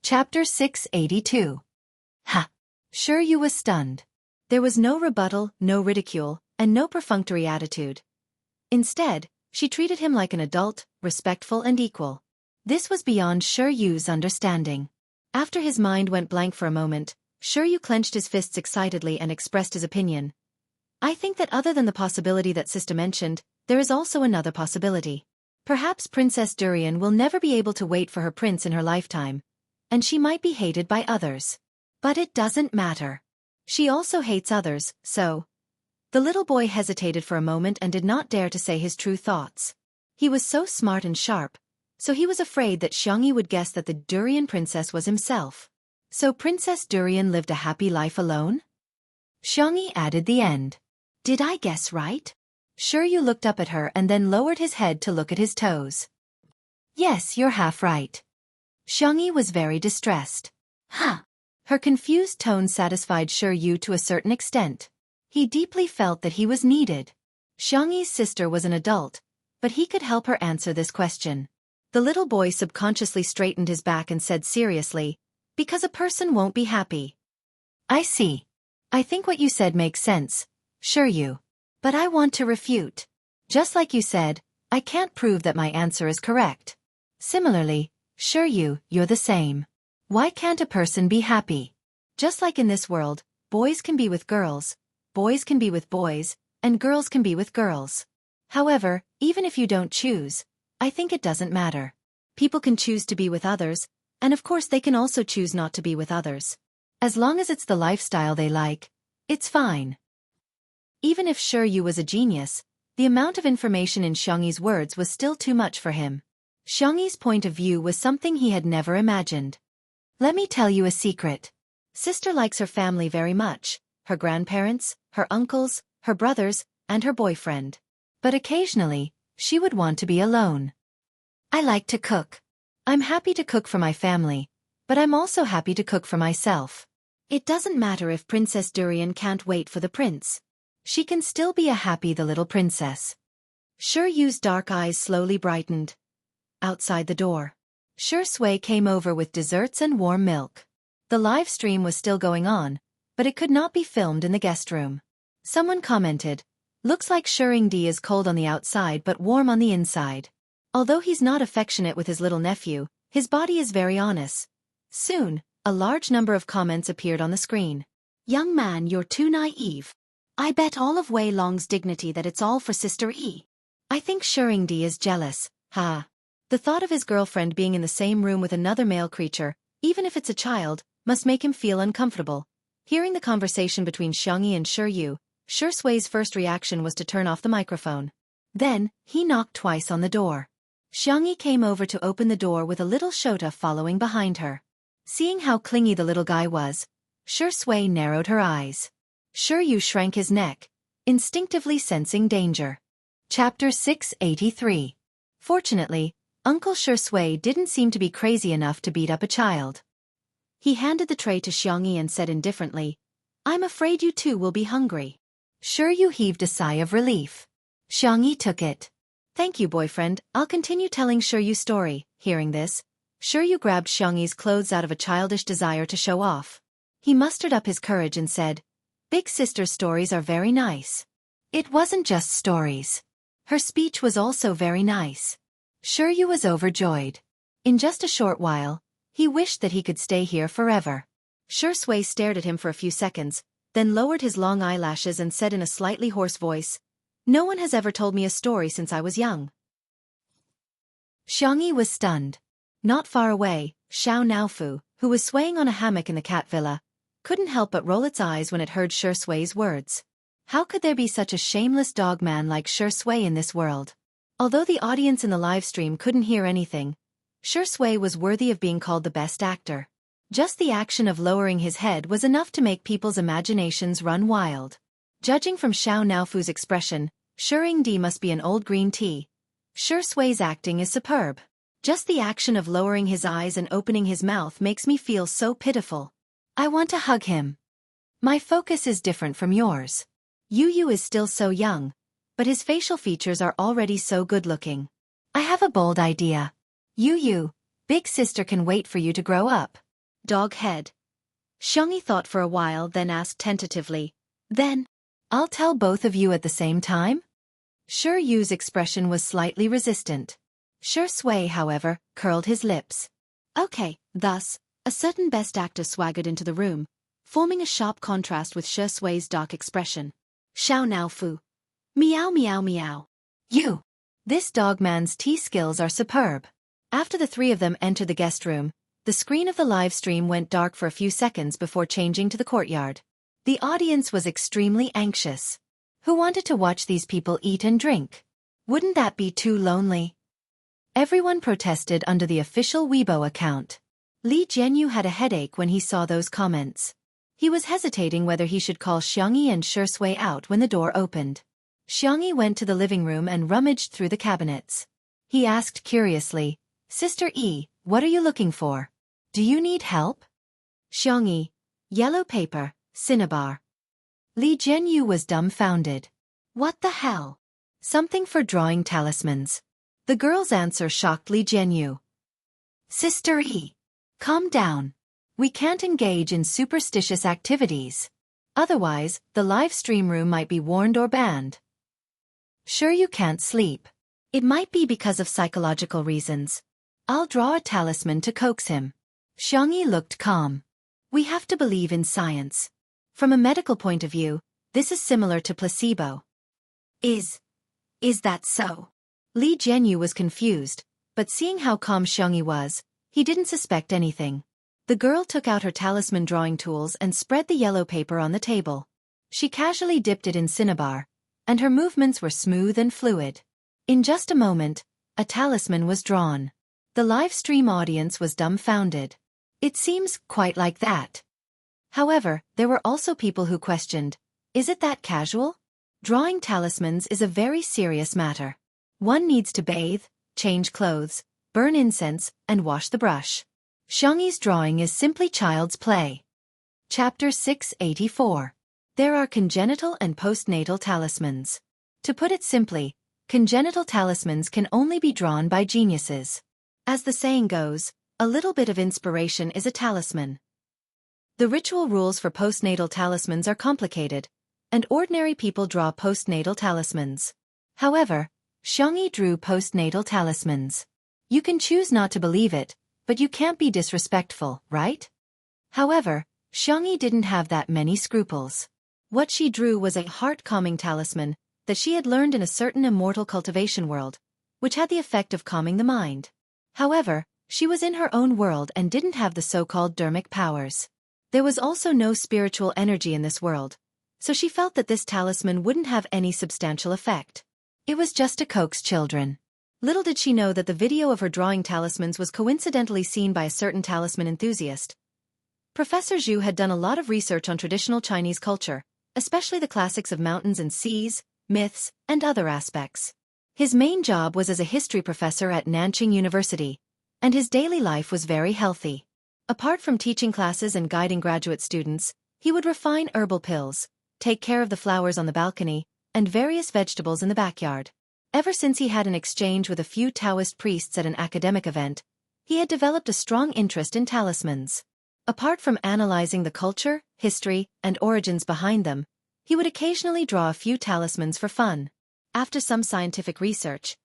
Chapter 682. Ha! Sure you was stunned. There was no rebuttal, no ridicule, and no perfunctory attitude. Instead, she treated him like an adult, respectful and equal. This was beyond Sure Yu's understanding. After his mind went blank for a moment, Sure Yu clenched his fists excitedly and expressed his opinion. I think that other than the possibility that Sister mentioned, there is also another possibility. Perhaps Princess Durian will never be able to wait for her prince in her lifetime, and she might be hated by others. But it doesn't matter. She also hates others, so... The little boy hesitated for a moment and did not dare to say his true thoughts. He was so smart and sharp, so he was afraid that Xiangyi would guess that the Durian princess was himself. So Princess Durian lived a happy life alone? Xiangyi added the end. Did I guess right? Sure you looked up at her and then lowered his head to look at his toes. Yes, you're half right. Xiangyi was very distressed. Huh. Her confused tone satisfied Sure Yu to a certain extent. He deeply felt that he was needed. Xiangyi's sister was an adult, but he could help her answer this question. The little boy subconsciously straightened his back and said seriously, because a person won't be happy. I see. I think what you said makes sense, Sure Yu. But I want to refute. Just like you said, I can't prove that my answer is correct. Similarly, Sure Yu, you're the same. Why can't a person be happy? Just like in this world, boys can be with girls, boys can be with boys, and girls can be with girls. However, even if you don't choose, I think it doesn't matter. People can choose to be with others, and of course they can also choose not to be with others. As long as it's the lifestyle they like, it's fine. Even if Sure Yu was a genius, the amount of information in Xiangyi's words was still too much for him. Xiangyi's point of view was something he had never imagined. Let me tell you a secret. Sister likes her family very much, her grandparents, her uncles, her brothers, and her boyfriend. But occasionally, she would want to be alone. I like to cook. I'm happy to cook for my family, but I'm also happy to cook for myself. It doesn't matter if Princess Durian can't wait for the prince. She can still be a happy the little princess. Sure Yu's dark eyes slowly brightened. Outside the door, Sure Sui came over with desserts and warm milk. The live stream was still going on, but it could not be filmed in the guest room. Someone commented, looks like Shuringdi is cold on the outside but warm on the inside. Although he's not affectionate with his little nephew, his body is very honest. Soon, a large number of comments appeared on the screen. Young man, you're too naive. I bet all of Wei Long's dignity that it's all for Sister E. I think Shuringdi is jealous, ha. The thought of his girlfriend being in the same room with another male creature, even if it's a child, must make him feel uncomfortable. Hearing the conversation between Xiangyi and Sure Yu, Sure Sui's first reaction was to turn off the microphone. Then, he knocked twice on the door. Xiangyi came over to open the door with a little Shota following behind her. Seeing how clingy the little guy was, Sure Sui narrowed her eyes. Sure Yu shrank his neck, instinctively sensing danger. Chapter 683. Fortunately, Uncle Sure Sui didn't seem to be crazy enough to beat up a child. He handed the tray to Xiangyi and said indifferently, I'm afraid you too will be hungry. Sure Yu heaved a sigh of relief. Xiangyi took it. Thank you, boyfriend, I'll continue telling Sure Yu's story. Hearing this, Sure Yu grabbed Xiangyi's clothes out of a childish desire to show off. He mustered up his courage and said, Big sister's stories are very nice. It wasn't just stories. Her speech was also very nice. Sure Yu was overjoyed. In just a short while, he wished that he could stay here forever. Sure Sui stared at him for a few seconds, then lowered his long eyelashes and said in a slightly hoarse voice, No one has ever told me a story since I was young. Xiangyi was stunned. Not far away, Xiao Naofu, who was swaying on a hammock in the cat villa, couldn't help but roll its eyes when it heard Sure Sui's words. How could there be such a shameless dogman like Sure Sui in this world? Although the audience in the live stream couldn't hear anything, Sure Sui was worthy of being called the best actor. Just the action of lowering his head was enough to make people's imaginations run wild. Judging from Xiao Naofu's expression, Shuringdi must be an old green tea. Sure Sui's acting is superb. Just the action of lowering his eyes and opening his mouth makes me feel so pitiful. I want to hug him. My focus is different from yours. Yu is still so young, but his facial features are already so good-looking. I have a bold idea. Yu, big sister can wait for you to grow up. Dog head. Xiangyi thought for a while, then asked tentatively, "Then, I'll tell both of you at the same time?" Shi Yu's expression was slightly resistant. Shi Sui, however, curled his lips. Okay, thus, a certain best actor swaggered into the room, forming a sharp contrast with Shi Sui's dark expression. Xiao Nao Fu. Meow meow meow. You! This dogman's tea skills are superb. After the three of them entered the guest room, the screen of the live stream went dark for a few seconds before changing to the courtyard. The audience was extremely anxious. Who wanted to watch these people eat and drink? Wouldn't that be too lonely? Everyone protested under the official Weibo account. Li Jianyu had a headache when he saw those comments. He was hesitating whether he should call Xiangyi and Shi Sui out when the door opened. Xiangyi went to the living room and rummaged through the cabinets. He asked curiously, "Sister E, what are you looking for? Do you need help?" Xiangyi, "Yellow paper, cinnabar." Li Jianyu was dumbfounded. What the hell? Something for drawing talismans. The girl's answer shocked Li Jianyu. Sister E, calm down. We can't engage in superstitious activities. Otherwise, the live stream room might be warned or banned. Sure you can't sleep. It might be because of psychological reasons. I'll draw a talisman to coax him. Xiangyi looked calm. We have to believe in science. From a medical point of view, this is similar to placebo. Is that so? Li Jianyu was confused, but seeing how calm Xiangyi was, he didn't suspect anything. The girl took out her talisman drawing tools and spread the yellow paper on the table. She casually dipped it in cinnabar, and her movements were smooth and fluid. In just a moment, a talisman was drawn. The live stream audience was dumbfounded. It seems quite like that. However, there were also people who questioned, is it that casual? Drawing talismans is a very serious matter. One needs to bathe, change clothes, burn incense, and wash the brush. Xiangyi's drawing is simply child's play. Chapter 684. There are congenital and postnatal talismans. To put it simply, congenital talismans can only be drawn by geniuses. As the saying goes, a little bit of inspiration is a talisman. The ritual rules for postnatal talismans are complicated, and ordinary people draw postnatal talismans. However, Xiangyi drew postnatal talismans. You can choose not to believe it, but you can't be disrespectful, right? However, Xiangyi didn't have that many scruples. What she drew was a heart-calming talisman that she had learned in a certain immortal cultivation world, which had the effect of calming the mind. However, she was in her own world and didn't have the so-called dermic powers. There was also no spiritual energy in this world, so she felt that this talisman wouldn't have any substantial effect. It was just to coax children. Little did she know that the video of her drawing talismans was coincidentally seen by a certain talisman enthusiast. Professor Zhu had done a lot of research on traditional Chinese culture, especially the classics of mountains and seas, myths, and other aspects. His main job was as a history professor at Nanjing University, and his daily life was very healthy. Apart from teaching classes and guiding graduate students, he would refine herbal pills, take care of the flowers on the balcony, and various vegetables in the backyard. Ever since he had an exchange with a few Taoist priests at an academic event, he had developed a strong interest in talismans. Apart from analyzing the culture, history, and origins behind them, he would occasionally draw a few talismans for fun. After some scientific research,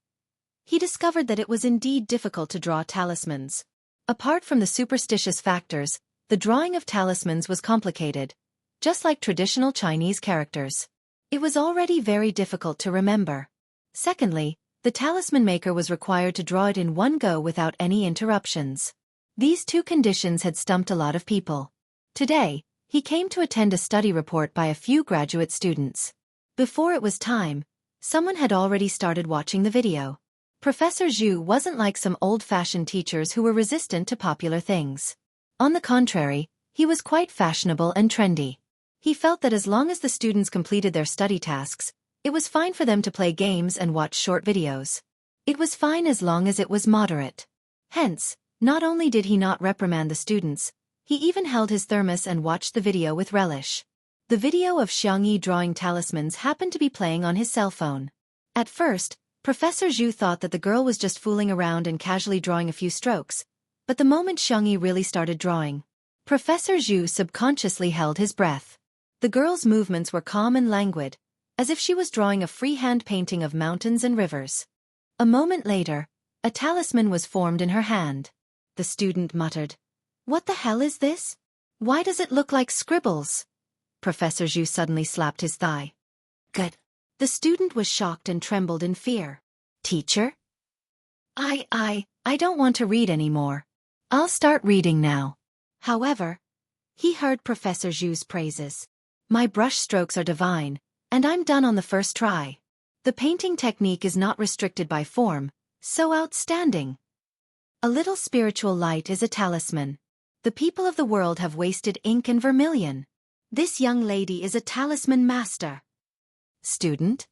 he discovered that it was indeed difficult to draw talismans. Apart from the superstitious factors, the drawing of talismans was complicated, just like traditional Chinese characters. It was already very difficult to remember. Secondly, the talisman maker was required to draw it in one go without any interruptions. These two conditions had stumped a lot of people. Today, he came to attend a study report by a few graduate students. Before it was time, someone had already started watching the video. Professor Zhu wasn't like some old-fashioned teachers who were resistant to popular things. On the contrary, he was quite fashionable and trendy. He felt that as long as the students completed their study tasks, it was fine for them to play games and watch short videos. It was fine as long as it was moderate. Hence, not only did he not reprimand the students, he even held his thermos and watched the video with relish. The video of Xiangyi drawing talismans happened to be playing on his cell phone. At first, Professor Zhu thought that the girl was just fooling around and casually drawing a few strokes, but the moment Xiangyi really started drawing, Professor Zhu subconsciously held his breath. The girl's movements were calm and languid, as if she was drawing a freehand painting of mountains and rivers. A moment later, a talisman was formed in her hand. The student muttered, "What the hell is this? Why does it look like scribbles?" Professor Zhu suddenly slapped his thigh. "Good." The student was shocked and trembled in fear. "Teacher? I don't want to read anymore. I'll start reading now." However, he heard Professor Zhu's praises. "My brush strokes are divine, and I'm done on the first try. The painting technique is not restricted by form, so outstanding. A little spiritual light is a talisman. The people of the world have wasted ink and vermilion. This young lady is a talisman master." Student?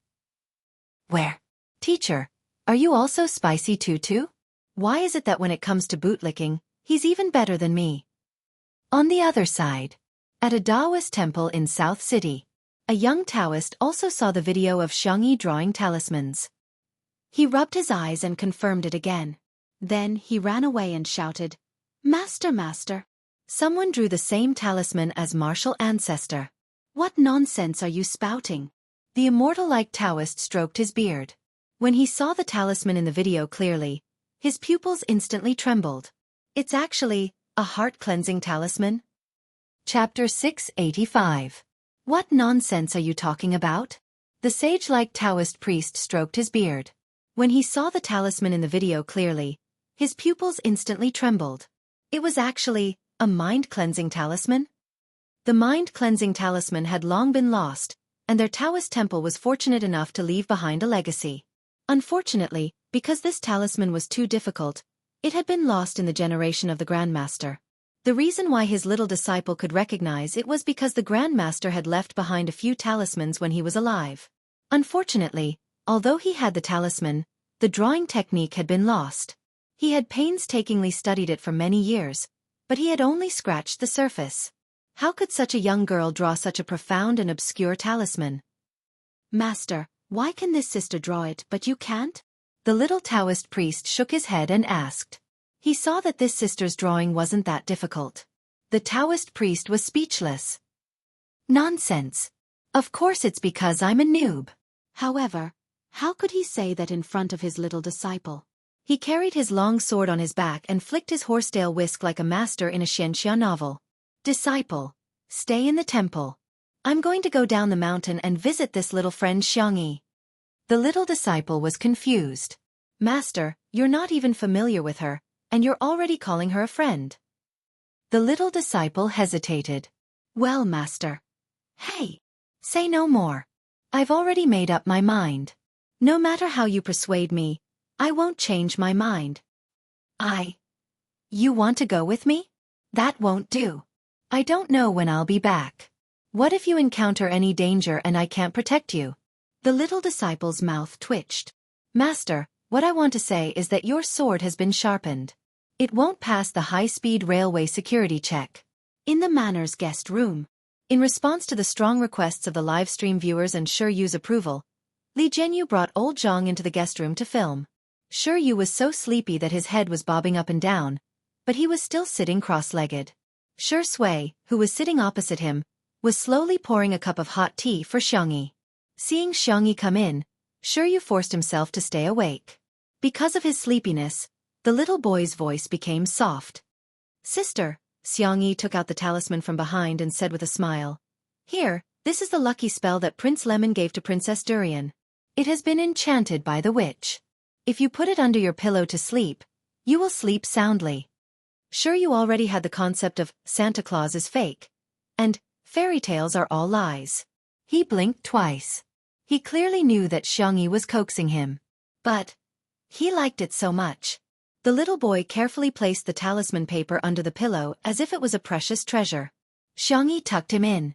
"Where? Teacher, are you also spicy too? Why is it that when it comes to bootlicking, he's even better than me?" On the other side, at a Taoist temple in South City, a young Taoist also saw the video of Xiangyi drawing talismans. He rubbed his eyes and confirmed it again. Then he ran away and shouted, "Master, master! Someone drew the same talisman as martial ancestor. What nonsense are you spouting?" The immortal-like Taoist stroked his beard. When he saw the talisman in the video clearly, his pupils instantly trembled. "It's actually a heart-cleansing talisman?" Chapter 685. What nonsense are you talking about? The sage-like Taoist priest stroked his beard. When he saw the talisman in the video clearly, his pupils instantly trembled. It was actually a mind-cleansing talisman? The mind-cleansing talisman had long been lost, and their Taoist temple was fortunate enough to leave behind a legacy. Unfortunately, because this talisman was too difficult, it had been lost in the generation of the Grandmaster. The reason why his little disciple could recognize it was because the Grandmaster had left behind a few talismans when he was alive. Unfortunately, although he had the talisman, the drawing technique had been lost. He had painstakingly studied it for many years, but he had only scratched the surface. How could such a young girl draw such a profound and obscure talisman? "Master, why can this sister draw it but you can't?" The little Taoist priest shook his head and asked. He saw that this sister's drawing wasn't that difficult. The Taoist priest was speechless. "Nonsense. Of course it's because I'm a noob." However, how could he say that in front of his little disciple? He carried his long sword on his back and flicked his horsetail whisk like a master in a Xianxia novel. "Disciple, stay in the temple. I'm going to go down the mountain and visit this little friend Xiangyi." The little disciple was confused. "Master, you're not even familiar with her, and you're already calling her a friend." The little disciple hesitated. "Well, master." "Hey! Say no more. I've already made up my mind. No matter how you persuade me, I won't change my mind." You want to go with me? That won't do. I don't know when I'll be back. What if you encounter any danger and I can't protect you?" The little disciple's mouth twitched. "Master, what I want to say is that your sword has been sharpened. It won't pass the high-speed railway security check." In the Manners guest room, in response to the strong requests of the livestream viewers and Yu's approval, Li Jianyu brought old Zhang into the guest room to film. Yu was so sleepy that his head was bobbing up and down, but he was still sitting cross-legged. Shui, who was sitting opposite him, was slowly pouring a cup of hot tea for Xiangyi. Seeing Xiangyi come in, Yu forced himself to stay awake. Because of his sleepiness, the little boy's voice became soft. "Sister," Xiangyi took out the talisman from behind and said with a smile. "Here, this is the lucky spell that Prince Lemon gave to Princess Durian. It has been enchanted by the witch. If you put it under your pillow to sleep, you will sleep soundly." Yu already had the concept of Santa Claus is fake, and fairy tales are all lies. He blinked twice. He clearly knew that Xiangyi was coaxing him. But he liked it so much. The little boy carefully placed the talisman paper under the pillow as if it was a precious treasure. Xiangyi tucked him in.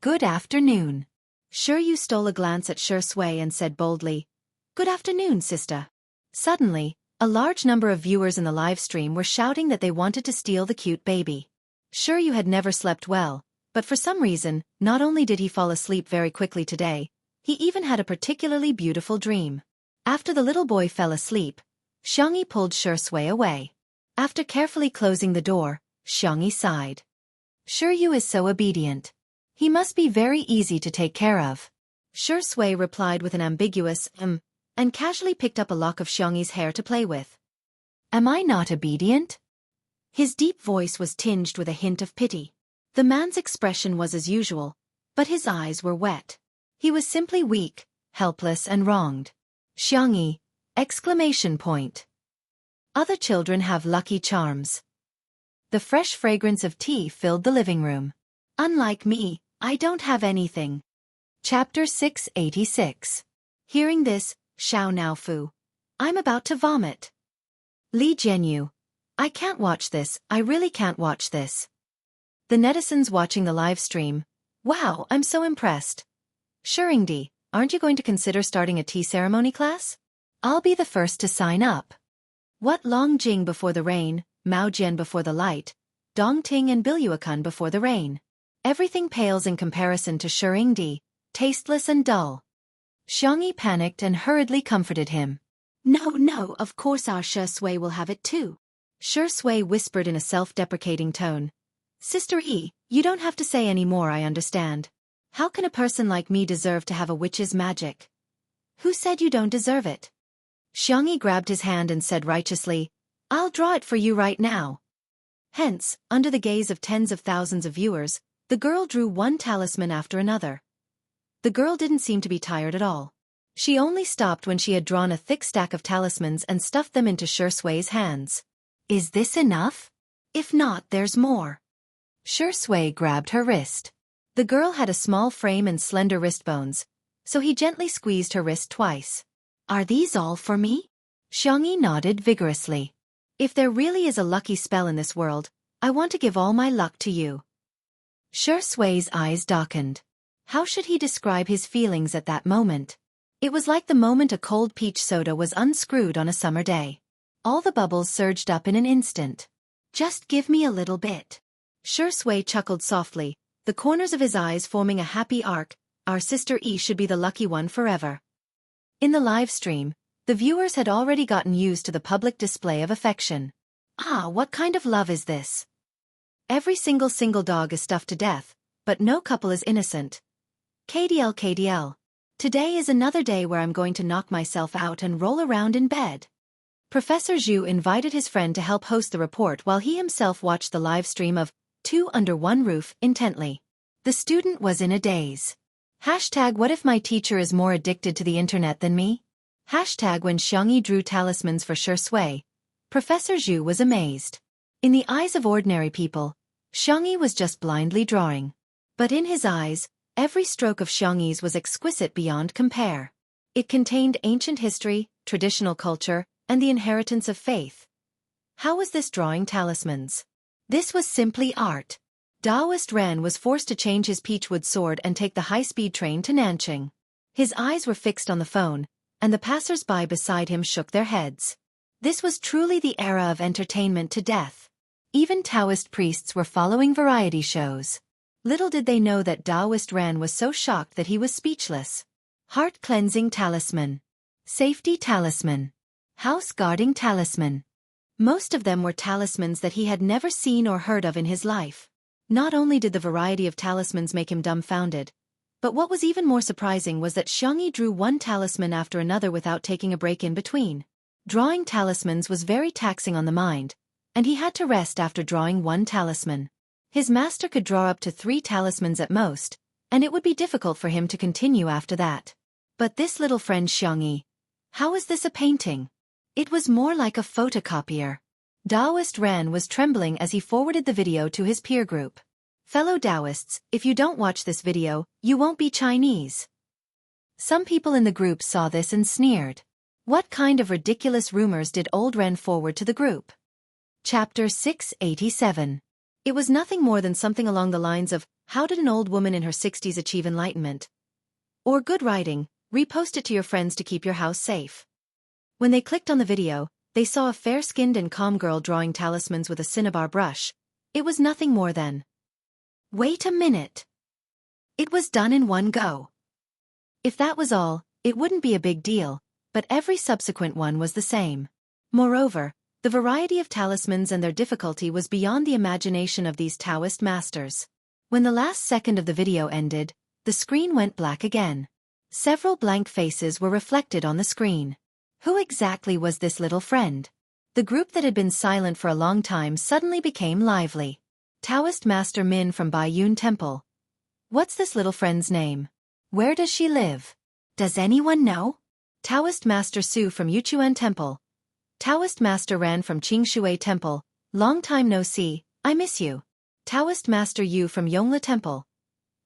"Good afternoon." Yu stole a glance at Shui and said boldly, "Good afternoon, sister." Suddenly, a large number of viewers in the live stream were shouting that they wanted to steal the cute baby. Yu had never slept well, but for some reason, not only did he fall asleep very quickly today, he even had a particularly beautiful dream. After the little boy fell asleep, Xiangyi pulled Shui away. After carefully closing the door, Xiangyi sighed. Yu is so obedient. He must be very easy to take care of. Shui replied with an ambiguous and casually picked up a lock of Xiangyi's hair to play with. Am I not obedient? His deep voice was tinged with a hint of pity. The man's expression was as usual, but his eyes were wet. He was simply weak, helpless and wronged. Xiangyi! Exclamation point. Other children have lucky charms. The fresh fragrance of tea filled the living room. Unlike me, I don't have anything. Chapter 686. Hearing this, Xiao Naofu. I'm about to vomit. Li Jianyu. I can't watch this, I really can't watch this. The netizens watching the live stream. Wow, I'm so impressed. Shuringdi, aren't you going to consider starting a tea ceremony class? I'll be the first to sign up. What Long Jing before the rain, Mao Jian before the light, Dong Ting and Bilyuakun before the rain. Everything pales in comparison to Shuringdi, tasteless and dull. Xiangyi panicked and hurriedly comforted him. No, of course our Shui will have it too. Shui whispered in a self-deprecating tone. Sister Yi, you don't have to say any more, I understand. How can a person like me deserve to have a witch's magic? Who said you don't deserve it? Xiangyi grabbed his hand and said righteously, I'll draw it for you right now. Hence, under the gaze of tens of thousands of viewers, the girl drew one talisman after another. The girl didn't seem to be tired at all. She only stopped when she had drawn a thick stack of talismans and stuffed them into Shui's hands. Is this enough? If not, there's more. Shui grabbed her wrist. The girl had a small frame and slender wrist bones, so he gently squeezed her wrist twice. Are these all for me? Xiangyi nodded vigorously. If there really is a lucky spell in this world, I want to give all my luck to you. Shui's eyes darkened. How should he describe his feelings at that moment? It was like the moment a cold peach soda was unscrewed on a summer day. All the bubbles surged up in an instant. Just give me a little bit. Shui chuckled softly, the corners of his eyes forming a happy arc. Our sister Yi should be the lucky one forever. In the live stream, the viewers had already gotten used to the public display of affection. Ah, what kind of love is this? Every single dog is stuffed to death, but no couple is innocent. KDL. Today is another day where I'm going to knock myself out and roll around in bed. Professor Zhu invited his friend to help host the report while he himself watched the live stream of Two Under One Roof intently. The student was in a daze. What if my teacher is more addicted to the internet than me? When Xiangyi drew talismans for Shui, Professor Zhu was amazed. In the eyes of ordinary people, Xiangyi was just blindly drawing. But in his eyes, every stroke of Xiangyi's was exquisite beyond compare. It contained ancient history, traditional culture, and the inheritance of faith. How was this drawing talismans? This was simply art. Daoist Ren was forced to change his peachwood sword and take the high-speed train to Nanjing. His eyes were fixed on the phone, and the passers-by beside him shook their heads. This was truly the era of entertainment to death. Even Taoist priests were following variety shows. Little did they know that Daoist Ren was so shocked that he was speechless. Heart-cleansing talisman. Safety talisman. House-guarding talisman. Most of them were talismans that he had never seen or heard of in his life. Not only did the variety of talismans make him dumbfounded, but what was even more surprising was that Xiangyi drew one talisman after another without taking a break in between. Drawing talismans was very taxing on the mind, and he had to rest after drawing one talisman. His master could draw up to 3 talismans at most, and it would be difficult for him to continue after that. But this little friend Xiangyi, how is this a painting? It was more like a photocopier. Daoist Ren was trembling as he forwarded the video to his peer group. Fellow Daoists, if you don't watch this video, you won't be Chinese. Some people in the group saw this and sneered. What kind of ridiculous rumors did old Ren forward to the group? Chapter 687. It was nothing more than something along the lines of, how did an old woman in her 60s achieve enlightenment? Or good writing, repost it to your friends to keep your house safe. When they clicked on the video, they saw a fair-skinned and calm girl drawing talismans with a cinnabar brush. It was nothing more than... Wait a minute. It was done in one go. If that was all, it wouldn't be a big deal, but every subsequent one was the same. Moreover, The variety of talismans and their difficulty was beyond the imagination of these Taoist masters. When the last second of the video ended, the screen went black again. Several blank faces were reflected on the screen. Who exactly was this little friend? The group that had been silent for a long time suddenly became lively. Taoist Master Min from Baiyun Temple. What's this little friend's name? Where does she live? Does anyone know? Taoist Master Su from Yuchuan Temple. Taoist Master Ran from Qingshui Temple. Long time no see, I miss you. Taoist Master Yu from Yongla Temple.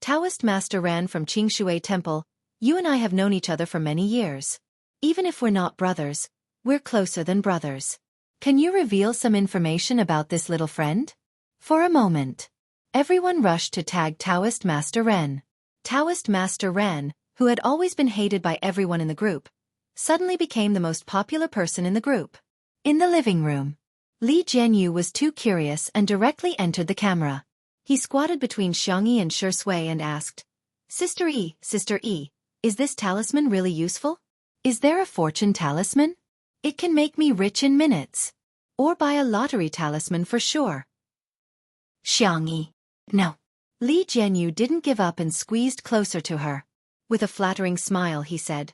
Taoist Master Ran from Qingshui Temple. You and I have known each other for many years. Even if we're not brothers, we're closer than brothers. Can you reveal some information about this little friend? For a moment, everyone rushed to tag Taoist Master Ren. Taoist Master Ren, who had always been hated by everyone in the group, suddenly became the most popular person in the group. In the living room, Li Jianyu was too curious and directly entered the camera. He squatted between Xiangyi and Shi Sui and asked, Sister E, is this talisman really useful? Is there a fortune talisman? It can make me rich in minutes. Or buy a lottery talisman for sure. Xiangyi. No. Li Jianyu didn't give up and squeezed closer to her. With a flattering smile he said,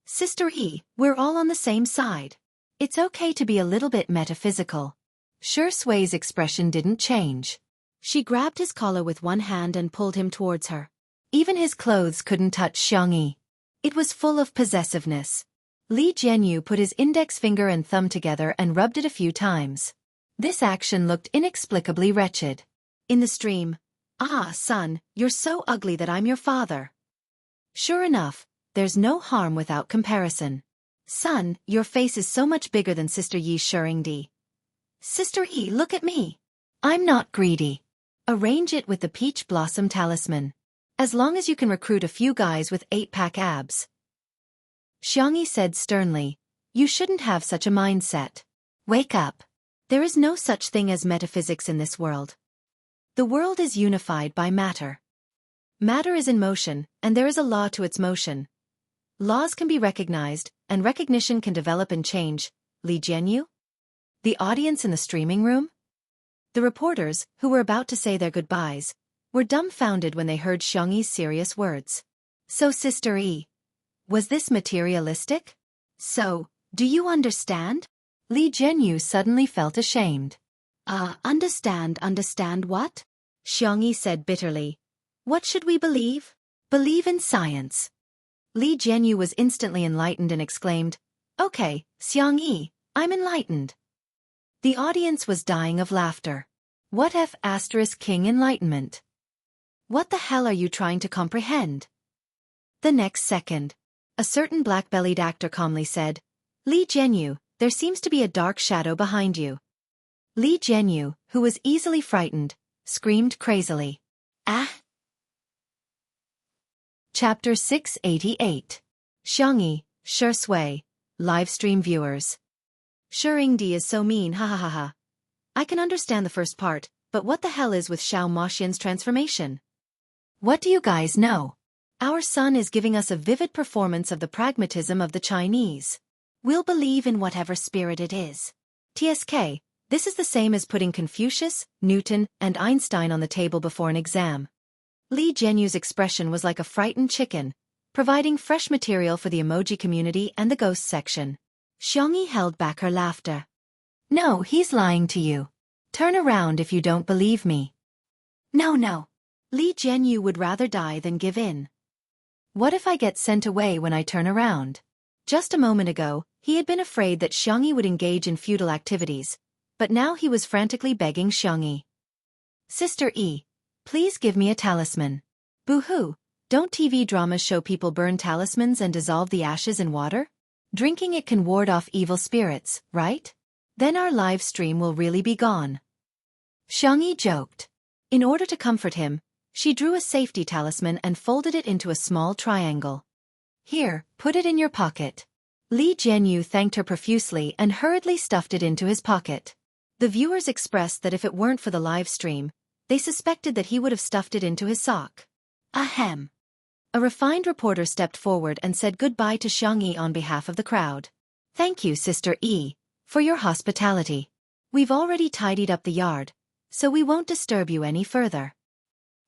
Sister E, we're all on the same side. It's okay to be a little bit metaphysical. Shi Sui's expression didn't change. She grabbed his collar with one hand and pulled him towards her. Even his clothes couldn't touch Xiangyi. It was full of possessiveness. Li Jianyu put his index finger and thumb together and rubbed it a few times. This action looked inexplicably wretched. In the stream, Ah, son, you're so ugly that I'm your father. Sure enough, there's no harm without comparison. Son, your face is so much bigger than Sister Yi's Shengdi. Sister E, look at me. I'm not greedy. Arrange it with the peach blossom talisman. As long as you can recruit a few guys with 8-pack abs. Xiangyi said sternly, you shouldn't have such a mindset. Wake up. There is no such thing as metaphysics in this world. The world is unified by matter. Matter is in motion, and there is a law to its motion. Laws can be recognized, and recognition can develop and change. Li Jianyu? The audience in the streaming room? The reporters, who were about to say their goodbyes, were dumbfounded when they heard Xiangyi's serious words. So Sister E, was this materialistic? So, do you understand? Li Jianyu suddenly felt ashamed. Understand what? Xiangyi said bitterly. What should we believe? Believe in science. Li Jianyu was instantly enlightened and exclaimed, Okay, Xiangyi, I'm enlightened. The audience was dying of laughter. What F*** King enlightenment? What the hell are you trying to comprehend? The next second, a certain black-bellied actor calmly said, Li Jianyu, there seems to be a dark shadow behind you. Li Jianyu, who was easily frightened, screamed crazily. Ah! Chapter 688. Xiangyi, Shi Sui, livestream viewers. Shengdi is so mean, ha ha ha ha. I can understand the first part, but what the hell is with Xiao Moxian's transformation? What do you guys know? Our son is giving us a vivid performance of the pragmatism of the Chinese. We'll believe in whatever spirit it is. TSK, this is the same as putting Confucius, Newton, and Einstein on the table before an exam. Li Jianyu's expression was like a frightened chicken, providing fresh material for the emoji community and the ghost section. Xiangyi held back her laughter. No, he's lying to you. Turn around if you don't believe me. No. Li Jianyu would rather die than give in. What if I get sent away when I turn around? Just a moment ago, he had been afraid that Xiangyi would engage in futile activities, but now he was frantically begging Xiangyi. Sister E, please give me a talisman. Boo-hoo, don't TV dramas show people burn talismans and dissolve the ashes in water? Drinking it can ward off evil spirits, right? Then our live stream will really be gone. Xiangyi joked. In order to comfort him, she drew a safety talisman and folded it into a small triangle. Here, put it in your pocket. Li Jianyu thanked her profusely and hurriedly stuffed it into his pocket. The viewers expressed that if it weren't for the live stream, they suspected that he would have stuffed it into his sock. Ahem. A refined reporter stepped forward and said goodbye to Xiangyi on behalf of the crowd. Thank you, Sister E, For your hospitality. We've already tidied up the yard, so we won't disturb you any further.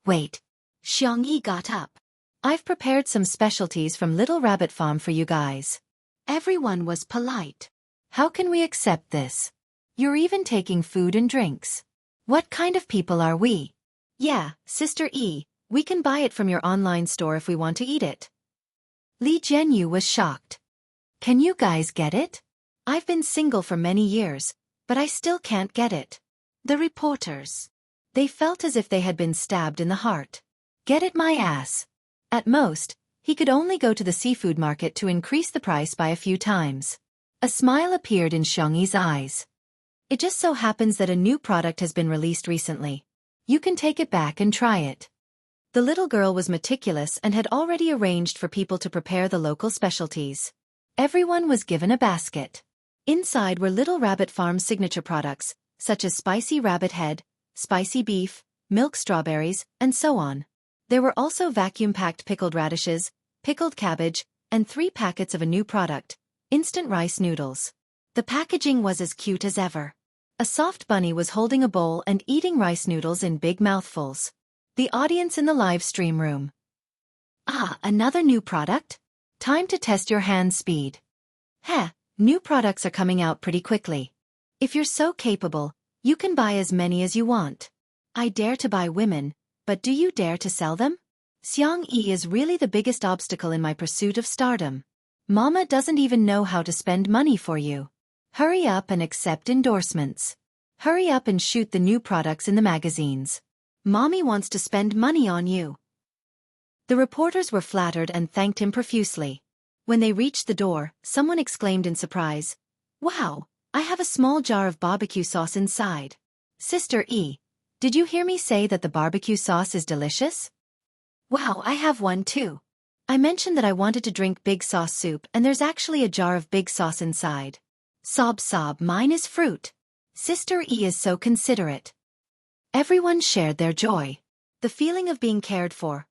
Wait. Xiangyi got up. I've prepared some specialties from Little Rabbit Farm for you guys. Everyone was polite. How can we accept this? You're even taking food and drinks. What kind of people are we? Yeah, Sister E, we can buy it from your online store if we want to eat it. Li Jianyu was shocked. Can you guys get it? I've been single for many years, but I still can't get it. The reporters. They felt as if they had been stabbed in the heart. Get it my ass. At most, he could only go to the seafood market to increase the price by a few times. A smile appeared in Xiangyi's eyes. It just so happens that a new product has been released recently. You can take it back and try it. The little girl was meticulous and had already arranged for people to prepare the local specialties. Everyone was given a basket. Inside were Little Rabbit Farm's signature products, such as spicy rabbit head, spicy beef, milk strawberries, and so on. There were also vacuum-packed pickled radishes, pickled cabbage, and 3 packets of a new product, instant rice noodles. The packaging was as cute as ever. A soft bunny was holding a bowl and eating rice noodles in big mouthfuls. The audience in the live stream room. Ah, another new product? Time to test your hand speed. Heh, new products are coming out pretty quickly. If you're so capable, you can buy as many as you want. I dare to buy women, but do you dare to sell them? Xiangyi is really the biggest obstacle in my pursuit of stardom. Mama doesn't even know how to spend money for you. Hurry up and accept endorsements. Hurry up and shoot the new products in the magazines. Mommy wants to spend money on you. The reporters were flattered and thanked him profusely. When they reached the door, someone exclaimed in surprise, "Wow, I have a small jar of barbecue sauce inside." Sister E, did you hear me say that the barbecue sauce is delicious? Wow, I have one too. I mentioned that I wanted to drink big sauce soup and there's actually a jar of big sauce inside. Sob sob, mine is fruit. Sister E is so considerate. Everyone shared their joy. The feeling of being cared for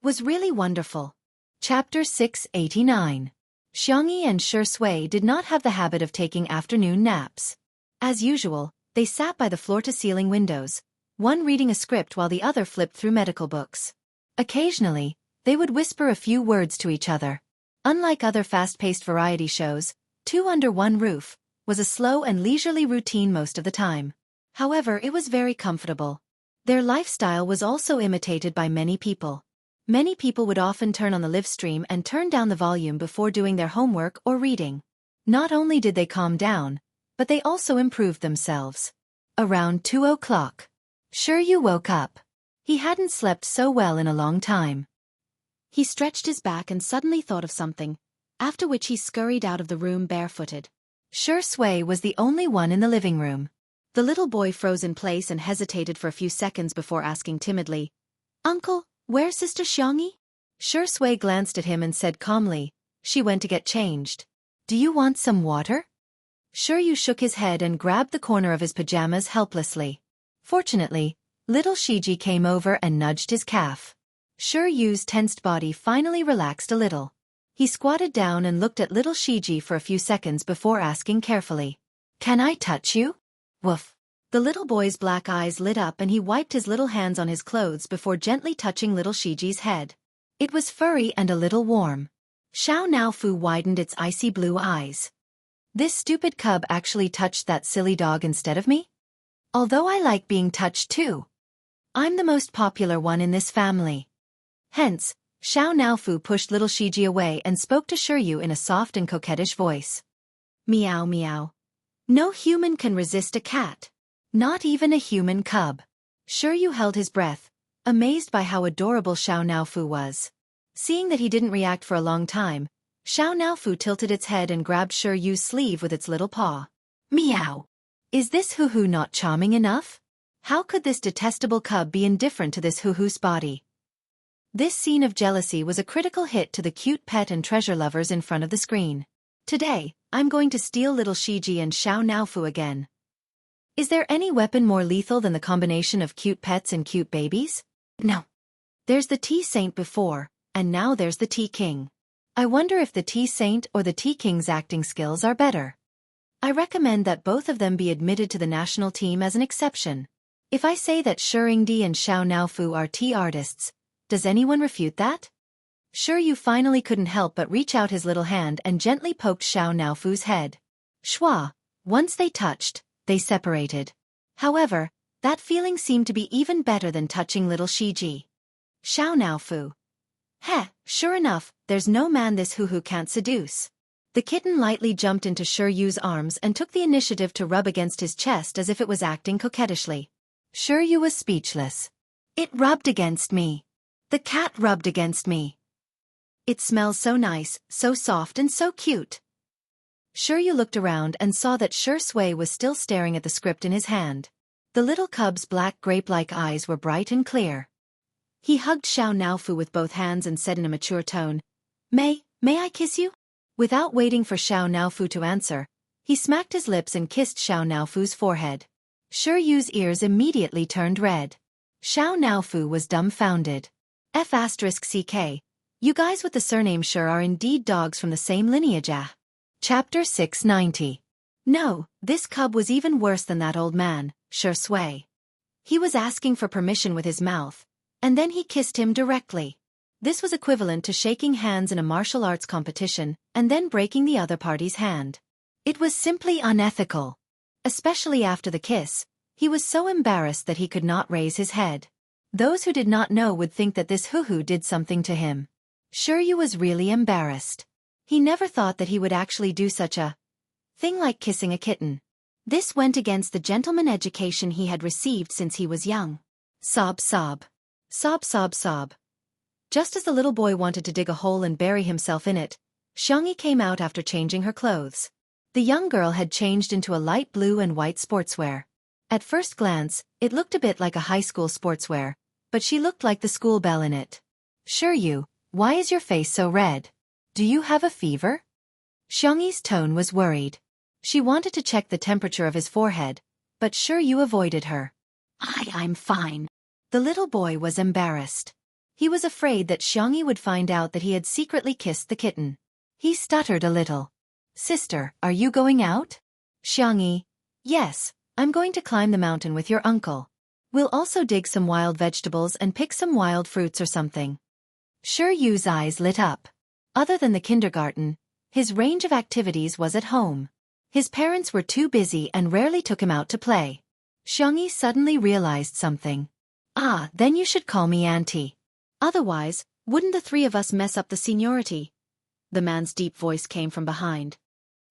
was really wonderful. Chapter 689. Xiangyi and Shi Sui did not have the habit of taking afternoon naps. As usual, they sat by the floor-to-ceiling windows, one reading a script while the other flipped through medical books. Occasionally, they would whisper a few words to each other. Unlike other fast-paced variety shows, Two Under One Roof was a slow and leisurely routine most of the time. However, it was very comfortable. Their lifestyle was also imitated by many people. Many people would often turn on the live stream and turn down the volume before doing their homework or reading. Not only did they calm down, but they also improved themselves. Around 2 o'clock. Shiryu woke up. He hadn't slept so well in a long time. He stretched his back and suddenly thought of something, after which he scurried out of the room barefooted. Shi Sui was the only one in the living room. The little boy froze in place and hesitated for a few seconds before asking timidly, "Uncle, where's Sister Xiangyi?" Shi Sui glanced at him and said calmly, "She went to get changed. Do you want some water?" Shiryu shook his head and grabbed the corner of his pajamas helplessly. Fortunately, little Shiji came over and nudged his calf. Shiryu's tensed body finally relaxed a little. He squatted down and looked at little Shiji for a few seconds before asking carefully, "Can I touch you?" Woof. The little boy's black eyes lit up and he wiped his little hands on his clothes before gently touching little Shiji's head. It was furry and a little warm. Xiao Naofu widened its icy blue eyes. This stupid cub actually touched that silly dog instead of me? Although I like being touched too. I'm the most popular one in this family. Hence, Xiao Naofu pushed little Shiji away and spoke to Shiryu in a soft and coquettish voice. Meow meow. No human can resist a cat. Not even a human cub. Shiryu held his breath, amazed by how adorable Xiao Naofu was. Seeing that he didn't react for a long time, Xiao Naofu tilted its head and grabbed Shiryu's sleeve with its little paw. Meow. Is this hoo-hoo not charming enough? How could this detestable cub be indifferent to this hoo-hoo's body? This scene of jealousy was a critical hit to the cute pet and treasure lovers in front of the screen. Today, I'm going to steal little Shiji and Xiao Naofu again. Is there any weapon more lethal than the combination of cute pets and cute babies? No. There's the Tea Saint before, and now there's the Tea King. I wonder if the Tea Saint or the Tea King's acting skills are better. I recommend that both of them be admitted to the national team as an exception. If I say that Shi Yingdi and Xiao Naofu are tea artists, does anyone refute that? Shi Yu finally couldn't help but reach out his little hand and gently poked Xiao Naofu's head. Schwa, once they touched, they separated. However, that feeling seemed to be even better than touching little Shiji. Xiao Naofu. Heh, sure enough, there's no man this hoo-hoo can't seduce. The kitten lightly jumped into Shi Yu's arms and took the initiative to rub against his chest as if it was acting coquettishly. Shi Yu was speechless. It rubbed against me. The cat rubbed against me. It smells so nice, so soft and so cute. Shi Yu looked around and saw that Shi Sui was still staring at the script in his hand. The little cub's black grape-like eyes were bright and clear. He hugged Xiao Naofu with both hands and said in a mature tone, May I kiss you? Without waiting for Xiao Naofu to answer, he smacked his lips and kissed Xiao Naofu's forehead. Shi Yu's ears immediately turned red. Xiao Naofu was dumbfounded. F***ck, you guys with the surname Shi are indeed dogs from the same lineage. Chapter 690. No, this cub was even worse than that old man, Shi Sui. He was asking for permission with his mouth, and then he kissed him directly. This was equivalent to shaking hands in a martial arts competition and then breaking the other party's hand. It was simply unethical. Especially after the kiss, he was so embarrassed that he could not raise his head. Those who did not know would think that this hoo-hoo did something to him. Shi Yu was really embarrassed. He never thought that he would actually do such a thing like kissing a kitten. This went against the gentleman education he had received since he was young. Sob sob. Sob sob sob. Just as the little boy wanted to dig a hole and bury himself in it, Xiangyi came out after changing her clothes. The young girl had changed into a light blue and white sportswear. At first glance, it looked a bit like a high school sportswear, but she looked like the school bell in it. Shi Yu, why is your face so red? Do you have a fever? Xiangyi's tone was worried. She wanted to check the temperature of his forehead, but Shi Yu avoided her. I'm fine. The little boy was embarrassed. He was afraid that Xiangyi would find out that he had secretly kissed the kitten. He stuttered a little. Sister, are you going out? Xiangyi, yes, I'm going to climb the mountain with your uncle. We'll also dig some wild vegetables and pick some wild fruits or something. Shi Yu's eyes lit up. Other than the kindergarten, his range of activities was at home. His parents were too busy and rarely took him out to play. Xiangyi suddenly realized something. Then you should call me auntie. Otherwise, wouldn't the three of us mess up the seniority? The man's deep voice came from behind.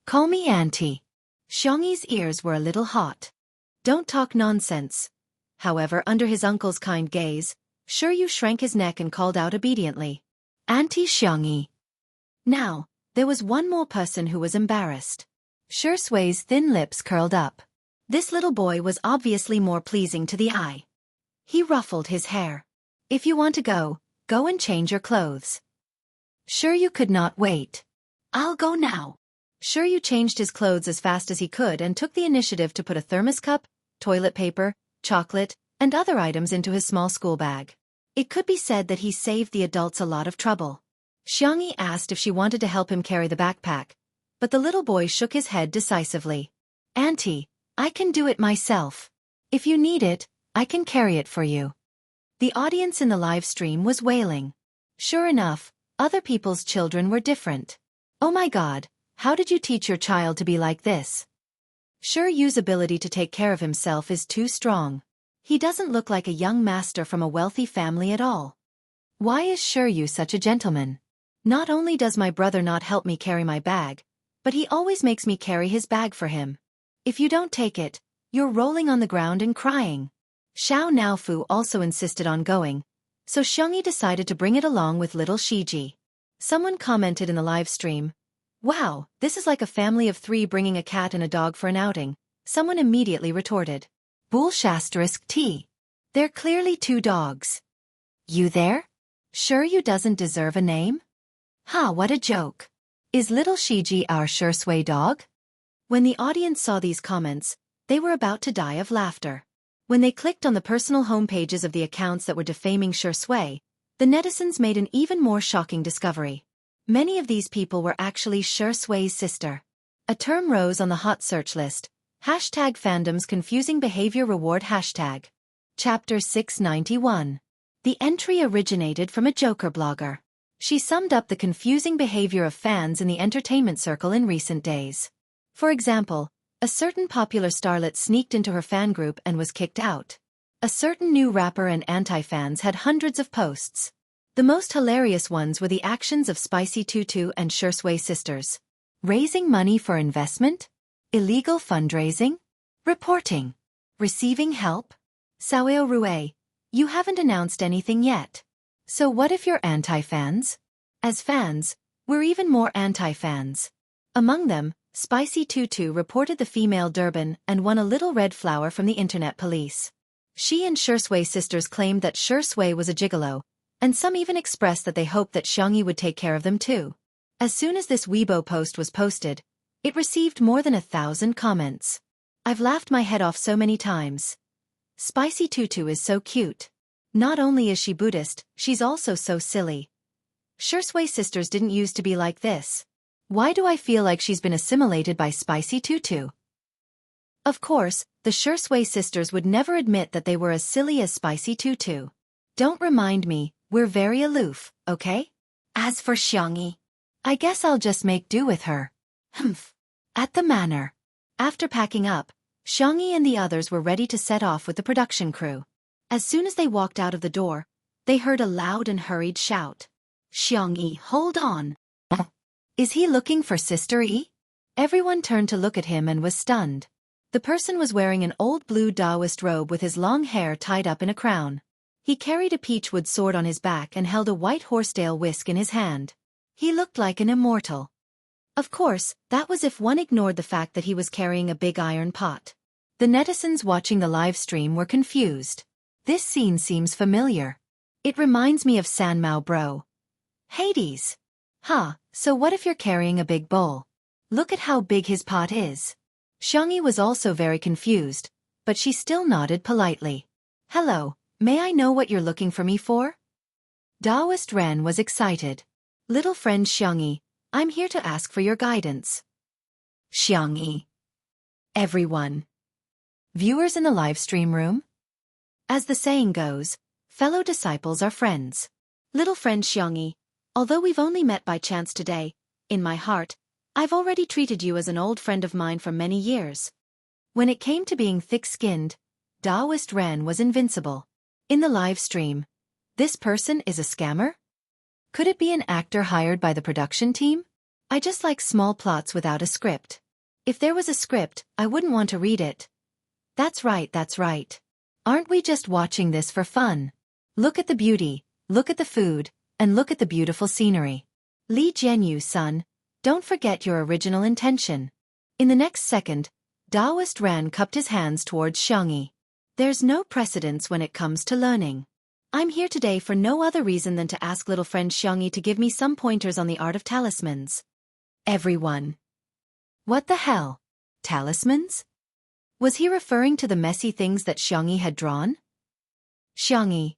Call me auntie. Xiangyi's ears were a little hot. Don't talk nonsense. However, under his uncle's kind gaze, Shi Yu shrank his neck and called out obediently. Auntie Xiangyi. Now, there was one more person who was embarrassed. Shi Sui's thin lips curled up. This little boy was obviously more pleasing to the eye. He ruffled his hair. If you want to go and change your clothes. Shi Yu could not wait. I'll go now. Shi Yu changed his clothes as fast as he could and took the initiative to put a thermos cup, toilet paper, chocolate, and other items into his small school bag. It could be said that he saved the adults a lot of trouble. Xiangyi asked if she wanted to help him carry the backpack, but the little boy shook his head decisively. Auntie, I can do it myself. If you need it, I can carry it for you. The audience in the live stream was wailing. Sure enough, other people's children were different. Oh my God, how did you teach your child to be like this? Shi Yu's ability to take care of himself is too strong. He doesn't look like a young master from a wealthy family at all. Why is Shi Yu such a gentleman? Not only does my brother not help me carry my bag, but he always makes me carry his bag for him. If you don't take it, you're rolling on the ground and crying. Xiao Naofu also insisted on going, so Xiangyi decided to bring it along with little Shiji. Someone commented in the live stream, "Wow, this is like a family of 3 bringing a cat and a dog for an outing." Someone immediately retorted, "Bull**T. They're clearly 2 dogs. You there? Sure you doesn't deserve a name? Ha, what a joke. Is little Shiji our Shi Sui dog?" When the audience saw these comments, they were about to die of laughter. When they clicked on the personal homepages of the accounts that were defaming Shi Sui, the netizens made an even more shocking discovery. Many of these people were actually Shi Sui's sister. A term rose on the hot search list. #fandom's confusing behavior reward hashtag. Chapter 691. The entry originated from a Joker blogger. She summed up the confusing behavior of fans in the entertainment circle in recent days. For example, a certain popular starlet sneaked into her fan group and was kicked out. A certain new rapper and anti-fans had hundreds of posts. The most hilarious ones were the actions of Spicy Tutu and Shui sisters. Raising money for investment? Illegal fundraising? Reporting? Receiving help? Sao Rue, you haven't announced anything yet. So what if you're anti-fans? As fans, we're even more anti-fans. Among them, Spicy Tutu reported the female Durban and won a little red flower from the internet police. She and Shui sisters claimed that Shui was a gigolo, and some even expressed that they hoped that Xiangyi would take care of them too. As soon as this Weibo post was posted, it received more than 1,000 comments. I've laughed my head off so many times. Spicy Tutu is so cute. Not only is she Buddhist, she's also so silly. Shui sisters didn't used to be like this. Why do I feel like she's been assimilated by Spicy Tutu? Of course, the Shui sisters would never admit that they were as silly as Spicy Tutu. Don't remind me, we're very aloof, okay? As for Xiangyi, I guess I'll just make do with her. Humph. At the manor. After packing up, Xiangyi and the others were ready to set off with the production crew. As soon as they walked out of the door, they heard a loud and hurried shout. Xiangyi, hold on. Is he looking for Sister E? Everyone turned to look at him and was stunned. The person was wearing an old blue Taoist robe with his long hair tied up in a crown. He carried a peachwood sword on his back and held a white horsetail whisk in his hand. He looked like an immortal. Of course, that was if one ignored the fact that he was carrying a big iron pot. The netizens watching the live stream were confused. This scene seems familiar. It reminds me of Sanmao bro. Hades. So what if you're carrying a big bowl? Look at how big his pot is. Xiangyi was also very confused, but she still nodded politely. Hello, may I know what you're looking for me for? Taoist Ren was excited. Little friend Xiangyi, I'm here to ask for your guidance. Xiangyi. Everyone. Viewers in the live stream room? As the saying goes, fellow disciples are friends. Little friend Xiangyi, although we've only met by chance today, in my heart, I've already treated you as an old friend of mine for many years. When it came to being thick-skinned, Taoist Ren was invincible. In the live stream, this person is a scammer? Could it be an actor hired by the production team? I just like small plots without a script. If there was a script, I wouldn't want to read it. That's right, that's right. Aren't we just watching this for fun? Look at the beauty, look at the food, and look at the beautiful scenery. Li Jianyu, son, don't forget your original intention. In the next second, Taoist Ren cupped his hands towards Xiangyi. There's no precedence when it comes to learning. I'm here today for no other reason than to ask little friend Xiangyi to give me some pointers on the art of talismans. Everyone. What the hell? Talismans? Was he referring to the messy things that Xiangyi had drawn? Xiangyi,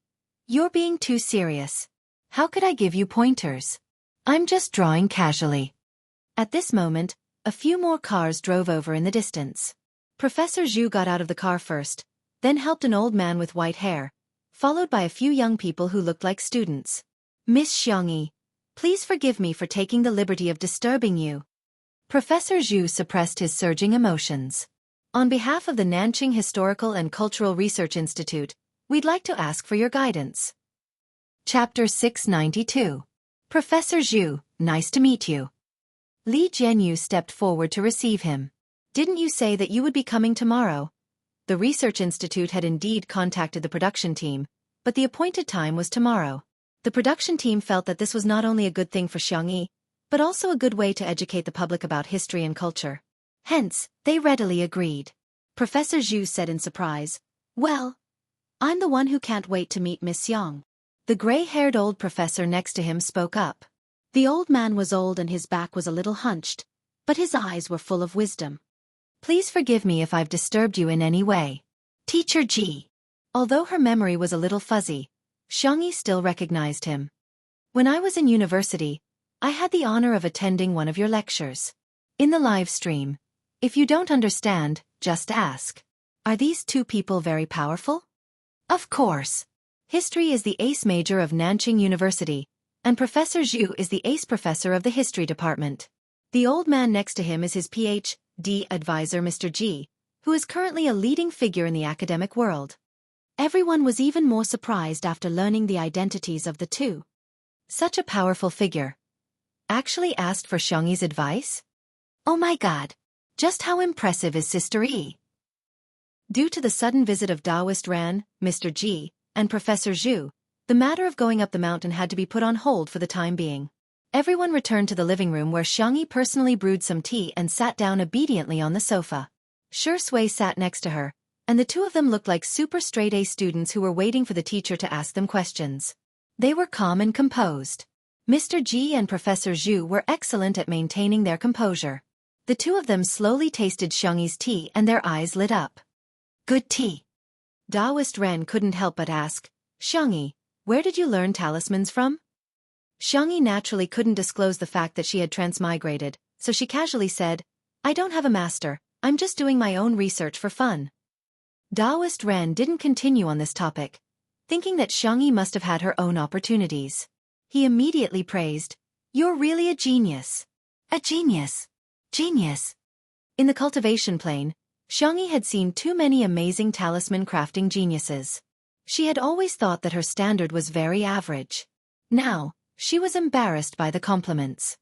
you're being too serious. How could I give you pointers? I'm just drawing casually. At this moment, a few more cars drove over in the distance. Professor Zhu got out of the car first, then helped an old man with white hair, followed by a few young people who looked like students. Miss Xiangyi, please forgive me for taking the liberty of disturbing you. Professor Zhu suppressed his surging emotions. On behalf of the Nanqing Historical and Cultural Research Institute, we'd like to ask for your guidance. Chapter 692. Professor Zhu, nice to meet you. Li Jianyu stepped forward to receive him. Didn't you say that you would be coming tomorrow? The Research Institute had indeed contacted the production team, but the appointed time was tomorrow. The production team felt that this was not only a good thing for Xiangyi, but also a good way to educate the public about history and culture. Hence, they readily agreed. Professor Zhu said in surprise, well, I'm the one who can't wait to meet Miss Yang. The gray-haired old professor next to him spoke up. The old man was old and his back was a little hunched, but his eyes were full of wisdom. Please forgive me if I've disturbed you in any way. Teacher Ji. Although her memory was a little fuzzy, Xiangyi still recognized him. When I was in university, I had the honor of attending one of your lectures. In the live stream. If you don't understand, just ask. Are these two people very powerful? Of course. History is the ace major of Nanjing University, and Professor Zhu is the ace professor of the history department. The old man next to him is his PhD advisor Mr. G, who is currently a leading figure in the academic world. Everyone was even more surprised after learning the identities of the two. Such a powerful figure. Actually asked for Xiangyi's advice? Oh my god! Just how impressive is Sister E? Due to the sudden visit of Taoist Ran, Mr. G, and Professor Zhu, the matter of going up the mountain had to be put on hold for the time being. Everyone returned to the living room where Xiangyi personally brewed some tea and sat down obediently on the sofa. Shi Sui sat next to her, and the two of them looked like super straight-A students who were waiting for the teacher to ask them questions. They were calm and composed. Mr. G and Professor Zhu were excellent at maintaining their composure. The two of them slowly tasted Xiangyi's tea and their eyes lit up. Good tea. Taoist Ren couldn't help but ask, Xiangyi, where did you learn talismans from? Xiangyi naturally couldn't disclose the fact that she had transmigrated, so she casually said, I don't have a master, I'm just doing my own research for fun. Taoist Ren didn't continue on this topic, thinking that Xiangyi must have had her own opportunities. He immediately praised, You're really a genius. A genius. Genius. In the cultivation plane, Xiangyi had seen too many amazing talisman crafting geniuses. She had always thought that her standard was very average. Now, she was embarrassed by the compliments.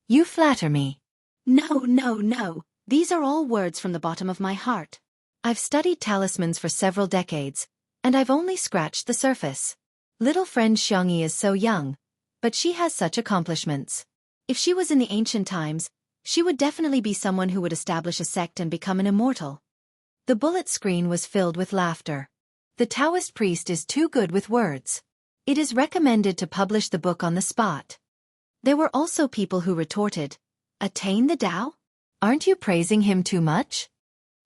You flatter me. No. These are all words from the bottom of my heart. I've studied talismans for several decades, and I've only scratched the surface. Little friend Xiangyi is so young, but she has such accomplishments. If she was in the ancient times, she would definitely be someone who would establish a sect and become an immortal. The bullet screen was filled with laughter. The Taoist priest is too good with words. It is recommended to publish the book on the spot. There were also people who retorted, Attain the Tao? Aren't you praising him too much?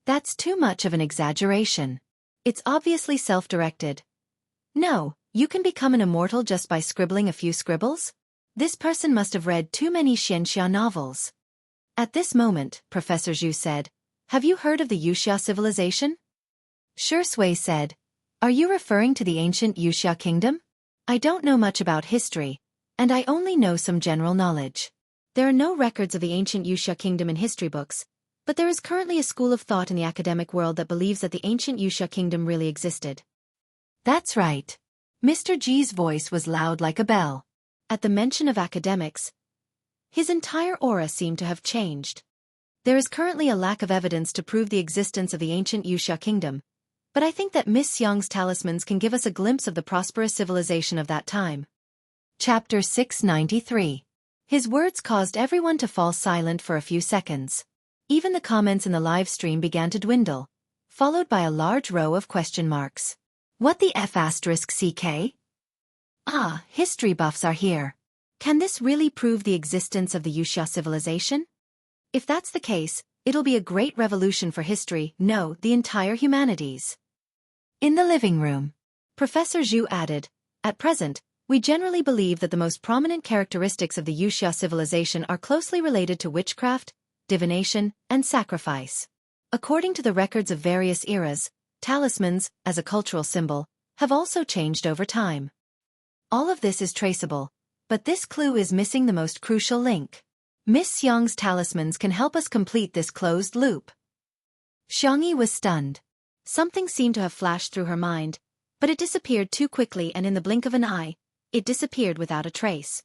That's too much of an exaggeration. It's obviously self-directed. No, you can become an immortal just by scribbling a few scribbles? This person must have read too many Xianxia novels. At this moment, Professor Zhu said, Have you heard of the Wuxia civilization? Shi Sui said, Are you referring to the ancient Wuxia kingdom? I don't know much about history, and I only know some general knowledge. There are no records of the ancient Wuxia kingdom in history books, but there is currently a school of thought in the academic world that believes that the ancient Wuxia kingdom really existed. That's right. Mr. G's voice was loud like a bell. At the mention of academics, his entire aura seemed to have changed. There is currently a lack of evidence to prove the existence of the ancient Wuxia kingdom, but I think that Miss Xiang's talismans can give us a glimpse of the prosperous civilization of that time. Chapter 693. His words caused everyone to fall silent for a few seconds. Even the comments in the live stream began to dwindle, followed by a large row of question marks. What the F***CK? Ah, history buffs are here. Can this really prove the existence of the Wuxia civilization? If that's the case, it'll be a great revolution for history, no, the entire humanities. In the living room, Professor Zhu added, At present, we generally believe that the most prominent characteristics of the Wuxia civilization are closely related to witchcraft, divination, and sacrifice. According to the records of various eras, talismans, as a cultural symbol, have also changed over time. All of this is traceable, but this clue is missing the most crucial link. Miss Xiang's talismans can help us complete this closed loop. Xiangyi was stunned. Something seemed to have flashed through her mind, but it disappeared too quickly and in the blink of an eye, it disappeared without a trace.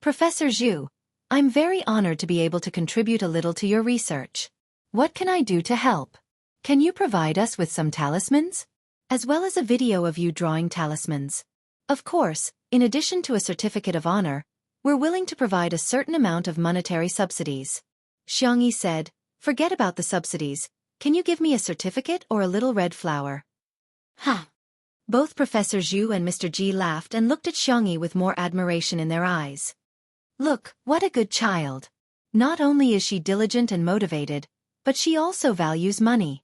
Professor Zhu, I'm very honored to be able to contribute a little to your research. What can I do to help? Can you provide us with some talismans? As well as a video of you drawing talismans. Of course, in addition to a certificate of honor, we're willing to provide a certain amount of monetary subsidies. Xiangyi said, Forget about the subsidies, can you give me a certificate or a little red flower? Huh. Both Professor Zhu and Mr. G laughed and looked at Xiangyi with more admiration in their eyes. Look, what a good child. Not only is she diligent and motivated, but she also values money.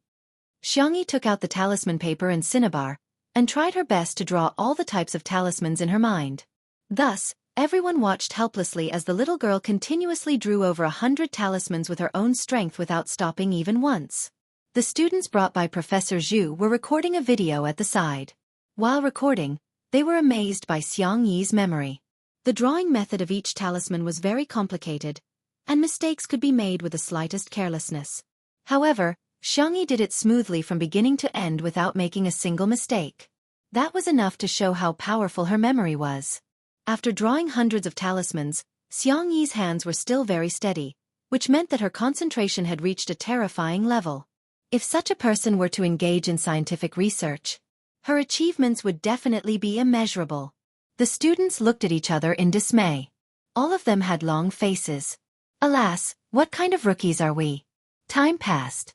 Xiangyi took out the talisman paper and cinnabar, and tried her best to draw all the types of talismans in her mind. Thus, Everyone watched helplessly as the little girl continuously drew over 100 talismans with her own strength without stopping even once. The students brought by Professor Zhu were recording a video at the side. While recording, they were amazed by Xiang Yi's memory. The drawing method of each talisman was very complicated, and mistakes could be made with the slightest carelessness. However, Xiang Yi did it smoothly from beginning to end without making a single mistake. That was enough to show how powerful her memory was. After drawing hundreds of talismans, Xiang Yi's hands were still very steady, which meant that her concentration had reached a terrifying level. If such a person were to engage in scientific research, her achievements would definitely be immeasurable. The students looked at each other in dismay. All of them had long faces. Alas, what kind of rookies are we? Time passed.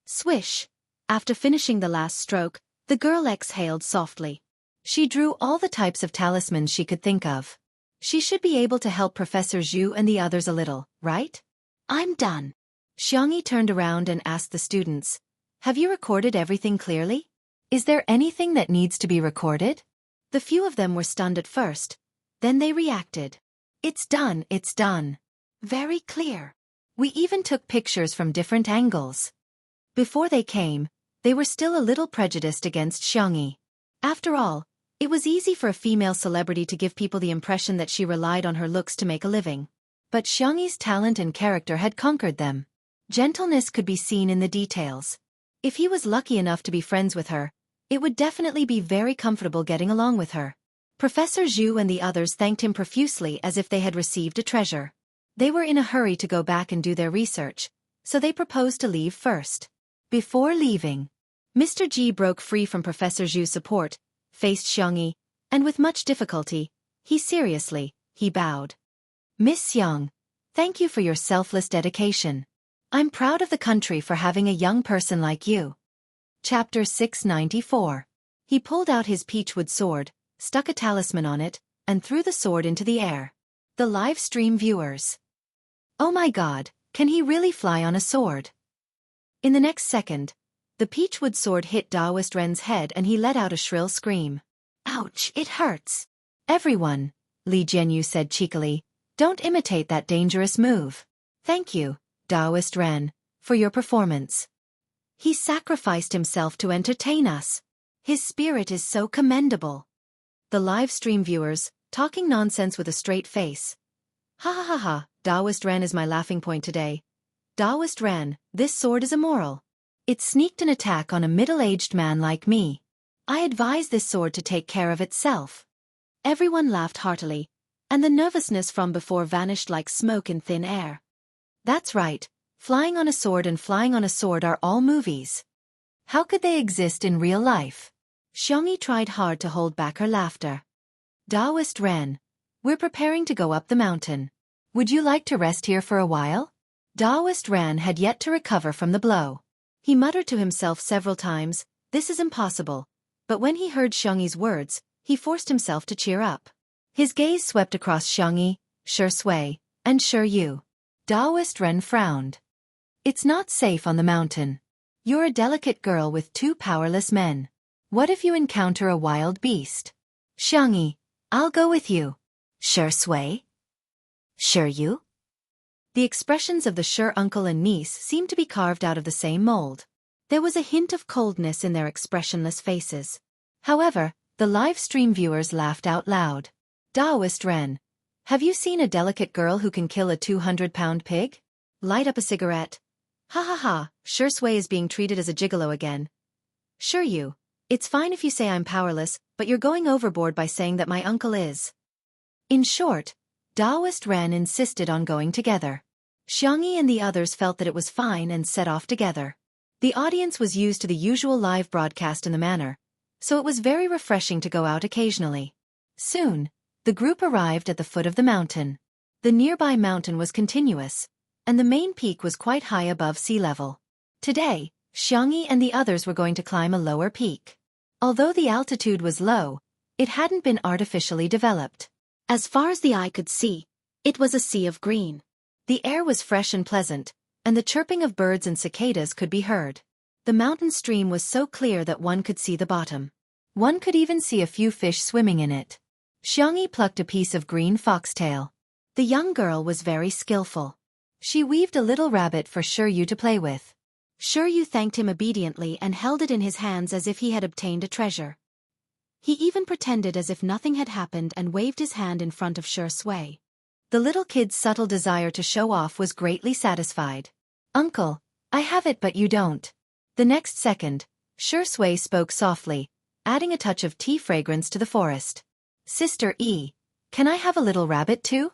Swish! After finishing the last stroke, the girl exhaled softly. She drew all the types of talismans she could think of. She should be able to help Professor Zhu and the others a little, right? I'm done. Xiang Yi turned around and asked the students, "Have you recorded everything clearly? Is there anything that needs to be recorded?" The few of them were stunned at first, then they reacted. It's done, it's done. Very clear. We even took pictures from different angles. Before they came, they were still a little prejudiced against Xiang Yi. After all, it was easy for a female celebrity to give people the impression that she relied on her looks to make a living. But Xiang Yi's talent and character had conquered them. Gentleness could be seen in the details. If he was lucky enough to be friends with her, it would definitely be very comfortable getting along with her. Professor Zhu and the others thanked him profusely as if they had received a treasure. They were in a hurry to go back and do their research, so they proposed to leave first. Before leaving, Mr. Ji broke free from Professor Zhu's support, faced Xiang Yi, and with much difficulty, he bowed. "Miss Xiang, thank you for your selfless dedication. I'm proud of the country for having a young person like you." Chapter 694. He pulled out his peachwood sword, stuck a talisman on it, and threw the sword into the air. The live stream viewers. Oh my god, can he really fly on a sword? In the next second, the peachwood sword hit Daoist Ren's head and he let out a shrill scream. "Ouch, it hurts." "Everyone," Li Jianyu said cheekily, "don't imitate that dangerous move." "Thank you, Daoist Ren, for your performance. He sacrificed himself to entertain us. His spirit is so commendable." The live stream viewers, talking nonsense with a straight face. "Ha ha ha ha, Daoist Ren is my laughing point today. Daoist Ren, this sword is immoral. It sneaked an attack on a middle-aged man like me. I advise this sword to take care of itself." Everyone laughed heartily, and the nervousness from before vanished like smoke in thin air. That's right, flying on a sword and flying on a sword are all movies. How could they exist in real life? Xiang Yi tried hard to hold back her laughter. "Daoist Ren, we're preparing to go up the mountain. Would you like to rest here for a while?" Daoist Ren had yet to recover from the blow. He muttered to himself several times, "This is impossible," but when he heard Xiang Yi's words, he forced himself to cheer up. His gaze swept across Xiang Yi, Shi Sui, and Shi Yu. Daoist Ren frowned. "It's not safe on the mountain. You're a delicate girl with two powerless men. What if you encounter a wild beast?" "Xiang Yi, I'll go with you." "Shi Sui? Shi Yu?" The expressions of the Shi uncle and niece seemed to be carved out of the same mold. There was a hint of coldness in their expressionless faces. However, the live stream viewers laughed out loud. "Daoist Ren, have you seen a delicate girl who can kill a 200-pound pig? Light up a cigarette." "Ha ha ha, Shi Sui is being treated as a gigolo again." "Shi Yu, it's fine if you say I'm powerless, but you're going overboard by saying that my uncle is." In short, Daoist Ren insisted on going together. Xiang Yi and the others felt that it was fine and set off together. The audience was used to the usual live broadcast in the manor, so it was very refreshing to go out occasionally. Soon, the group arrived at the foot of the mountain. The nearby mountain was continuous, and the main peak was quite high above sea level. Today, Xiang Yi and the others were going to climb a lower peak. Although the altitude was low, it hadn't been artificially developed. As far as the eye could see, it was a sea of green. The air was fresh and pleasant, and the chirping of birds and cicadas could be heard. The mountain stream was so clear that one could see the bottom. One could even see a few fish swimming in it. Xiangyi plucked a piece of green foxtail. The young girl was very skillful. She weaved a little rabbit for Shiryu to play with. Shiryu thanked him obediently and held it in his hands as if he had obtained a treasure. He even pretended as if nothing had happened and waved his hand in front of Shui. The little kid's subtle desire to show off was greatly satisfied. "Uncle, I have it but you don't." The next second, Shui spoke softly, adding a touch of tea fragrance to the forest. "Sister E, can I have a little rabbit too?"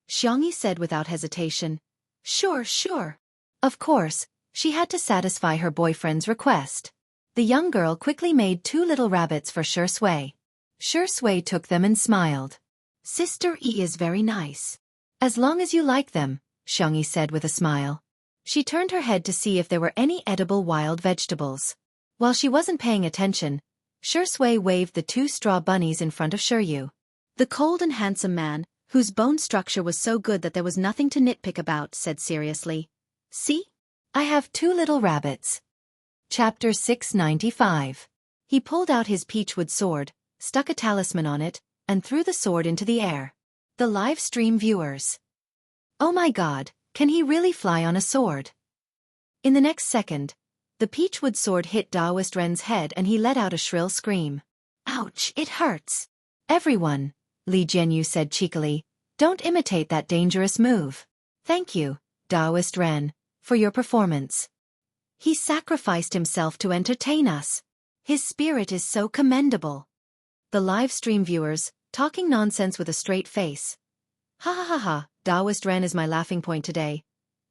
Xiangyi said without hesitation. Sure. Of course, she had to satisfy her boyfriend's request. The young girl quickly made 2 little rabbits for Shui. Shui took them and smiled. "Sister E is very nice. As long as you like them," Xiangyi said with a smile. She turned her head to see if there were any edible wild vegetables. While she wasn't paying attention, Shui waved the 2 straw bunnies in front of Shiryu. The cold and handsome man, whose bone structure was so good that there was nothing to nitpick about, said seriously, "See? I have 2 little rabbits." Chapter 695. He pulled out his peachwood sword, stuck a talisman on it, and threw the sword into the air. The live stream viewers. "Oh my god, can he really fly on a sword?" In the next second, the peachwood sword hit Daoist Ren's head and he let out a shrill scream. "Ouch, it hurts." "Everyone," Li Jianyu said cheekily, "don't imitate that dangerous move." "Thank you, Daoist Ren, for your performance. He sacrificed himself to entertain us. His spirit is so commendable." The live stream viewers, talking nonsense with a straight face. "Ha ha ha ha, Daoist Ren is my laughing point today.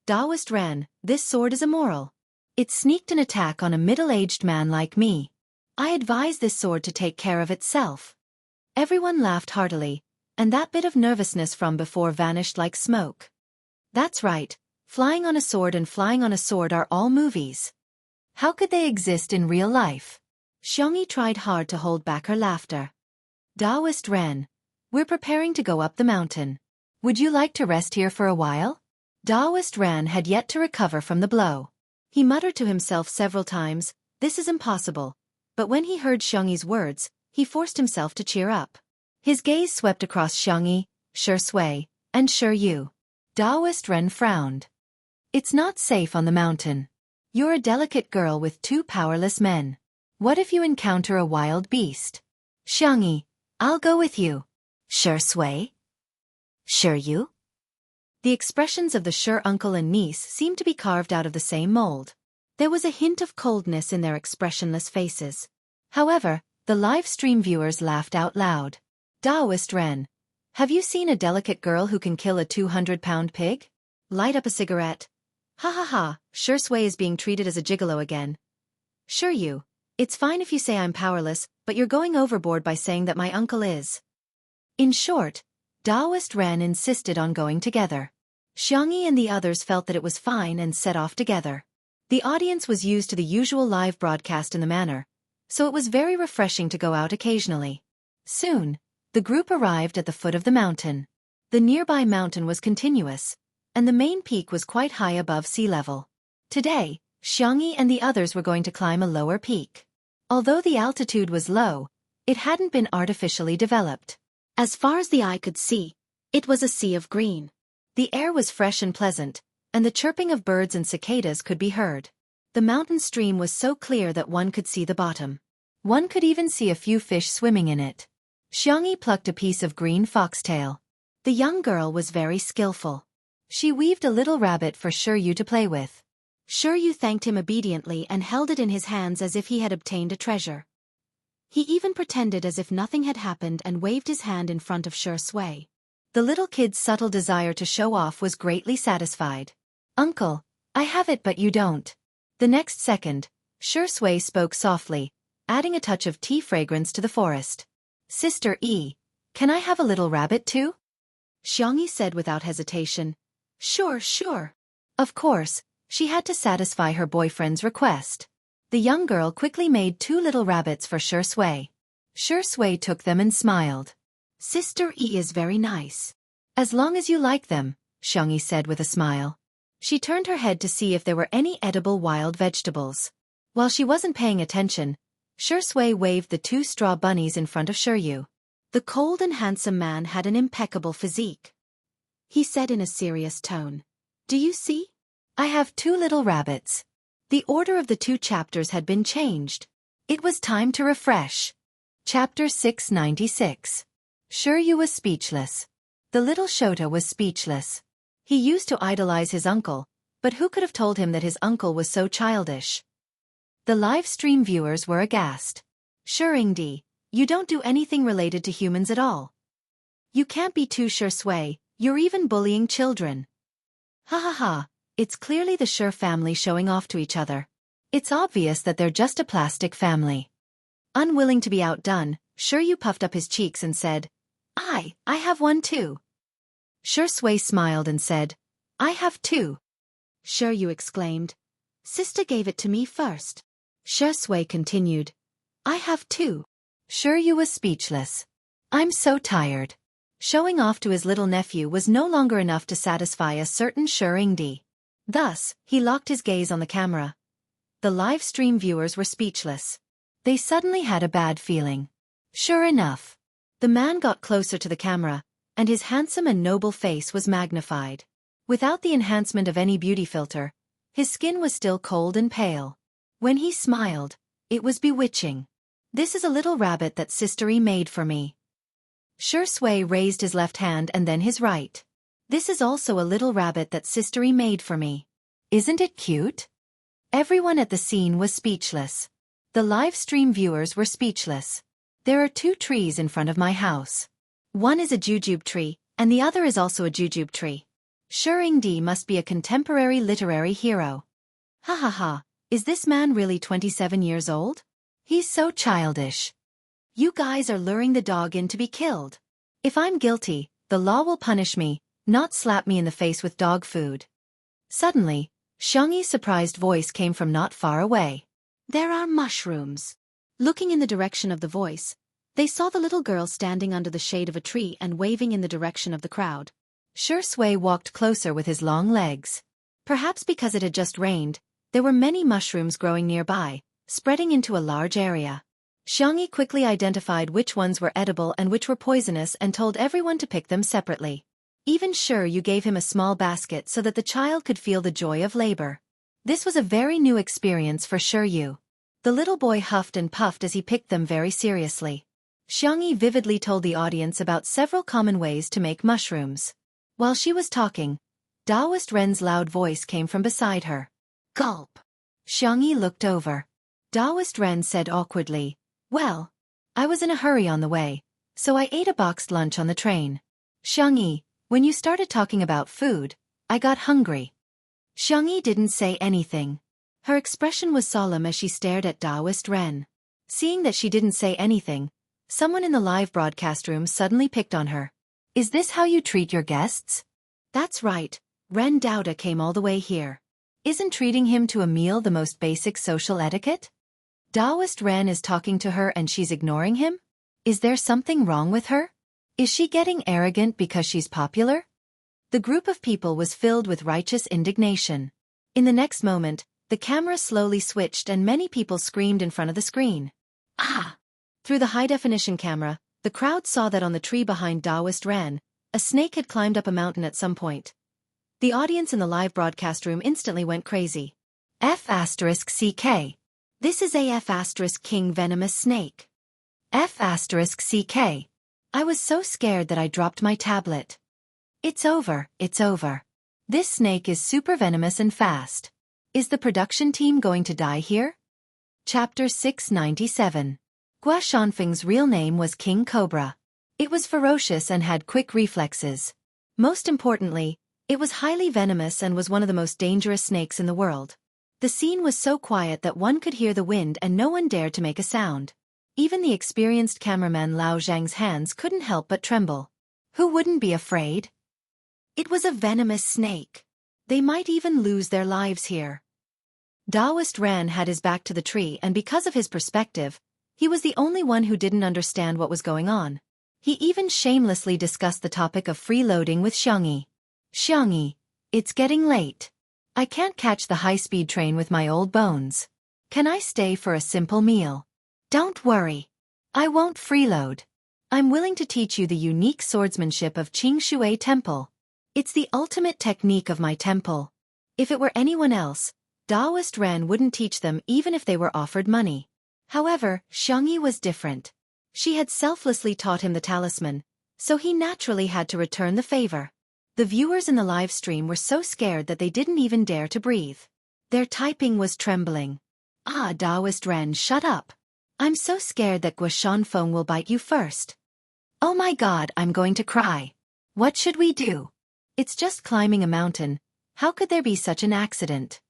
Daoist Ren, this sword is immoral. It sneaked an attack on a middle-aged man like me. I advise this sword to take care of itself." Everyone laughed heartily, and that bit of nervousness from before vanished like smoke. That's right, flying on a sword and flying on a sword are all movies. How could they exist in real life? Xiangyi tried hard to hold back her laughter. "Daoist Ren, we're preparing to go up the mountain. Would you like to rest here for a while?" Daoist Ren had yet to recover from the blow. He muttered to himself several times, "This is impossible," but when he heard Xiangyi's words, he forced himself to cheer up. His gaze swept across Xiangyi, Shui, and Shiryu. Daoist Ren frowned. "It's not safe on the mountain. You're a delicate girl with 2 powerless men. What if you encounter a wild beast?" "Xiangyi, I'll go with you." "Shui? Shiryu?" The expressions of the Shur uncle and niece seemed to be carved out of the same mold. There was a hint of coldness in their expressionless faces. However, the live stream viewers laughed out loud. "Daoist Ren, have you seen a delicate girl who can kill a 200-pound pig? Light up a cigarette." "Ha ha ha, Shui is being treated as a gigolo again." "Shiryu, it's fine if you say I'm powerless, but you're going overboard by saying that my uncle is." In short, Daoist Ren insisted on going together. Xiangyi and the others felt that it was fine and set off together. The audience was used to the usual live broadcast in the manor, so it was very refreshing to go out occasionally. Soon, the group arrived at the foot of the mountain. The nearby mountain was continuous, and the main peak was quite high above sea level. Today, Xiangyi and the others were going to climb a lower peak. Although the altitude was low, it hadn't been artificially developed. As far as the eye could see, it was a sea of green. The air was fresh and pleasant, and the chirping of birds and cicadas could be heard. The mountain stream was so clear that one could see the bottom. One could even see a few fish swimming in it. Xiangyi plucked a piece of green foxtail. The young girl was very skillful. She weaved a little rabbit for Shiryu to play with. Shiryu thanked him obediently and held it in his hands as if he had obtained a treasure. He even pretended as if nothing had happened and waved his hand in front of Shui. The little kid's subtle desire to show off was greatly satisfied. "Uncle, I have it but you don't." The next second, Shui spoke softly, adding a touch of tea fragrance to the forest. "Sister E, can I have a little rabbit too?" Xiangyi said without hesitation. Sure. Of course, she had to satisfy her boyfriend's request. The young girl quickly made 2 little rabbits for Shui. Shui took them and smiled. "Sister E is very nice. As long as you like them," Xiangyi said with a smile. She turned her head to see if there were any edible wild vegetables. While she wasn't paying attention, Shui waved the 2 straw bunnies in front of Shiryu. The cold and handsome man had an impeccable physique. He said in a serious tone, "Do you see? I have 2 little rabbits." The order of the 2 chapters had been changed. It was time to refresh. Chapter 696. Shiryu was speechless. The little Shota was speechless. He used to idolize his uncle, but who could have told him that his uncle was so childish? The live stream viewers were aghast. "Shirindi, you don't do anything related to humans at all. You can't be too Shui, you're even bullying children." Ha ha ha, it's clearly the Shur family showing off to each other. It's obvious that they're just a plastic family. Unwilling to be outdone, Shiryu puffed up his cheeks and said, I have one too." Shui smiled and said, "I have 2. Shiryu exclaimed, "Sister gave it to me first." Shui continued, "I have 2. Shiryu was speechless. "I'm so tired." Showing off to his little nephew was no longer enough to satisfy a certain Shirindi. Thus, he locked his gaze on the camera. The live stream viewers were speechless. They suddenly had a bad feeling. Sure enough, the man got closer to the camera, and his handsome and noble face was magnified. Without the enhancement of any beauty filter, his skin was still cold and pale. When he smiled, it was bewitching. "This is a little rabbit that Sistery made for me." Shui raised his left hand and then his right. "This is also a little rabbit that Sistery made for me. Isn't it cute?" Everyone at the scene was speechless. The live stream viewers were speechless. "There are 2 trees in front of my house. One is a jujube tree, and the other is also a jujube tree. Shirindi must be a contemporary literary hero. Ha ha ha, is this man really 27 years old? He's so childish. You guys are luring the dog in to be killed. If I'm guilty, the law will punish me, not slap me in the face with dog food." Suddenly, Xiangyi's surprised voice came from not far away. "There are mushrooms." Looking in the direction of the voice, they saw the little girl standing under the shade of a tree and waving in the direction of the crowd. Shui walked closer with his long legs. Perhaps because it had just rained, there were many mushrooms growing nearby, spreading into a large area. Xiangyi quickly identified which ones were edible and which were poisonous and told everyone to pick them separately. Even Shiryu gave him a small basket so that the child could feel the joy of labor. This was a very new experience for Shiryu. The little boy huffed and puffed as he picked them very seriously. Xiangyi vividly told the audience about several common ways to make mushrooms. While she was talking, Taoist Ren's loud voice came from beside her. "Gulp." Xiangyi looked over. Taoist Ren said awkwardly, "Well, I was in a hurry on the way, so I ate a boxed lunch on the train. Xiangyi, when you started talking about food, I got hungry." Xiangyi didn't say anything. Her expression was solemn as she stared at Taoist Ren. Seeing that she didn't say anything, someone in the live broadcast room suddenly picked on her. "Is this how you treat your guests?" "That's right, Ren Douda came all the way here. Isn't treating him to a meal the most basic social etiquette? Taoist Ren is talking to her and she's ignoring him? Is there something wrong with her? Is she getting arrogant because she's popular?" The group of people was filled with righteous indignation. In the next moment, the camera slowly switched and many people screamed in front of the screen. "Ah!" Through the high-definition camera, the crowd saw that on the tree behind Taoist Ren, a snake had climbed up a mountain at some point. The audience in the live broadcast room instantly went crazy. F***CK. This is a F***King venomous snake. F***CK. I was so scared that I dropped my tablet. It's over, it's over. This snake is super venomous and fast. Is the production team going to die here? Chapter 697. Gua Shanfeng's real name was King Cobra. It was ferocious and had quick reflexes. Most importantly, it was highly venomous and was one of the most dangerous snakes in the world. The scene was so quiet that one could hear the wind and no one dared to make a sound. Even the experienced cameraman Lao Zhang's hands couldn't help but tremble. Who wouldn't be afraid? It was a venomous snake. They might even lose their lives here. Taoist Ren had his back to the tree and because of his perspective, he was the only one who didn't understand what was going on. He even shamelessly discussed the topic of freeloading with Xiangyi. "Xiangyi, it's getting late. I can't catch the high-speed train with my old bones. Can I stay for a simple meal?" "Don't worry. I won't freeload. I'm willing to teach you the unique swordsmanship of Qing Shui Temple. It's the ultimate technique of my temple. If it were anyone else, Taoist Ren wouldn't teach them even if they were offered money. However, Xiangyi was different. She had selflessly taught him the talisman, so he naturally had to return the favor. The viewers in the live stream were so scared that they didn't even dare to breathe. Their typing was trembling. Ah, Taoist Ren, shut up. I'm so scared that Xiaofan will bite you first. Oh my god, I'm going to cry. What should we do? It's just climbing a mountain. How could there be such an accident?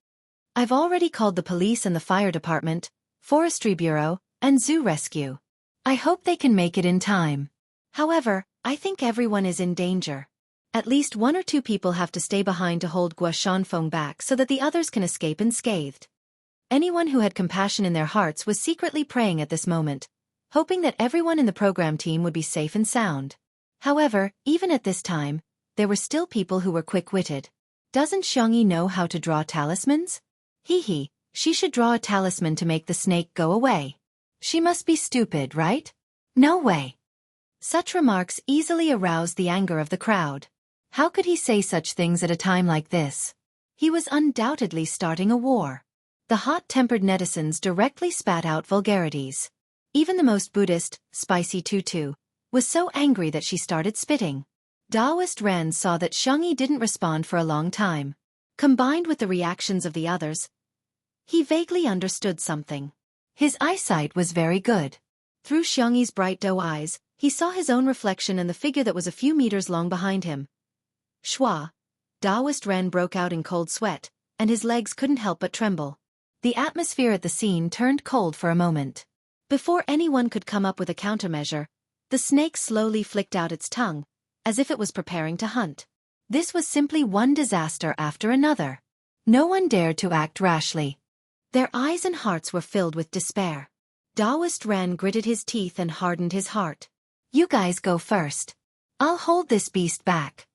I've already called the police and the fire department, forestry bureau, and zoo rescue. I hope they can make it in time. However, I think everyone is in danger. At least 1 or 2 people have to stay behind to hold Xiaofan back so that the others can escape unscathed. Anyone who had compassion in their hearts was secretly praying at this moment, hoping that everyone in the program team would be safe and sound. However, even at this time, there were still people who were quick-witted. Doesn't Xiangyi know how to draw talismans? Hee, she should draw a talisman to make the snake go away. She must be stupid, right? No way. Such remarks easily aroused the anger of the crowd. How could he say such things at a time like this? He was undoubtedly starting a war. The hot-tempered netizens directly spat out vulgarities. Even the most Buddhist, Spicy Tutu, was so angry that she started spitting. Taoist Ren saw that Xiangyi didn't respond for a long time. Combined with the reactions of the others, he vaguely understood something. His eyesight was very good. Through Xiangyi's bright doe eyes, he saw his own reflection and the figure that was a few meters long behind him. Shua! Taoist Ren broke out in cold sweat, and his legs couldn't help but tremble. The atmosphere at the scene turned cold for a moment. Before anyone could come up with a countermeasure, the snake slowly flicked out its tongue, as if it was preparing to hunt. This was simply one disaster after another. No one dared to act rashly. Their eyes and hearts were filled with despair. Taoist Ren gritted his teeth and hardened his heart. You guys go first. I'll hold this beast back.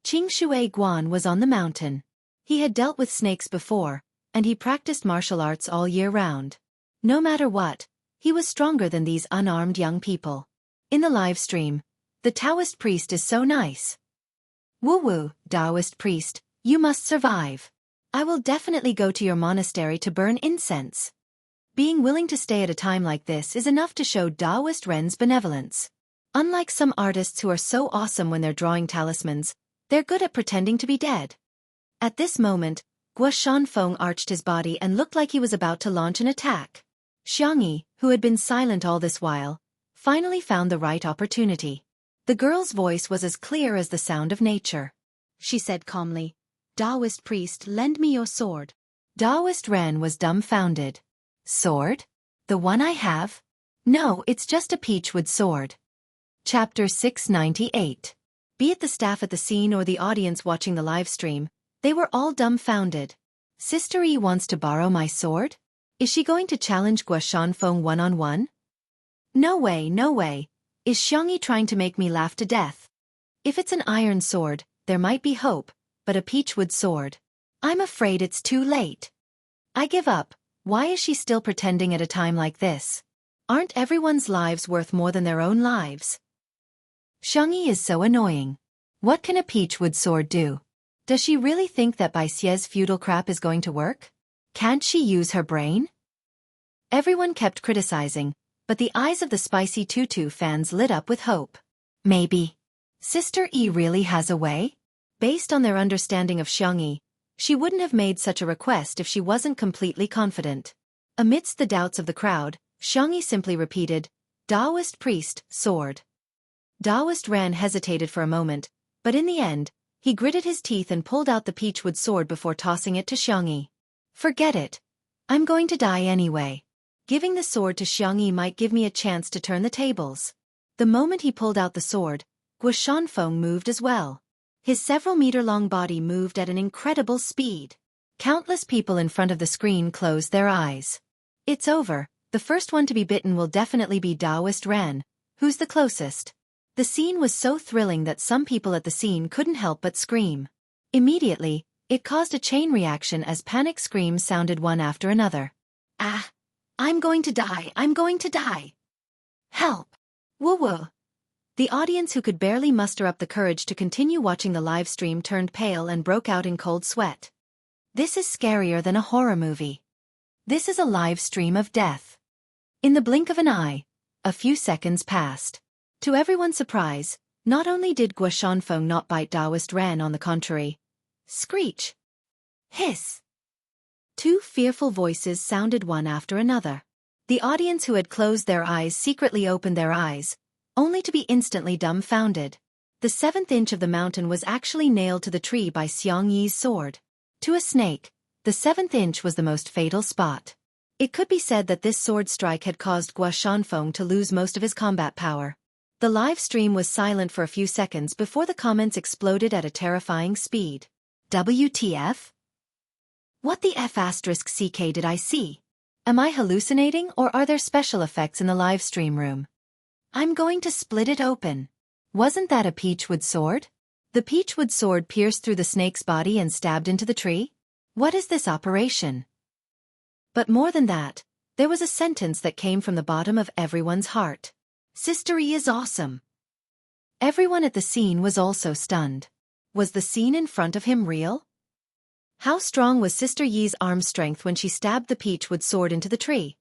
Qing Shui Guan was on the mountain. He had dealt with snakes before, and he practiced martial arts all year round. No matter what, he was stronger than these unarmed young people. In the live stream, the Taoist priest is so nice. Woo-woo, Taoist priest, you must survive. I will definitely go to your monastery to burn incense. Being willing to stay at a time like this is enough to show Taoist Ren's benevolence. Unlike some artists who are so awesome when they're drawing talismans, they're good at pretending to be dead. At this moment, Xiaofan arched his body and looked like he was about to launch an attack. Xiangyi, who had been silent all this while, finally found the right opportunity. The girl's voice was as clear as the sound of nature. She said calmly, Taoist priest, lend me your sword. Taoist Ren was dumbfounded. Sword? The one I have? No, it's just a peachwood sword. Chapter 698. Be it the staff at the scene or the audience watching the live stream, they were all dumbfounded. Sister E wants to borrow my sword? Is she going to challenge Xiaofan one-on-one? No way, no way. Is Xiangyi trying to make me laugh to death? If it's an iron sword, there might be hope, but a peachwood sword. I'm afraid it's too late. I give up. Why is she still pretending at a time like this? Aren't everyone's lives worth more than their own lives? Xiangyi is so annoying. What can a peachwood sword do? Does she really think that Bai Xie's feudal crap is going to work? Can't she use her brain? Everyone kept criticizing, but the eyes of the Spicy Tutu fans lit up with hope. Maybe Sister E really has a way? Based on their understanding of Xiangyi, she wouldn't have made such a request if she wasn't completely confident. Amidst the doubts of the crowd, Xiangyi simply repeated, Taoist priest, sword. Taoist Ren hesitated for a moment, but in the end, he gritted his teeth and pulled out the peachwood sword before tossing it to Xiangyi. Forget it. I'm going to die anyway. Giving the sword to Xiangyi might give me a chance to turn the tables. The moment he pulled out the sword, Xiaofan moved as well. His several-meter-long body moved at an incredible speed. Countless people in front of the screen closed their eyes. It's over. The first one to be bitten will definitely be Taoist Ren. Who's the closest? The scene was so thrilling that some people at the scene couldn't help but scream. Immediately, it caused a chain reaction as panic screams sounded one after another. Ah! I'm going to die! I'm going to die! Help! Woo-woo! The audience, who could barely muster up the courage to continue watching the live stream, turned pale and broke out in cold sweat. This is scarier than a horror movie. This is a live stream of death. In the blink of an eye, a few seconds passed. To everyone's surprise, not only did Guo Shanfeng not bite Taoist Ren, on the contrary. Screech! Hiss! Two fearful voices sounded one after another. The audience, who had closed their eyes, secretly opened their eyes, only to be instantly dumbfounded. The 7th inch of the mountain was actually nailed to the tree by Xiang Yi's sword. To a snake, the 7th inch was the most fatal spot. It could be said that this sword strike had caused Guo Shanfeng to lose most of his combat power. The live stream was silent for a few seconds before the comments exploded at a terrifying speed. WTF? What the F***ck did I see? Am I hallucinating, or are there special effects in the live stream room? I'm going to split it open. Wasn't that a peachwood sword? The peachwood sword pierced through the snake's body and stabbed into the tree? What is this operation? But more than that, there was a sentence that came from the bottom of everyone's heart. Sister E is awesome. Everyone at the scene was also stunned. Was the scene in front of him real? How strong was Sister Yi's arm strength when she stabbed the peachwood sword into the tree?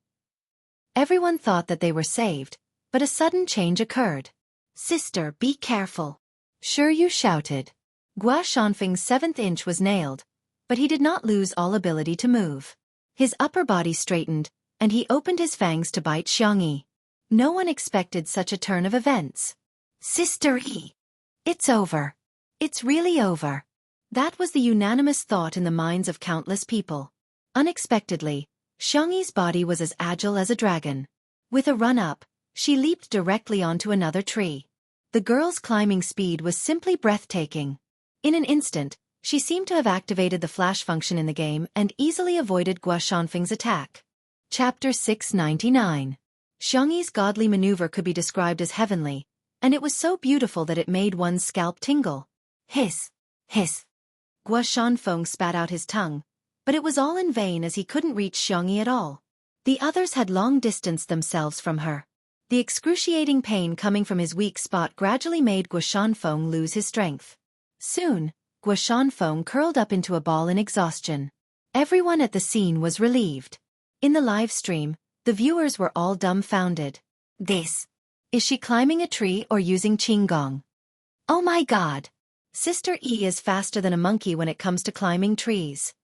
Everyone thought that they were saved, but a sudden change occurred. Sister, be careful. Sure, you shouted. Guo Shanfeng's 7th inch was nailed, but he did not lose all ability to move. His upper body straightened, and he opened his fangs to bite Xiang Yi. No one expected such a turn of events. Sister E. It's over. It's really over. That was the unanimous thought in the minds of countless people. Unexpectedly, Xiang Yi's body was as agile as a dragon. With a run-up, she leaped directly onto another tree. The girl's climbing speed was simply breathtaking. In an instant, she seemed to have activated the flash function in the game and easily avoided Guo Shanfeng's attack. Chapter 699. Xiang Yi's godly maneuver could be described as heavenly, and it was so beautiful that it made one's scalp tingle. Hiss! Hiss! Guo Shanfeng spat out his tongue, but it was all in vain, as he couldn't reach Xiang Yi at all. The others had long distanced themselves from her. The excruciating pain coming from his weak spot gradually made Guo Shanfeng lose his strength. Soon, Guo Shanfeng curled up into a ball in exhaustion. Everyone at the scene was relieved. In the live stream, the viewers were all dumbfounded. This. Is she climbing a tree or using qinggong? Oh my god! Sister E is faster than a monkey when it comes to climbing trees.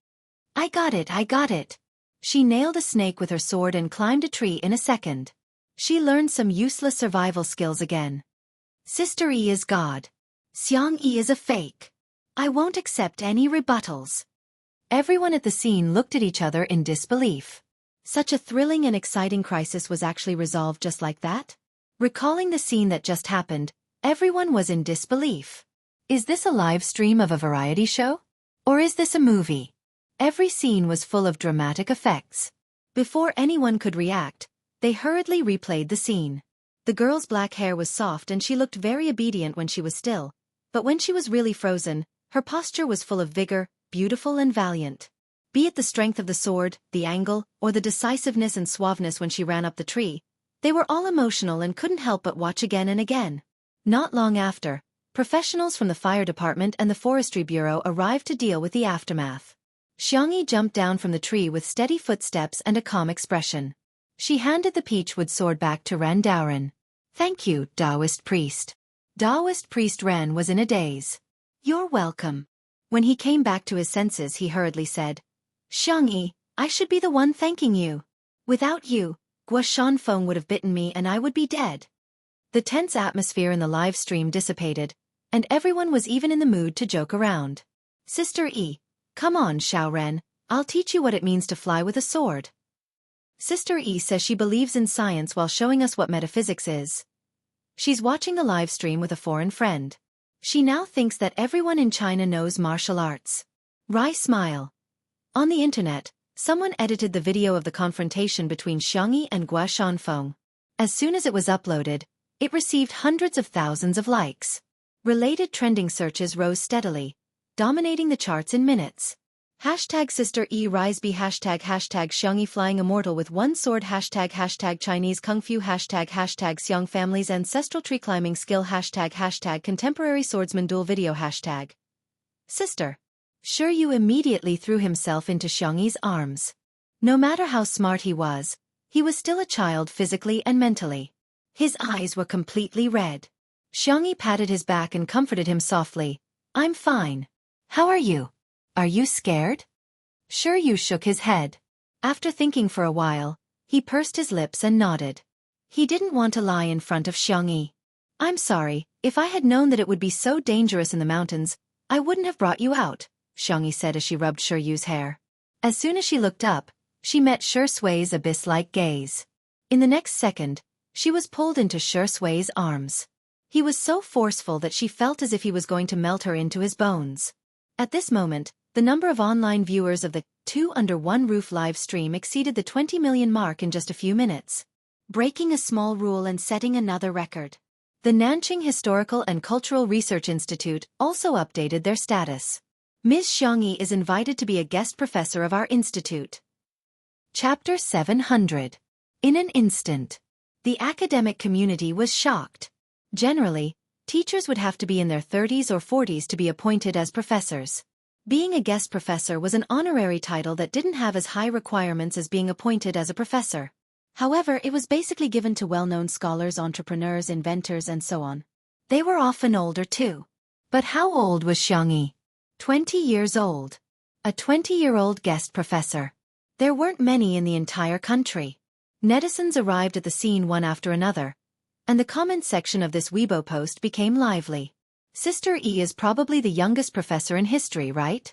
I got it, I got it. She nailed a snake with her sword and climbed a tree in a second. She learned some useless survival skills again. Sister E is God. Xiang Yi is a fake. I won't accept any rebuttals. Everyone at the scene looked at each other in disbelief. Such a thrilling and exciting crisis was actually resolved just like that? Recalling the scene that just happened, everyone was in disbelief. Is this a live stream of a variety show? Or is this a movie? Every scene was full of dramatic effects. Before anyone could react, they hurriedly replayed the scene. The girl's black hair was soft and she looked very obedient when she was still, but when she was really frozen, her posture was full of vigor, beautiful and valiant. Be it the strength of the sword, the angle, or the decisiveness and suaveness when she ran up the tree, they were all emotional and couldn't help but watch again and again. Not long after, professionals from the fire department and the forestry bureau arrived to deal with the aftermath. Xiang Yi jumped down from the tree with steady footsteps and a calm expression. She handed the peachwood sword back to Ren Daoren. Thank you, Taoist priest. Taoist priest Ren was in a daze. You're welcome. When he came back to his senses, he hurriedly said, Xiang Yi, I should be the one thanking you. Without you, Guo Shanfeng would have bitten me and I would be dead. The tense atmosphere in the live stream dissipated, and everyone was even in the mood to joke around. Sister E, come on, Xiao Ren, I'll teach you what it means to fly with a sword. Sister E says she believes in science while showing us what metaphysics is. She's watching the live stream with a foreign friend. She now thinks that everyone in China knows martial arts. Wry smile. On the internet, someone edited the video of the confrontation between Xiang Yi and Guo Shanfeng. As soon as it was uploaded, it received hundreds of thousands of likes. Related trending searches rose steadily, dominating the charts in minutes. Hashtag Sister E Rise B hashtag Xiangyi Flying Immortal with One Sword hashtag Chinese Kung Fu hashtag Xiong Family's Ancestral Tree Climbing Skill hashtag Contemporary Swordsman Duel Video hashtag Sister. Sure Yu immediately threw himself into Xiangyi's arms. No matter how smart he was still a child physically and mentally. His eyes were completely red. Xiangyi patted his back and comforted him softly. I'm fine. How are you? Are you scared? Sure Yu shook his head. After thinking for a while, he pursed his lips and nodded. He didn't want to lie in front of Xiangyi. I'm sorry, if I had known that it would be so dangerous in the mountains, I wouldn't have brought you out, Xiangyi said as she rubbed Sure Yu's hair. As soon as she looked up, she met Sure Sui's abyss-like gaze. In the next second, she was pulled into Sure Sui's arms. He was so forceful that she felt as if he was going to melt her into his bones. At this moment, the number of online viewers of the Two Under One Roof live stream exceeded the 20 million mark in just a few minutes, breaking a small rule and setting another record. The Nanjing Historical and Cultural Research Institute also updated their status. Ms. Xiangyi is invited to be a guest professor of our institute. Chapter 700. In an instant. The academic community was shocked. Generally, teachers would have to be in their 30s or 40s to be appointed as professors. Being a guest professor was an honorary title that didn't have as high requirements as being appointed as a professor. However, it was basically given to well-known scholars, entrepreneurs, inventors, and so on. They were often older too. But how old was Xiangyi? 20 years old. A 20-year-old guest professor. There weren't many in the entire country. Netizens arrived at the scene one after another, and the comment section of this Weibo post became lively. Sister E is probably the youngest professor in history, right?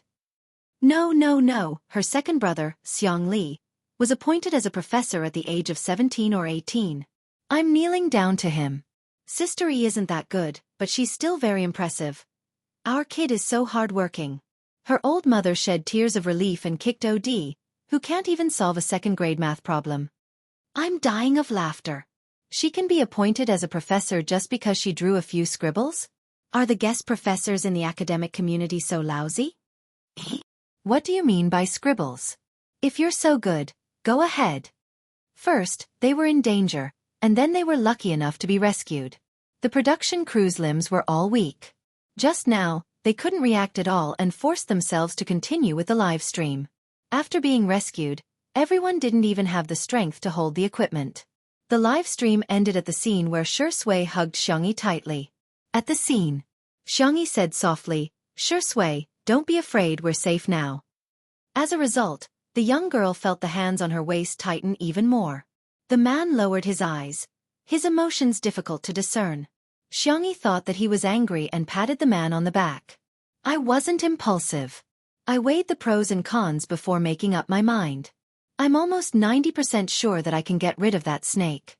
No. Her second brother, Xiang Li, was appointed as a professor at the age of 17 or 18. I'm kneeling down to him. Sister E isn't that good, but she's still very impressive. Our kid is so hardworking. Her old mother shed tears of relief and kicked OD, who can't even solve a second-grade math problem. I'm dying of laughter. She can be appointed as a professor just because she drew a few scribbles? Are the guest professors in the academic community so lousy? What do you mean by scribbles? If you're so good, go ahead. First, they were in danger, and then they were lucky enough to be rescued. The production crew's limbs were all weak. Just now, they couldn't react at all and forced themselves to continue with the live stream. After being rescued, everyone didn't even have the strength to hold the equipment. The live stream ended at the scene where Sure Sui hugged Xiangyi tightly. At the scene, Xiangyi said softly, Sure Sui, don't be afraid, we're safe now. As a result, the young girl felt the hands on her waist tighten even more. The man lowered his eyes, his emotions difficult to discern. Xiangyi thought that he was angry and patted the man on the back. I wasn't impulsive. I weighed the pros and cons before making up my mind. I'm almost 90% sure that I can get rid of that snake.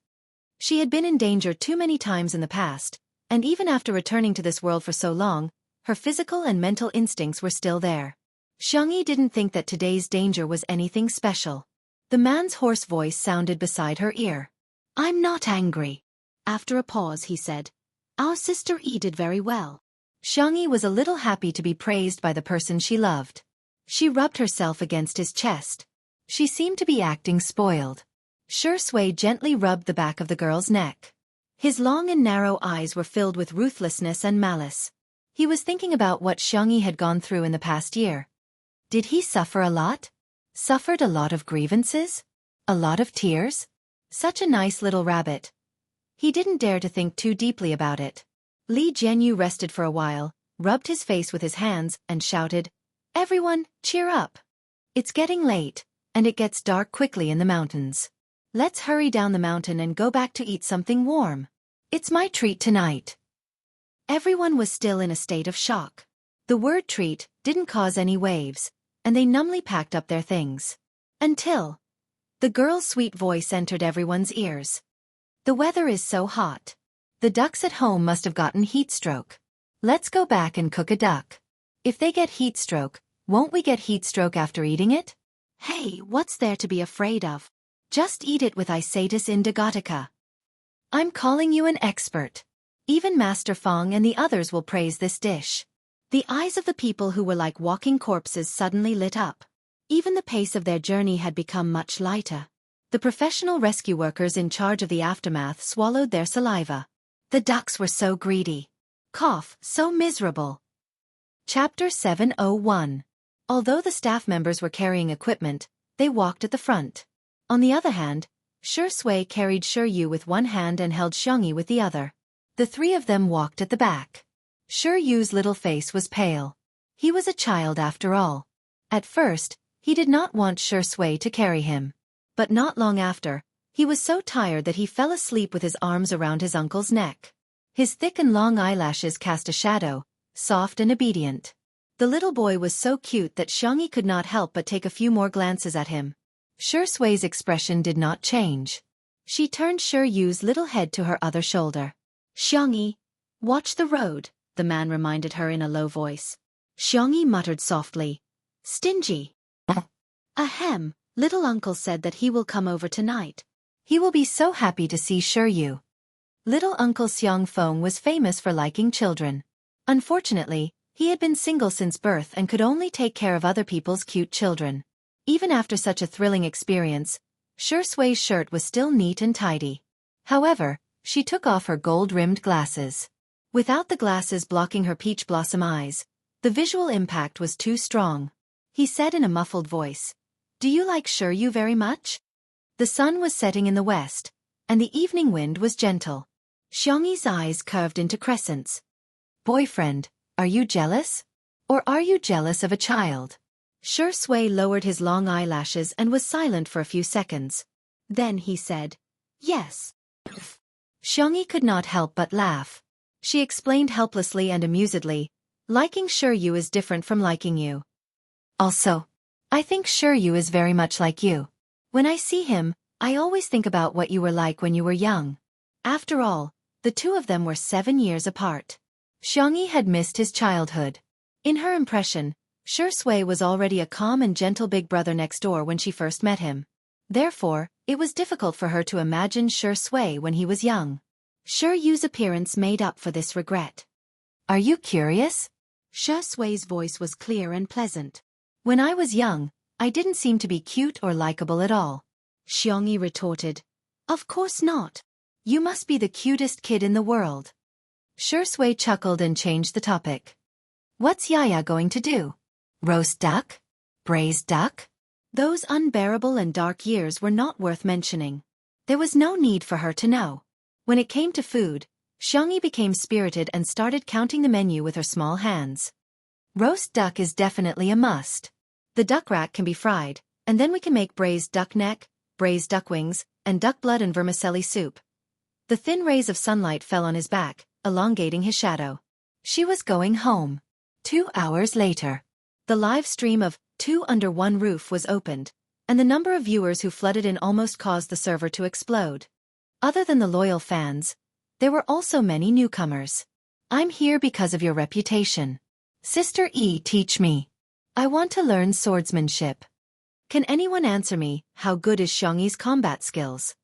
She had been in danger too many times in the past, and even after returning to this world for so long, her physical and mental instincts were still there. Xiangyi didn't think that today's danger was anything special. The man's hoarse voice sounded beside her ear. I'm not angry. After a pause he said, Our sister E did very well. Xiangyi was a little happy to be praised by the person she loved. She rubbed herself against his chest. She seemed to be acting spoiled. Sure Sui gently rubbed the back of the girl's neck. His long and narrow eyes were filled with ruthlessness and malice. He was thinking about what Xiangyi had gone through in the past year. Did he suffer a lot? Suffered a lot of grievances? A lot of tears? Such a nice little rabbit. He didn't dare to think too deeply about it. Li Jianyu rested for a while, rubbed his face with his hands, and shouted, Everyone, cheer up. It's getting late, and it gets dark quickly in the mountains. Let's hurry down the mountain and go back to eat something warm. It's my treat tonight. Everyone was still in a state of shock. The word treat didn't cause any waves, and they numbly packed up their things. Until the girl's sweet voice entered everyone's ears. The weather is so hot. The ducks at home must have gotten heat stroke. Let's go back and cook a duck. If they get heat stroke, won't we get heat stroke after eating it? Hey, what's there to be afraid of? Just eat it with Isatis indigotica. I'm calling you an expert. Even Master Fong and the others will praise this dish. The eyes of the people who were like walking corpses suddenly lit up. Even the pace of their journey had become much lighter. The professional rescue workers in charge of the aftermath swallowed their saliva. The ducks were so greedy. Cough, so miserable. Chapter 701. Although the staff members were carrying equipment, they walked at the front. On the other hand, Shui carried Yu with one hand and held Xiangyi with the other. The three of them walked at the back. Yu's little face was pale. He was a child after all. At first, he did not want Shui to carry him. But not long after, he was so tired that he fell asleep with his arms around his uncle's neck. His thick and long eyelashes cast a shadow, soft and obedient. The little boy was so cute that Xiangyi could not help but take a few more glances at him. Shui's expression did not change. She turned Yu's little head to her other shoulder. Xiangyi, watch the road, the man reminded her in a low voice. Xiangyi muttered softly. Stingy. Ahem, little uncle said that he will come over tonight. He will be so happy to see Yu. Little Uncle Xiaofan was famous for liking children. Unfortunately, he had been single since birth and could only take care of other people's cute children. Even after such a thrilling experience, Shui's shirt was still neat and tidy. However, she took off her gold-rimmed glasses. Without the glasses blocking her peach blossom eyes, the visual impact was too strong. He said in a muffled voice, "Do you like Yu very much?" The sun was setting in the west, and the evening wind was gentle. Xiangyi's eyes curved into crescents. Boyfriend, are you jealous? Or are you jealous of a child? Shui lowered his long eyelashes and was silent for a few seconds. Then he said, yes. Xiangyi could not help but laugh. She explained helplessly and amusedly, liking Yu is different from liking you. Also, I think Yu is very much like you. When I see him, I always think about what you were like when you were young. After all, the two of them were 7 years apart. Xiangyi had missed his childhood. In her impression, Shui was already a calm and gentle big brother next door when she first met him. Therefore, it was difficult for her to imagine Shui when he was young. Yu's appearance made up for this regret. Are you curious? Shui's voice was clear and pleasant. When I was young, I didn't seem to be cute or likable at all. Xiangyi retorted. Of course not. You must be the cutest kid in the world. Shui chuckled and changed the topic. What's Yaya going to do? Roast duck? Braised duck? Those unbearable and dark years were not worth mentioning. There was no need for her to know. When it came to food, Xiangyi became spirited and started counting the menu with her small hands. Roast duck is definitely a must. The duck rack can be fried, and then we can make braised duck neck, braised duck wings, and duck blood and vermicelli soup. The thin rays of sunlight fell on his back, elongating his shadow. She was going home. 2 hours later. The live stream of Two Under One Roof was opened, and the number of viewers who flooded in almost caused the server to explode. Other than the loyal fans, there were also many newcomers. I'm here because of your reputation. Sister E, teach me. I want to learn swordsmanship. Can anyone answer me, how good is Xiangyi's combat skills?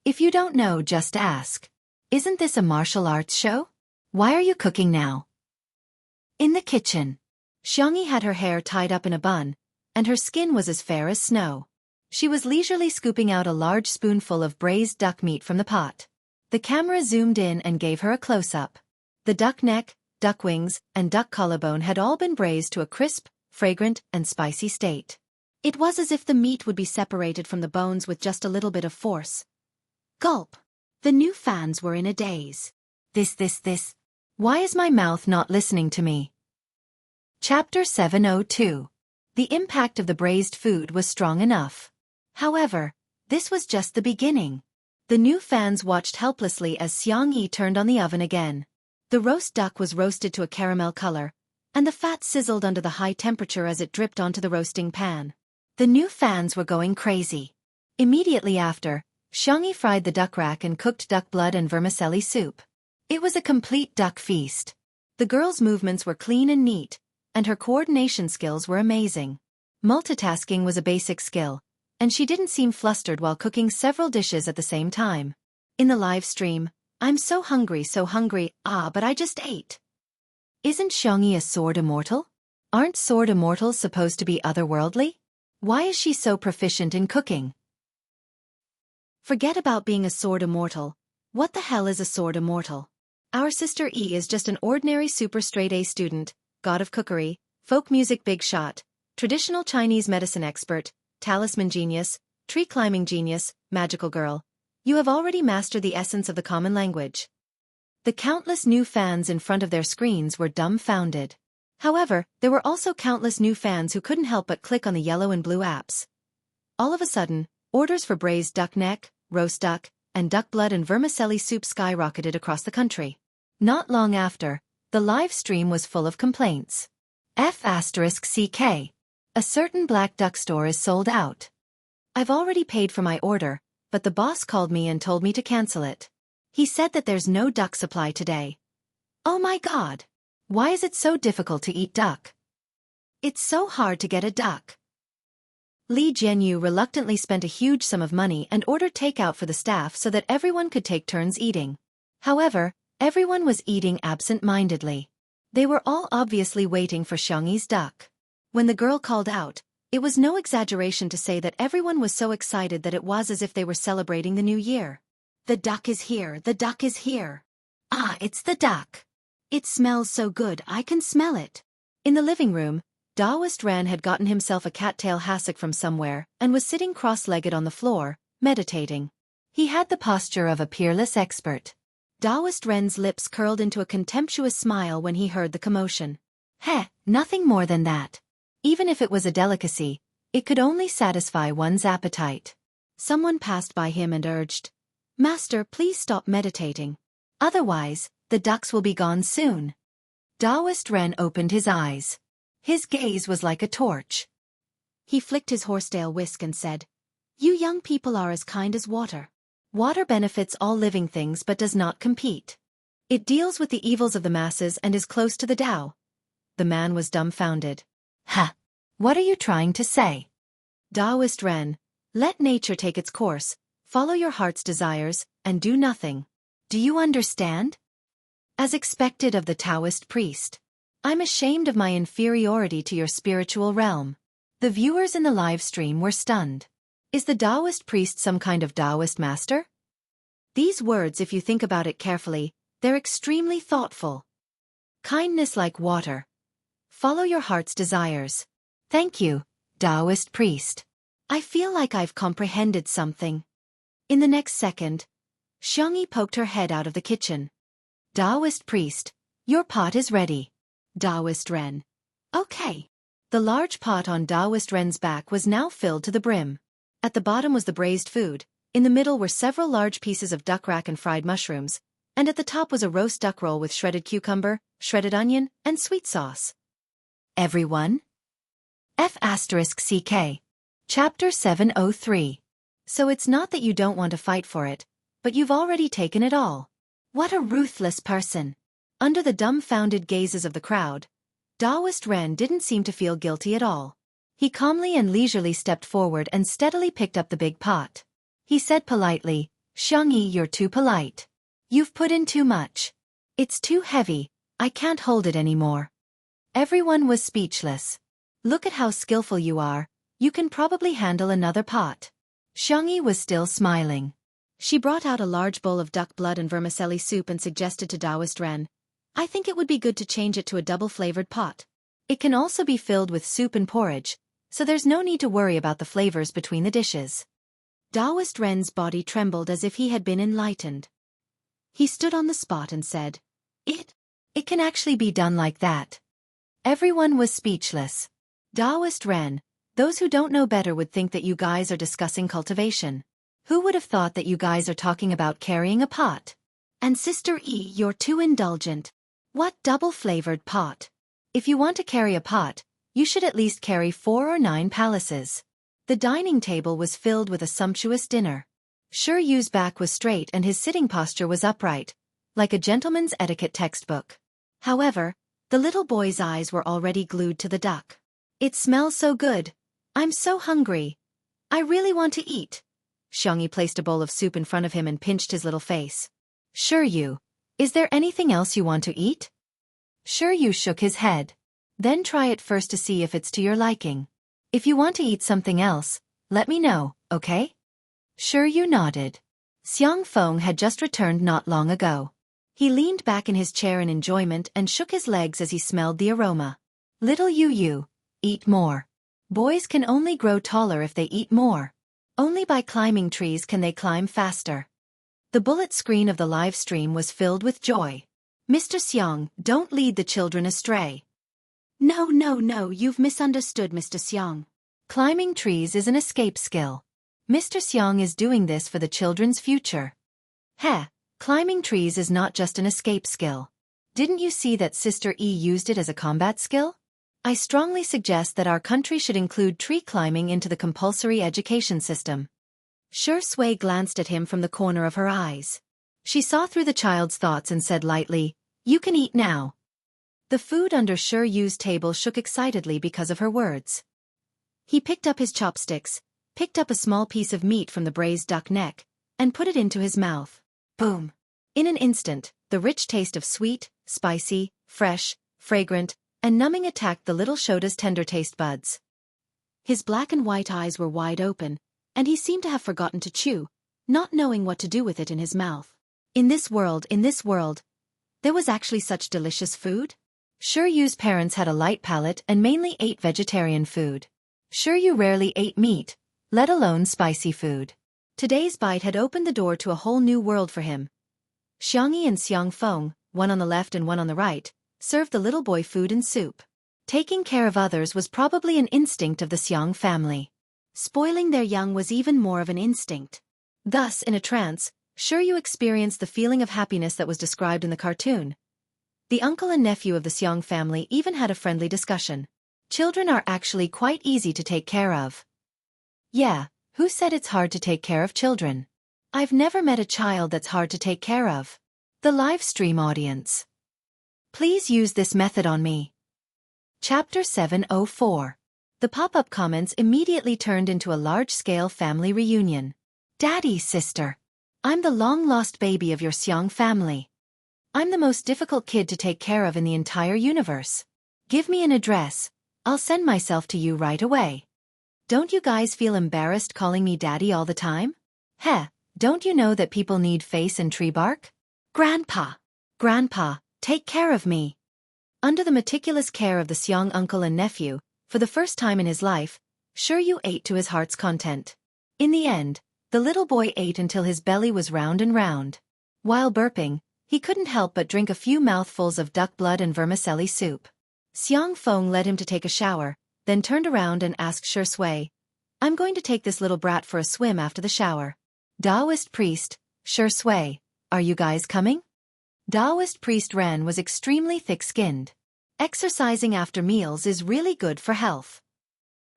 If you don't know, just ask. Isn't this a martial arts show? Why are you cooking now? In the kitchen. Xiangyi had her hair tied up in a bun, and her skin was as fair as snow. She was leisurely scooping out a large spoonful of braised duck meat from the pot. The camera zoomed in and gave her a close-up. The duck neck, duck wings, and duck collarbone had all been braised to a crisp, fragrant, and spicy state. It was as if the meat would be separated from the bones with just a little bit of force. Gulp. The new fans were in a daze. This. Why is my mouth not listening to me? Chapter 702. The impact of the braised food was strong enough. However, this was just the beginning. The new fans watched helplessly as Xiangyi turned on the oven again. The roast duck was roasted to a caramel color, and the fat sizzled under the high temperature as it dripped onto the roasting pan. The new fans were going crazy. Immediately after, Xiangyi fried the duck rack and cooked duck blood and vermicelli soup. It was a complete duck feast. The girl's movements were clean and neat, and her coordination skills were amazing. Multitasking was a basic skill, and she didn't seem flustered while cooking several dishes at the same time. In the live stream, I'm so hungry, but I just ate. Isn't Xiangyi a sword immortal? Aren't sword immortals supposed to be otherworldly? Why is she so proficient in cooking? Forget about being a sword immortal. What the hell is a sword immortal? Our sister E is just an ordinary super straight A student, god of cookery, folk music big shot, traditional Chinese medicine expert, talisman genius, tree climbing genius, magical girl. You have already mastered the essence of the common language. The countless new fans in front of their screens were dumbfounded. However, there were also countless new fans who couldn't help but click on the yellow and blue apps. All of a sudden, orders for braised duck neck, roast duck, and duck blood and vermicelli soup skyrocketed across the country. Not long after, the live stream was full of complaints. F***CK. A certain black duck store is sold out. I've already paid for my order, but the boss called me and told me to cancel it. He said that there's no duck supply today. Oh my god! Why is it so difficult to eat duck? It's so hard to get a duck. Li Jianyu reluctantly spent a huge sum of money and ordered takeout for the staff so that everyone could take turns eating. However, everyone was eating absent-mindedly. They were all obviously waiting for Xiangyi's duck. When the girl called out, it was no exaggeration to say that everyone was so excited that it was as if they were celebrating the new year. The duck is here, the duck is here. Ah, it's the duck. It smells so good, I can smell it. In the living room, Taoist Ren had gotten himself a cattail hassock from somewhere and was sitting cross-legged on the floor, meditating. He had the posture of a peerless expert. Taoist Ren's lips curled into a contemptuous smile when he heard the commotion. Heh, nothing more than that. Even if it was a delicacy, it could only satisfy one's appetite. Someone passed by him and urged, "Master, please stop meditating. Otherwise, the ducks will be gone soon." Taoist Ren opened his eyes. His gaze was like a torch. He flicked his horsetail whisk and said, "You young people are as kind as water. Water benefits all living things but does not compete. It deals with the evils of the masses and is close to the Tao." The man was dumbfounded. "Ha! What are you trying to say?" Taoist Ren, let nature take its course, follow your heart's desires, and do nothing. Do you understand? As expected of the Taoist priest. I'm ashamed of my inferiority to your spiritual realm. The viewers in the live stream were stunned. Is the Taoist priest some kind of Taoist master? These words, if you think about it carefully, they're extremely thoughtful. Kindness like water. Follow your heart's desires. Thank you, Taoist priest. I feel like I've comprehended something. In the next second, Xiangyi poked her head out of the kitchen. Taoist priest, your pot is ready. Taoist Ren. Okay. The large pot on Taoist Ren's back was now filled to the brim. At the bottom was the braised food, in the middle were several large pieces of duck rack and fried mushrooms, and at the top was a roast duck roll with shredded cucumber, shredded onion, and sweet sauce. Everyone? F***CK. Chapter 703. So it's not that you don't want to fight for it, but you've already taken it all. What a ruthless person. Under the dumbfounded gazes of the crowd, Taoist Ren didn't seem to feel guilty at all. He calmly and leisurely stepped forward and steadily picked up the big pot. He said politely, "Xiangyi, you're too polite. You've put in too much. It's too heavy, I can't hold it anymore." Everyone was speechless. "Look at how skillful you are, you can probably handle another pot." Xiangyi was still smiling. She brought out a large bowl of duck blood and vermicelli soup and suggested to Taoist Ren, "I think it would be good to change it to a double-flavored pot. It can also be filled with soup and porridge, so there's no need to worry about the flavors between the dishes." Taoist Ren's body trembled as if he had been enlightened. He stood on the spot and said, It can actually be done like that." Everyone was speechless. Taoist Ren, those who don't know better would think that you guys are discussing cultivation. Who would have thought that you guys are talking about carrying a pot? And Sister E, you're too indulgent. What double-flavored pot? If you want to carry a pot, you should at least carry 4 or 9 palaces. The dining table was filled with a sumptuous dinner. Sure Yu's back was straight and his sitting posture was upright, like a gentleman's etiquette textbook. However, the little boy's eyes were already glued to the duck. "It smells so good. I'm so hungry. I really want to eat." Xiangyi placed a bowl of soup in front of him and pinched his little face. "Sure Yu. Is there anything else you want to eat?" Yu shook his head. Then try it first to see if it's to your liking. If you want to eat something else, let me know, okay? Yu nodded. Xiaofan had just returned not long ago. He leaned back in his chair in enjoyment and shook his legs as he smelled the aroma. Little Yu, eat more. Boys can only grow taller if they eat more. Only by climbing trees can they climb faster. The bullet screen of the live stream was filled with joy. Mr. Xiang, don't lead the children astray. No, you've misunderstood, Mr. Xiang. Climbing trees is an escape skill. Mr. Xiang is doing this for the children's future. Climbing trees is not just an escape skill. Didn't you see that Sister E used it as a combat skill? I strongly suggest that our country should include tree climbing into the compulsory education system. Shui glanced at him from the corner of her eyes. She saw through the child's thoughts and said lightly, "You can eat now." The food under Yu's table shook excitedly because of her words. He picked up his chopsticks, picked up a small piece of meat from the braised duck neck, and put it into his mouth. Boom! In an instant, the rich taste of sweet, spicy, fresh, fragrant, and numbing attacked the little Shota's tender taste buds. His black and white eyes were wide open, and he seemed to have forgotten to chew, not knowing what to do with it in his mouth. In this world, there was actually such delicious food? Yu's parents had a light palate and mainly ate vegetarian food. Yu rarely ate meat, let alone spicy food. Today's bite had opened the door to a whole new world for him. Xiangyi and Xiaofan, one on the left and one on the right, served the little boy food and soup. Taking care of others was probably an instinct of the Xiang family. Spoiling their young was even more of an instinct. Thus, in a trance, Yu experienced the feeling of happiness that was described in the cartoon. The uncle and nephew of the Xiang family even had a friendly discussion. Children are actually quite easy to take care of. Yeah, who said it's hard to take care of children? I've never met a child that's hard to take care of. The live stream audience. Please use this method on me. Chapter 704. The pop-up comments immediately turned into a large-scale family reunion. Daddy, sister. I'm the long-lost baby of your Xiang family. I'm the most difficult kid to take care of in the entire universe. Give me an address. I'll send myself to you right away. Don't you guys feel embarrassed calling me daddy all the time? Don't you know that people need face and tree bark? Grandpa, take care of me. Under the meticulous care of the Xiang uncle and nephew, for the first time in his life, Yu ate to his heart's content. In the end, the little boy ate until his belly was round and round. While burping, he couldn't help but drink a few mouthfuls of duck blood and vermicelli soup. Xiaofan led him to take a shower, then turned around and asked Shui, "I'm going to take this little brat for a swim after the shower. Taoist priest, Shui, are you guys coming?" Taoist priest Ren was extremely thick-skinned. Exercising after meals is really good for health.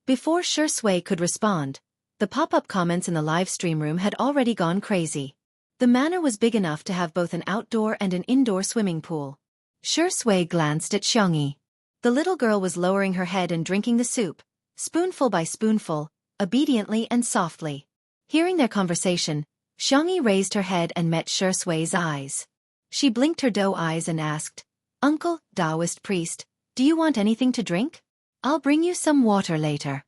Before Shui could respond, the pop-up comments in the live stream room had already gone crazy. The manor was big enough to have both an outdoor and an indoor swimming pool. Shui glanced at Xiangyi. The little girl was lowering her head and drinking the soup, spoonful by spoonful, obediently and softly. Hearing their conversation, Xiangyi raised her head and met Shui's eyes. She blinked her doe eyes and asked, "Uncle, Taoist priest, do you want anything to drink? I'll bring you some water later."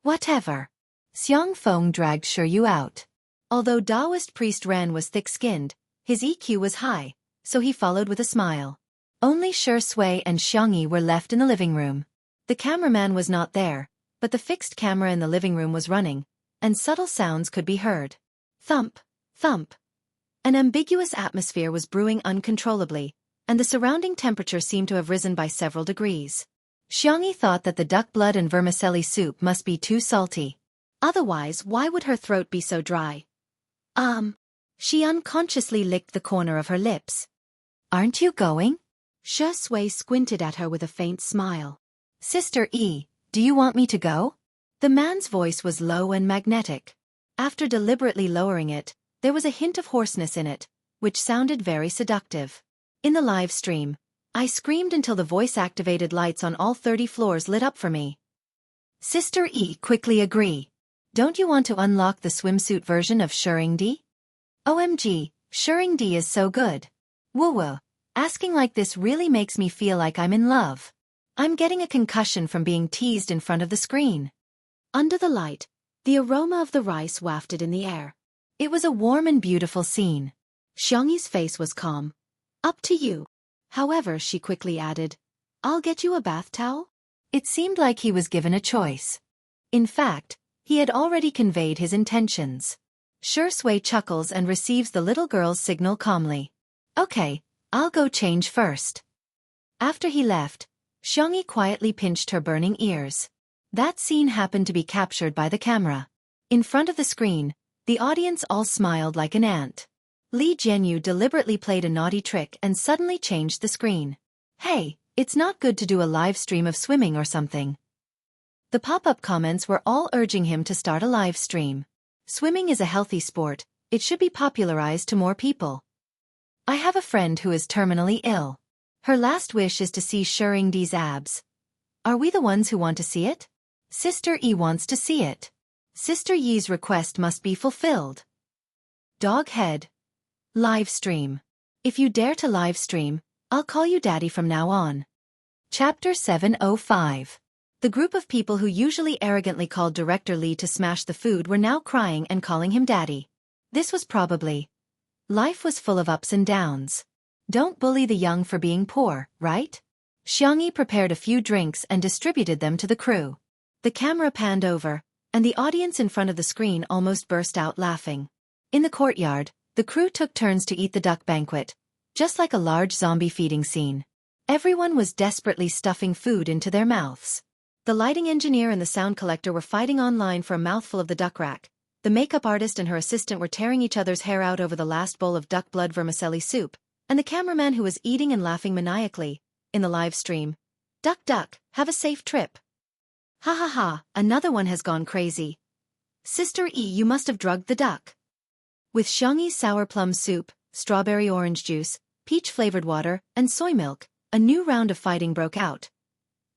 "Whatever." Xiaofan dragged Shui out. Although Taoist priest Ren was thick-skinned, his EQ was high, so he followed with a smile. Only Shui and Xiangyi were left in the living room. The cameraman was not there, but the fixed camera in the living room was running, and subtle sounds could be heard. Thump, thump. An ambiguous atmosphere was brewing uncontrollably, and the surrounding temperature seemed to have risen by several degrees. Xiangyi thought that the duck blood and vermicelli soup must be too salty. Otherwise, why would her throat be so dry? She unconsciously licked the corner of her lips. "Aren't you going?" Shui squinted at her with a faint smile. "Sister E, do you want me to go?" The man's voice was low and magnetic. After deliberately lowering it, there was a hint of hoarseness in it, which sounded very seductive. In the live stream, I screamed until the voice-activated lights on all 30 floors lit up for me. Sister E quickly agree. "Don't you want to unlock the swimsuit version of Shurring D? OMG, Shurring D is so good. Woo woo. Asking like this really makes me feel like I'm in love. I'm getting a concussion from being teased in front of the screen. Under the light, the aroma of the rice wafted in the air. It was a warm and beautiful scene. Xiangyi's face was calm. Up to you. However, she quickly added, I'll get you a bath towel. It seemed like he was given a choice. In fact, he had already conveyed his intentions. Shui chuckles and receives the little girl's signal calmly. Okay, I'll go change first. After he left, Xiangyi quietly pinched her burning ears. That scene happened to be captured by the camera. In front of the screen, the audience all smiled like an ant. Li Jianyu deliberately played a naughty trick and suddenly changed the screen. Hey, it's not good to do a live stream of swimming or something. The pop-up comments were all urging him to start a live stream. Swimming is a healthy sport, it should be popularized to more people. I have a friend who is terminally ill. Her last wish is to see Shuringdi's abs. Are we the ones who want to see it? Sister Yi wants to see it. Sister Yi's request must be fulfilled. Dog head. Live stream. If you dare to live stream, I'll call you daddy from now on. Chapter 705. The group of people who usually arrogantly called Director Li to smash the food were now crying and calling him daddy. This was probably. Life was full of ups and downs. Don't bully the young for being poor, right? Xiangyi prepared a few drinks and distributed them to the crew. The camera panned over, and the audience in front of the screen almost burst out laughing. In the courtyard, the crew took turns to eat the duck banquet, just like a large zombie feeding scene. Everyone was desperately stuffing food into their mouths. The lighting engineer and the sound collector were fighting online for a mouthful of the duck rack. The makeup artist and her assistant were tearing each other's hair out over the last bowl of duck blood vermicelli soup, and the cameraman who was eating and laughing maniacally, in the live stream. Duck duck, have a safe trip. Ha ha ha, another one has gone crazy. Sister E, you must have drugged the duck. With Xiangyi's sour plum soup, strawberry orange juice, peach-flavored water, and soy milk, a new round of fighting broke out.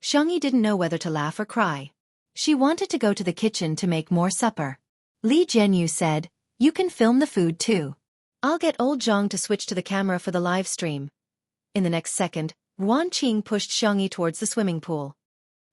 Xiangyi didn't know whether to laugh or cry. She wanted to go to the kitchen to make more supper. Li Jianyu said, you can film the food too. I'll get old Zhang to switch to the camera for the live stream. In the next second, Wan Qing pushed Xiangyi towards the swimming pool.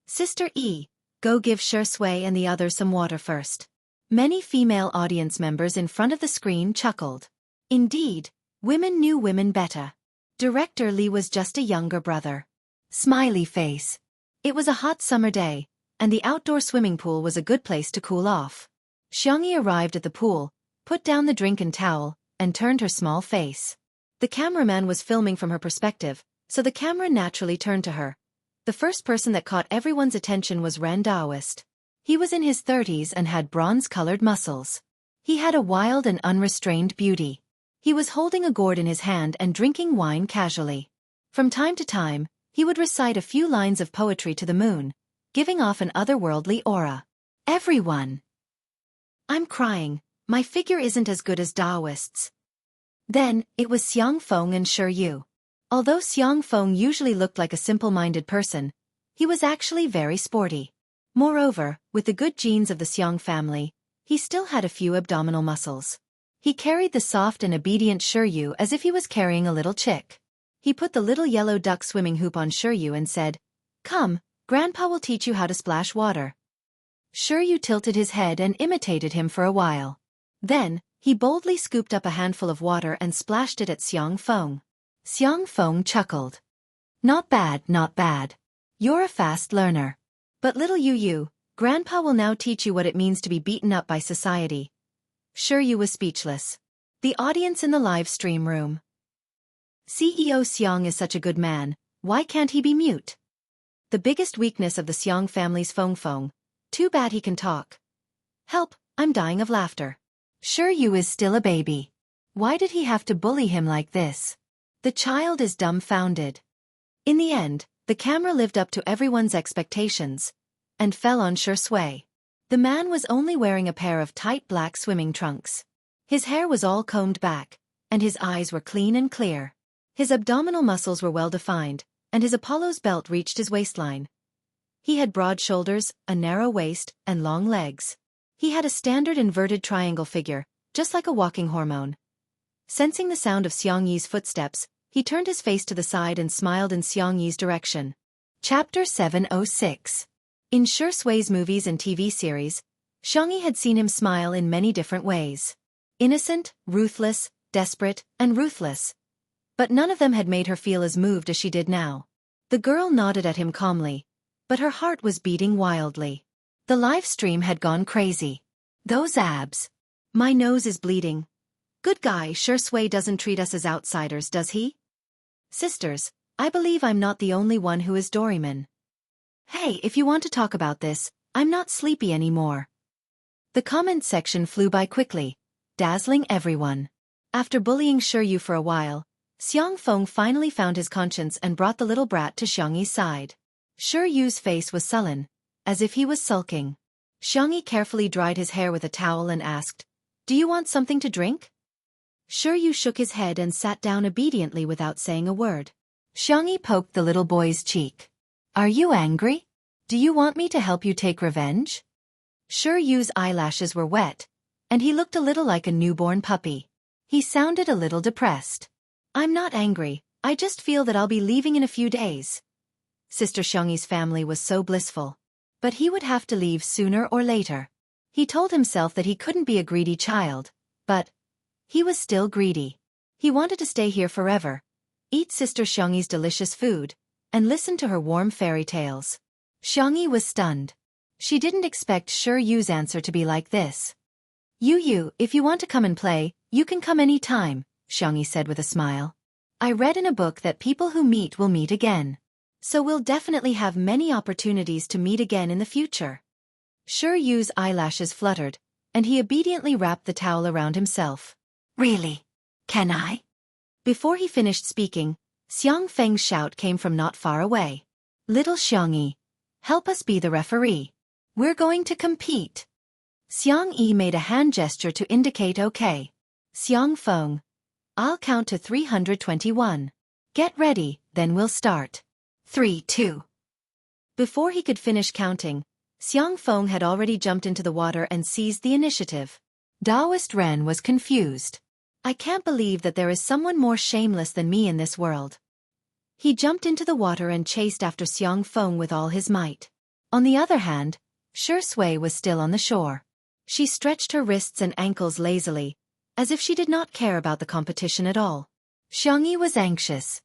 Sister E, go give Shui and the others some water first. Many female audience members in front of the screen chuckled. Indeed, women knew women better. Director Li was just a younger brother. Smiley face. It was a hot summer day, and the outdoor swimming pool was a good place to cool off. Xiangyi arrived at the pool, put down the drink and towel, and turned her small face. The cameraman was filming from her perspective, so the camera naturally turned to her. The first person that caught everyone's attention was Ren Daoist. He was in his 30s and had bronze-colored muscles. He had a wild and unrestrained beauty. He was holding a gourd in his hand and drinking wine casually. From time to time, he would recite a few lines of poetry to the moon, giving off an otherworldly aura. Everyone. I'm crying, my figure isn't as good as Daoist's. Then, it was Xiangfeng and Yu. Although Xiangfeng usually looked like a simple-minded person, he was actually very sporty. Moreover, with the good genes of the Xiang family, he still had a few abdominal muscles. He carried the soft and obedient Yu as if he was carrying a little chick. He put the little yellow duck swimming hoop on Yu and said, Come, Grandpa will teach you how to splash water. Yu tilted his head and imitated him for a while. Then, he boldly scooped up a handful of water and splashed it at Xiangfeng. Xiangfeng chuckled. Not bad, not bad. You're a fast learner. But little Yu, Grandpa will now teach you what it means to be beaten up by society. Yu was speechless. The audience in the live stream room. CEO Xiang is such a good man, why can't he be mute? The biggest weakness of the Xiang family's Feng. Too bad he can talk. Help, I'm dying of laughter. Yu is still a baby. Why did he have to bully him like this? The child is dumbfounded. In the end, the camera lived up to everyone's expectations, and fell on Shui. The man was only wearing a pair of tight black swimming trunks. His hair was all combed back, and his eyes were clean and clear. His abdominal muscles were well defined, and his Apollo's belt reached his waistline. He had broad shoulders, a narrow waist, and long legs. He had a standard inverted triangle figure, just like a walking hormone. Sensing the sound of Xiangyi's footsteps, He turned his face to the side and smiled in Xiang Yi's direction. Chapter 706. In Shi Sui's movies and TV series, Xiang Yi had seen him smile in many different ways. Innocent, ruthless, desperate, and ruthless. But none of them had made her feel as moved as she did now. The girl nodded at him calmly, but her heart was beating wildly. The live stream had gone crazy. Those abs. My nose is bleeding. Good guy, Shi Sui doesn't treat us as outsiders, does he? Sisters, I believe I'm not the only one who is Doraemon. Hey, if you want to talk about this, I'm not sleepy anymore. The comment section flew by quickly, dazzling everyone. After bullying Shi Yu for a while, Xiangfeng finally found his conscience and brought the little brat to Xiang Yi's side. Shi Yu's face was sullen, as if he was sulking. Xiang Yi carefully dried his hair with a towel and asked, "Do you want something to drink?" Shi Yu shook his head and sat down obediently without saying a word. Xiang Yi poked the little boy's cheek. "Are you angry? Do you want me to help you take revenge?" Shi Yu's eyelashes were wet, and he looked a little like a newborn puppy. He sounded a little depressed. "I'm not angry, I just feel that I'll be leaving in a few days." Sister Xiang Yi's family was so blissful. But he would have to leave sooner or later. He told himself that he couldn't be a greedy child, but he was still greedy. He wanted to stay here forever, eat Sister Xiang Yi's delicious food, and listen to her warm fairy tales. Xiang Yi was stunned. She didn't expect Shi Yu's answer to be like this. Yu, if you want to come and play, you can come any time, Xiang Yi said with a smile. I read in a book that people who meet will meet again. So we'll definitely have many opportunities to meet again in the future. Shi Yu's eyelashes fluttered, and he obediently wrapped the towel around himself. Really? Can I? Before he finished speaking, Xiang Feng's shout came from not far away. Little Xiang Yi, help us be the referee. We're going to compete. Xiang Yi made a hand gesture to indicate okay. Xiang Feng, I'll count to 321. Get ready, then we'll start. 3, 2. Before he could finish counting, Xiangfeng had already jumped into the water and seized the initiative. Taoist Ren was confused. I can't believe that there is someone more shameless than me in this world. He jumped into the water and chased after Xiangfeng with all his might. On the other hand, Shi Sui was still on the shore. She stretched her wrists and ankles lazily, as if she did not care about the competition at all. Xiang Yi was anxious.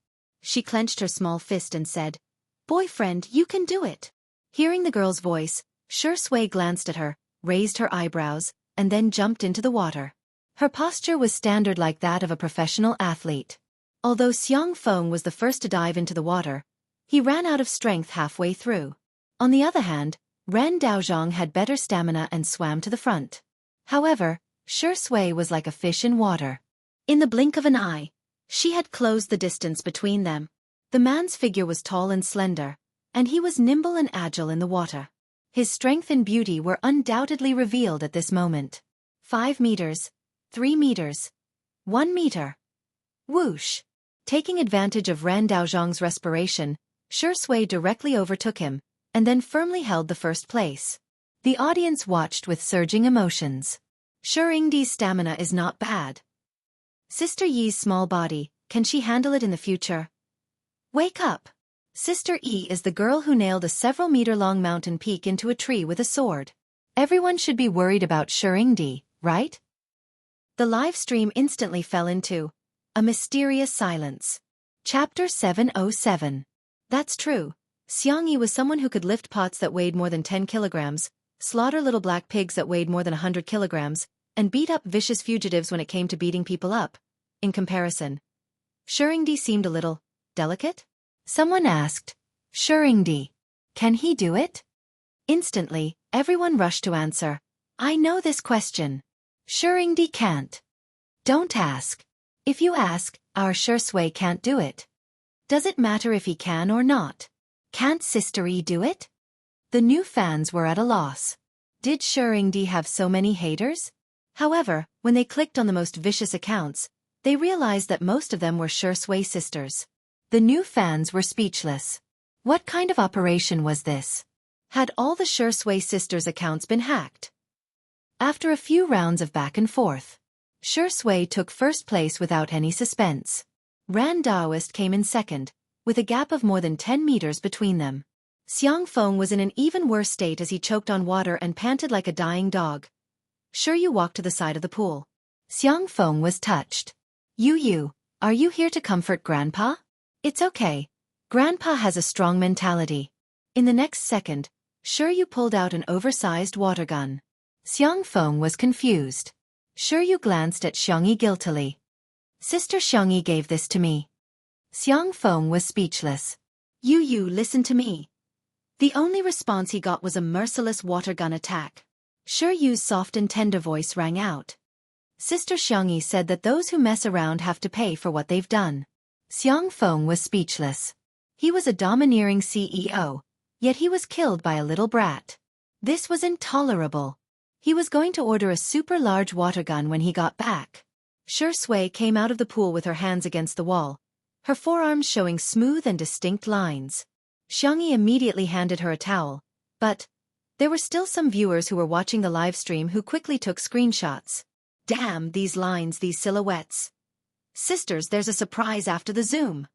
She clenched her small fist and said, "Boyfriend, you can do it." Hearing the girl's voice, Shi Sui glanced at her, raised her eyebrows, and then jumped into the water. Her posture was standard like that of a professional athlete. Although Xiangfeng was the first to dive into the water, he ran out of strength halfway through. On the other hand, Ren Daozhong had better stamina and swam to the front. However, Shi Sui was like a fish in water. In the blink of an eye, she had closed the distance between them. The man's figure was tall and slender, and he was nimble and agile in the water. His strength and beauty were undoubtedly revealed at this moment. 5 meters, 3 meters, 1 meter. Whoosh! Taking advantage of Ren Daozhong's respiration, Shi Sui directly overtook him, and then firmly held the first place. The audience watched with surging emotions. Shirengdi's stamina is not bad. Sister Yi's small body, can she handle it in the future? Wake up! Sister Yi is the girl who nailed a several-meter-long mountain peak into a tree with a sword. Everyone should be worried about Shirengdi, right? The live stream instantly fell into a mysterious silence. Chapter 707. That's true. Xiang Yi was someone who could lift pots that weighed more than 10 kilograms, slaughter little black pigs that weighed more than 100 kilograms, and beat up vicious fugitives when it came to beating people up. In comparison, Shirengdi seemed a little delicate? Someone asked, Shirengdi, can he do it? Instantly, everyone rushed to answer, I know this question. Shirengdi can't. Don't ask. If you ask, our Shi Sui can't do it. Does it matter if he can or not? Can't Sister Yi do it? The new fans were at a loss. Did Shirengdi have so many haters? However, when they clicked on the most vicious accounts, they realized that most of them were Shi Sui sisters. The new fans were speechless. What kind of operation was this? Had all the Shi Sui sisters' accounts been hacked? After a few rounds of back and forth, Shi Sui took first place without any suspense. Ran Daoist came in second, with a gap of more than 10 meters between them. Xiaofan was in an even worse state as he choked on water and panted like a dying dog. Sure, you walked to the side of the pool. Xiaofan was touched. You, are you here to comfort Grandpa? It's okay. Grandpa has a strong mentality. In the next second, Sure, you pulled out an oversized water gun. Xiaofan was confused. Sure, you glanced at Xiangyi guiltily. Sister Xiangyi gave this to me. Xiaofan was speechless. You listen to me. The only response he got was a merciless water gun attack. Sure, Yu's soft and tender voice rang out. Sister Xiangyi said that those who mess around have to pay for what they've done. Xiaofan was speechless. He was a domineering CEO, yet he was killed by a little brat. This was intolerable. He was going to order a super large water gun when he got back. Sure Sui came out of the pool with her hands against the wall, her forearms showing smooth and distinct lines. Xiangyi immediately handed her a towel, but there were still some viewers who were watching the live stream who quickly took screenshots. Damn, these lines, these silhouettes. Sisters, there's a surprise after the zoom.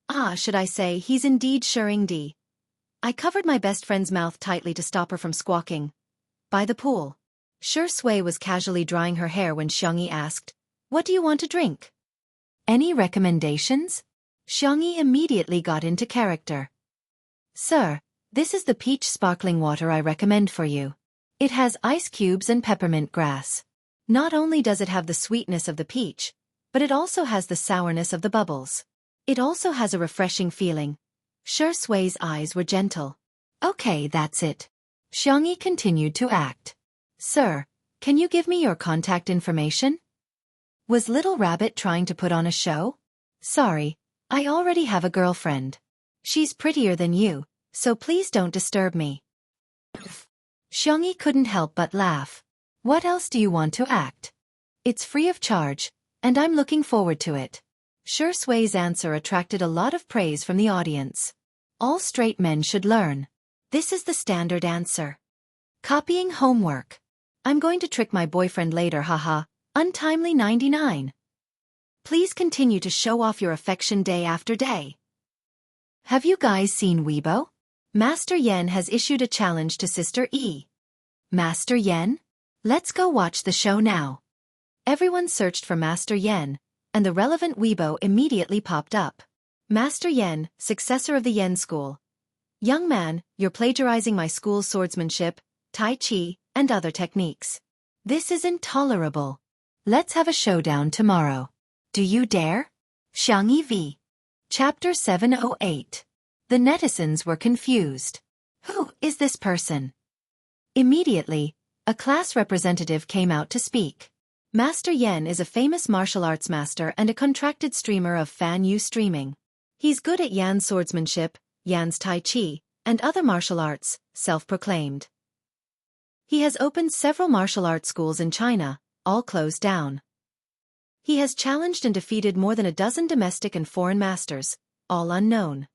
Ah, should I say, he's indeed Shering D. I covered my best friend's mouth tightly to stop her from squawking. By the pool. Sure Sui was casually drying her hair when Xiangyi asked, "What do you want to drink?" "Any recommendations?" Xiangyi immediately got into character. "Sir, this is the peach sparkling water I recommend for you. It has ice cubes and peppermint grass. Not only does it have the sweetness of the peach, but it also has the sourness of the bubbles. It also has a refreshing feeling." Sure Sui's eyes were gentle. "Okay, that's it." Xiangyi continued to act. "Sir, can you give me your contact information?" Was Little Rabbit trying to put on a show? "Sorry, I already have a girlfriend. She's prettier than you, so please don't disturb me." Xiangyi couldn't help but laugh. "What else do you want to act? It's free of charge, and I'm looking forward to it." Sure Sui's answer attracted a lot of praise from the audience. All straight men should learn. This is the standard answer. Copying homework. I'm going to trick my boyfriend later, haha. Untimely 99. Please continue to show off your affection day after day. Have you guys seen Weibo? Master Yen has issued a challenge to Sister E. Master Yen? Let's go watch the show now. Everyone searched for Master Yen, and the relevant Weibo immediately popped up. Master Yen, successor of the Yen school. Young man, you're plagiarizing my school's swordsmanship, tai chi, and other techniques. This is intolerable. Let's have a showdown tomorrow. Do you dare? Xiangyi v. Chapter 708. The netizens were confused. Who is this person? Immediately, a class representative came out to speak. Master Yen is a famous martial arts master and a contracted streamer of Fan Yu streaming. He's good at Yan's swordsmanship, Yan's tai chi, and other martial arts, self-proclaimed. He has opened several martial arts schools in China, all closed down. He has challenged and defeated more than a dozen domestic and foreign masters, all unknown.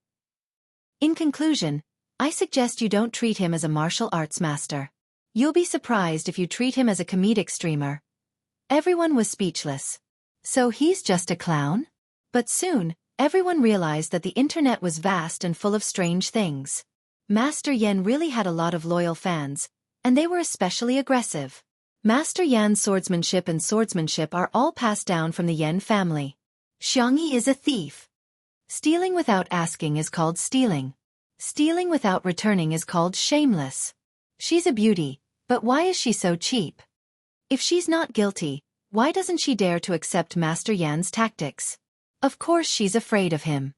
In conclusion, I suggest you don't treat him as a martial arts master. You'll be surprised if you treat him as a comedic streamer. Everyone was speechless. So he's just a clown? But soon, everyone realized that the internet was vast and full of strange things. Master Yen really had a lot of loyal fans, and they were especially aggressive. Master Yan's swordsmanship and swordsmanship are all passed down from the Yen family. Xiangyi is a thief. Stealing without asking is called stealing. Stealing without returning is called shameless. She's a beauty, but why is she so cheap? If she's not guilty, why doesn't she dare to accept Master Yan's tactics? Of course she's afraid of him.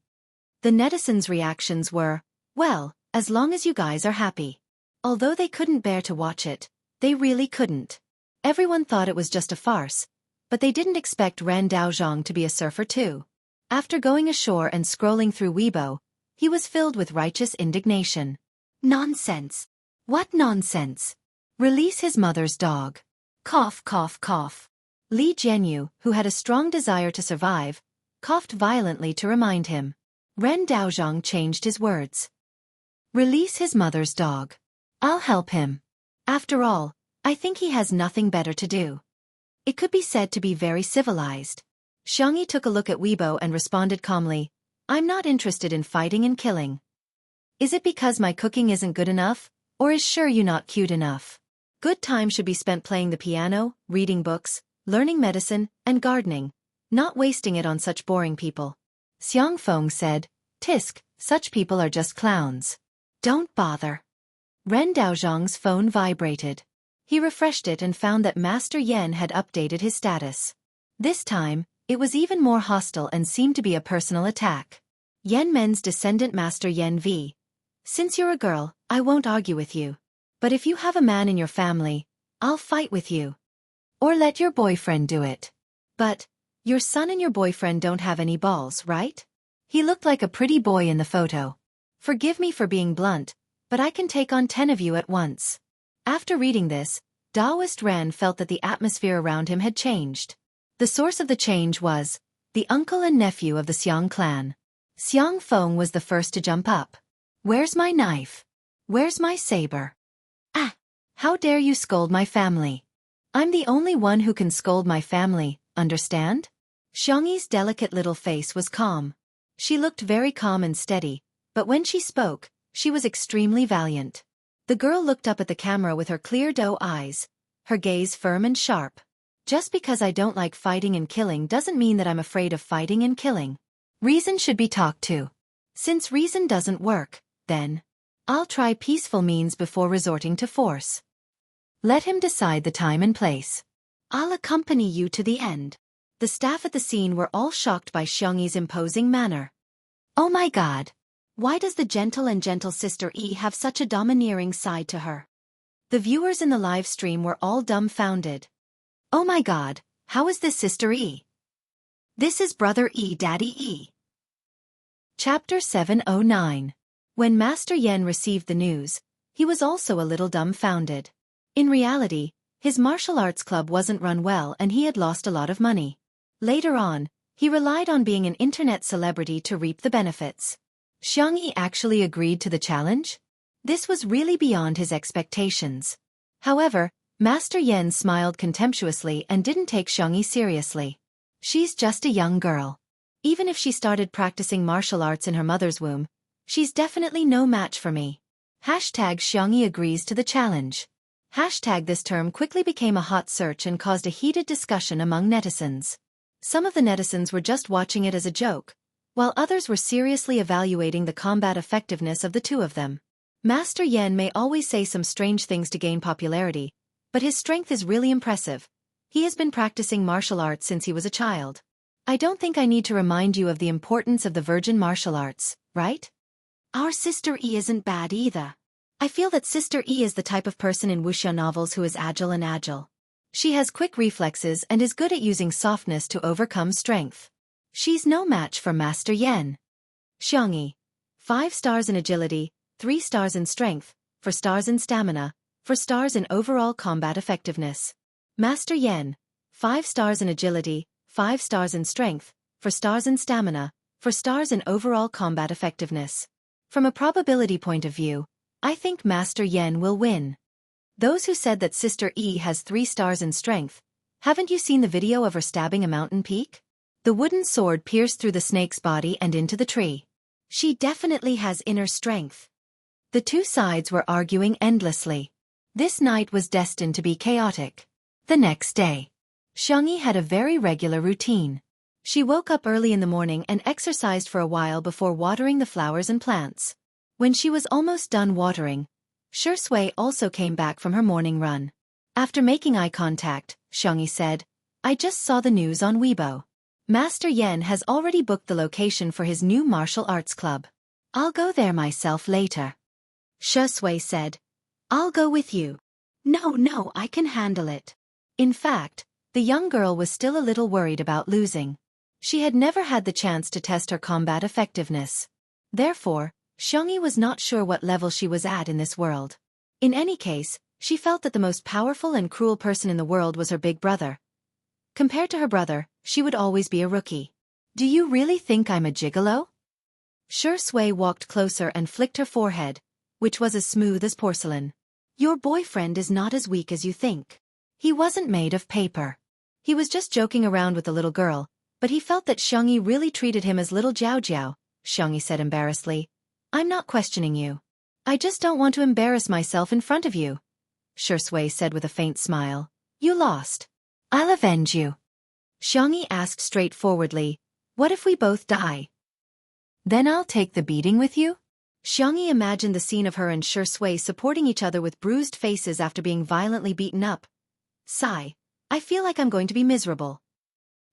The netizens' reactions were, well, as long as you guys are happy. Although they couldn't bear to watch it, they really couldn't. Everyone thought it was just a farce, but they didn't expect Ren Daozhong to be a surfer too. After going ashore and scrolling through Weibo, he was filled with righteous indignation. Nonsense! What nonsense? Release his mother's dog. Cough, cough, cough. Li Jianyu, who had a strong desire to survive, coughed violently to remind him. Ren Daozhong changed his words. Release his mother's dog. I'll help him. After all, I think he has nothing better to do. It could be said to be very civilized. Xiangyi took a look at Weibo and responded calmly, I'm not interested in fighting and killing. Is it because my cooking isn't good enough, or is sure you not cute enough? Good time should be spent playing the piano, reading books, learning medicine, and gardening, not wasting it on such boring people. Xiaofan said, Tisk, such people are just clowns. Don't bother. Ren Daozhang's phone vibrated. He refreshed it and found that Master Yan had updated his status. This time, it was even more hostile and seemed to be a personal attack. Yan Men's descendant Master Yan V. Since you're a girl, I won't argue with you. But if you have a man in your family, I'll fight with you. Or let your boyfriend do it. But, your son and your boyfriend don't have any balls, right? He looked like a pretty boy in the photo. Forgive me for being blunt, but I can take on 10 of you at once. After reading this, Daoist Ran felt that the atmosphere around him had changed. The source of the change was the uncle and nephew of the Xiang clan. Xiang Feng was the first to jump up. Where's my knife? Where's my saber? Ah! How dare you scold my family? I'm the only one who can scold my family, understand? Xiangyi's delicate little face was calm. She looked very calm and steady, but when she spoke, she was extremely valiant. The girl looked up at the camera with her clear doe eyes, her gaze firm and sharp. Just because I don't like fighting and killing doesn't mean that I'm afraid of fighting and killing. Reason should be talked to. Since reason doesn't work, then I'll try peaceful means before resorting to force. Let him decide the time and place. I'll accompany you to the end. The staff at the scene were all shocked by Xiangyi's imposing manner. Oh my God! Why does the gentle Sister E have such a domineering side to her? The viewers in the live stream were all dumbfounded. Oh my God, how is this Sister E? This is Brother E, Daddy E. Chapter 709. When Master Yan received the news, he was also a little dumbfounded. In reality, his martial arts club wasn't run well and he had lost a lot of money. Later on, he relied on being an internet celebrity to reap the benefits. Xiangyi actually agreed to the challenge? This was really beyond his expectations. However, Master Yan smiled contemptuously and didn't take Xiangyi seriously. She's just a young girl. Even if she started practicing martial arts in her mother's womb, she's definitely no match for me. Hashtag Xiangyi agrees to the challenge. Hashtag this term quickly became a hot search and caused a heated discussion among netizens. Some of the netizens were just watching it as a joke, while others were seriously evaluating the combat effectiveness of the two of them. Master Yan may always say some strange things to gain popularity, but his strength is really impressive. He has been practicing martial arts since he was a child. I don't think I need to remind you of the importance of the virgin martial arts, right? Our Sister E isn't bad either. I feel that Sister E is the type of person in Wuxia novels who is agile. She has quick reflexes and is good at using softness to overcome strength. She's no match for Master Yan. Xiangyi. 5 stars in agility, 3 stars in strength, 4 stars in stamina, 4 stars in overall combat effectiveness. Master Yan. 5 stars in agility, 5 stars in strength, 4 stars in stamina, 4 stars in overall combat effectiveness. From a probability point of view, I think Master Yan will win. Those who said that Sister E has 3 stars in strength, haven't you seen the video of her stabbing a mountain peak? The wooden sword pierced through the snake's body and into the tree. She definitely has inner strength. The two sides were arguing endlessly. This night was destined to be chaotic. The next day, Xiangyi had a very regular routine. She woke up early in the morning and exercised for a while before watering the flowers and plants. When she was almost done watering, Shui also came back from her morning run. After making eye contact, Xiangyi said, I just saw the news on Weibo. Master Yan has already booked the location for his new martial arts club. I'll go there myself later. Shui said, I'll go with you. No, I can handle it. In fact, the young girl was still a little worried about losing. She had never had the chance to test her combat effectiveness. Therefore, Xiangyi was not sure what level she was at in this world. In any case, she felt that the most powerful and cruel person in the world was her big brother. Compared to her brother, she would always be a rookie. Do you really think I'm a gigolo? Shui walked closer and flicked her forehead, which was as smooth as porcelain. Your boyfriend is not as weak as you think. He wasn't made of paper. He was just joking around with the little girl, But he felt that Xiangyi really treated him as little Jiao Jiao. Xiangyi said embarrassedly. I'm not questioning you. I just don't want to embarrass myself in front of you. Shui said with a faint smile. You lost. I'll avenge you. Xiangyi asked straightforwardly. What if we both die? Then I'll take the beating with you? Xiangyi imagined the scene of her and Shui supporting each other with bruised faces after being violently beaten up. Sigh. I feel like I'm going to be miserable.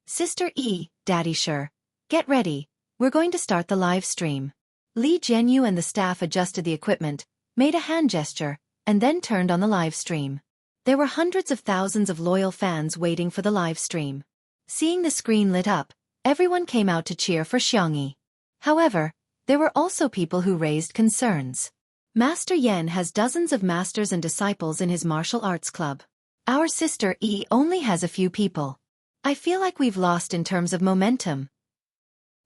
Sister E, Daddy Sure. Get ready. We're going to start the live stream. Li Jianyu and the staff adjusted the equipment, made a hand gesture, and then turned on the live stream. There were hundreds of thousands of loyal fans waiting for the live stream. Seeing the screen lit up, everyone came out to cheer for Xiangyi. However, there were also people who raised concerns. Master Yan has dozens of masters and disciples in his martial arts club. Our sister E only has a few people. I feel like we've lost in terms of momentum.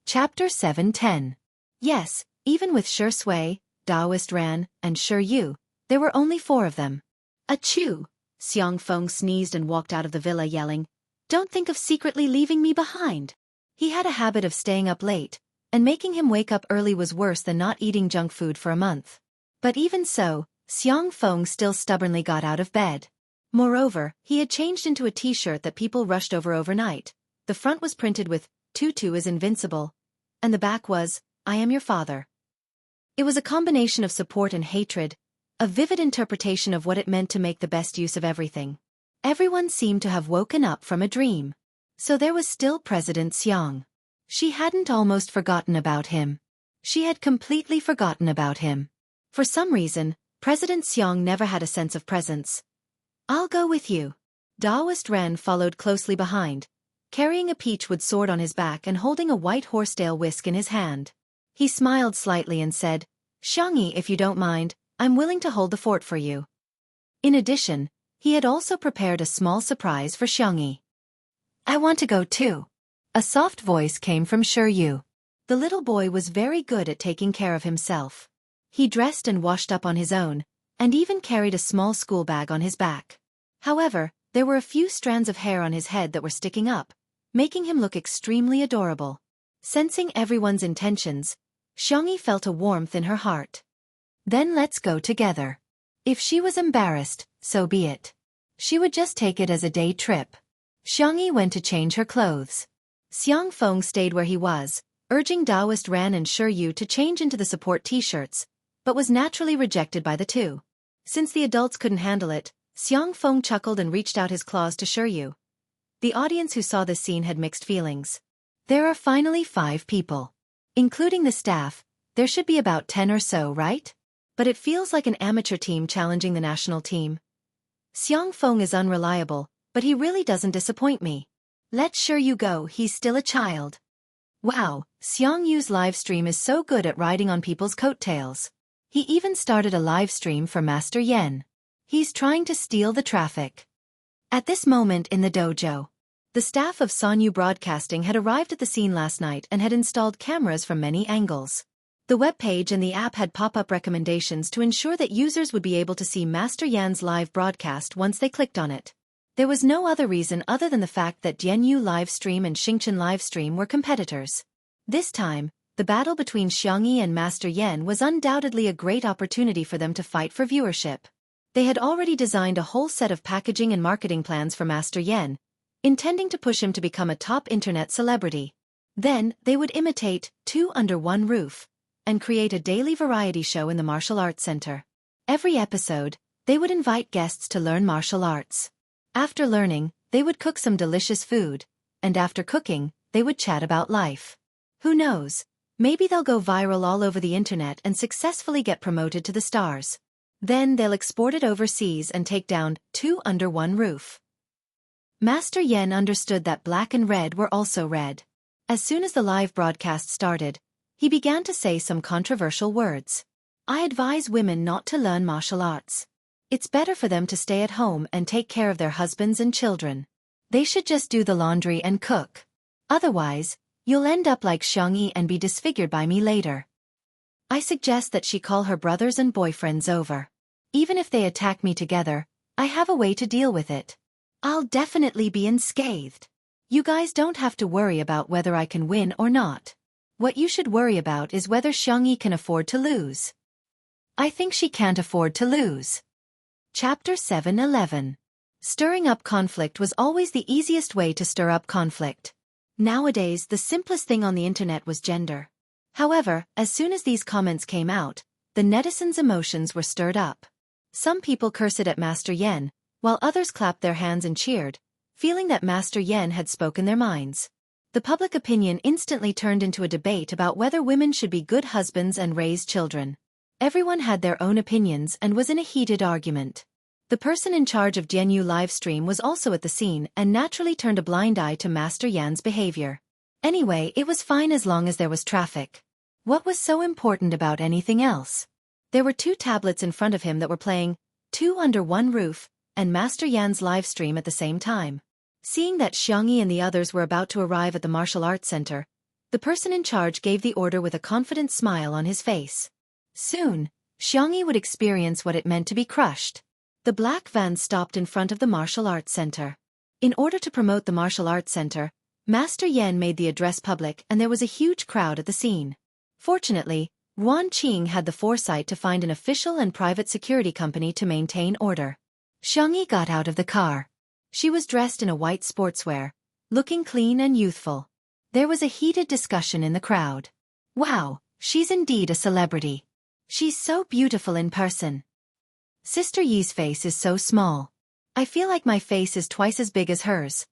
Chapter 7:10. Yes, even with Shui, Daoist Ran, and Yu, there were only 4 of them. Achoo! Xiaofan sneezed and walked out of the villa yelling, Don't think of secretly leaving me behind. He had a habit of staying up late, and making him wake up early was worse than not eating junk food for a month. But even so, Xiaofan still stubbornly got out of bed. Moreover, he had changed into a t-shirt that people rushed over overnight. The front was printed with, Tutu is invincible, and the back was, I am your father. It was a combination of support and hatred, a vivid interpretation of what it meant to make the best use of everything. Everyone seemed to have woken up from a dream. So there was still President Xiang. She hadn't almost forgotten about him. She had completely forgotten about him. For some reason, President Xiang never had a sense of presence. I'll go with you. Daoist Ren followed closely behind, carrying a peachwood sword on his back and holding a white horsetail whisk in his hand. He smiled slightly and said, Xiangyi, if you don't mind, I'm willing to hold the fort for you. In addition, he had also prepared a small surprise for Xiangyi. I want to go too. A soft voice came from Yu. The little boy was very good at taking care of himself. He dressed and washed up on his own, and even carried a small school bag on his back. However, there were a few strands of hair on his head that were sticking up, making him look extremely adorable. Sensing everyone's intentions, Xiangyi felt a warmth in her heart. Then let's go together. If she was embarrassed, so be it. She would just take it as a day trip. Xiangyi went to change her clothes. Xiaofan stayed where he was, urging Daoist Ran and Yu to change into the support t-shirts, but was naturally rejected by the two. Since the adults couldn't handle it, Xiaofan chuckled and reached out his claws to Yu. The audience who saw this scene had mixed feelings. There are finally 5 people. Including the staff, there should be about 10 or so, right? But it feels like an amateur team challenging the national team. Xiaofan is unreliable, but he really doesn't disappoint me. Let Yu go, he's still a child. Wow, Xiangyu's live stream is so good at riding on people's coattails. He even started a live stream for Master Yan. He's trying to steal the traffic. At this moment in the dojo, the staff of Sanyu Broadcasting had arrived at the scene last night and had installed cameras from many angles. The webpage and the app had pop-up recommendations to ensure that users would be able to see Master Yan's live broadcast once they clicked on it. There was no other reason other than the fact that Jianyu Livestream and Xingchen Livestream were competitors. This time, the battle between Xiangyi and Master Yan was undoubtedly a great opportunity for them to fight for viewership. They had already designed a whole set of packaging and marketing plans for Master Yan, intending to push him to become a top internet celebrity. Then, they would imitate 2 under 1 roof, and create a daily variety show in the martial arts center. Every episode, they would invite guests to learn martial arts. After learning, they would cook some delicious food, and after cooking, they would chat about life. Who knows, maybe they'll go viral all over the internet and successfully get promoted to the stars. Then they'll export it overseas and take down 2 under 1 roof. Master Yan understood that black and red were also red. As soon as the live broadcast started, he began to say some controversial words. I advise women not to learn martial arts. It's better for them to stay at home and take care of their husbands and children. They should just do the laundry and cook. Otherwise, you'll end up like Xiangyi and be disfigured by me later. I suggest that she call her brothers and boyfriends over. Even if they attack me together, I have a way to deal with it. I'll definitely be unscathed. You guys don't have to worry about whether I can win or not. What you should worry about is whether Xiangyi can afford to lose. I think she can't afford to lose. Chapter 7:11. Stirring up conflict was always the easiest way to stir up conflict. Nowadays, the simplest thing on the internet was gender. However, as soon as these comments came out, the netizens' emotions were stirred up. Some people cursed at Master Yen, while others clapped their hands and cheered, feeling that Master Yen had spoken their minds. The public opinion instantly turned into a debate about whether women should be good husbands and raise children. Everyone had their own opinions and was in a heated argument. The person in charge of Jianyu livestream was also at the scene and naturally turned a blind eye to Master Yan's behavior. Anyway, it was fine as long as there was traffic. What was so important about anything else? There were 2 tablets in front of him that were playing 2 Under One Roof and Master Yan's livestream at the same time. Seeing that Xiangyi and the others were about to arrive at the martial arts center, the person in charge gave the order with a confident smile on his face. Soon, Xiangyi would experience what it meant to be crushed. The black van stopped in front of the martial arts center. In order to promote the martial arts center, Master Yen made the address public and there was a huge crowd at the scene. Fortunately, Yuan Qing had the foresight to find an official and private security company to maintain order. Xiangyi got out of the car. She was dressed in a white sportswear, looking clean and youthful. There was a heated discussion in the crowd. Wow, she's indeed a celebrity. She's so beautiful in person. Sister Yi's face is so small. I feel like my face is twice as big as hers.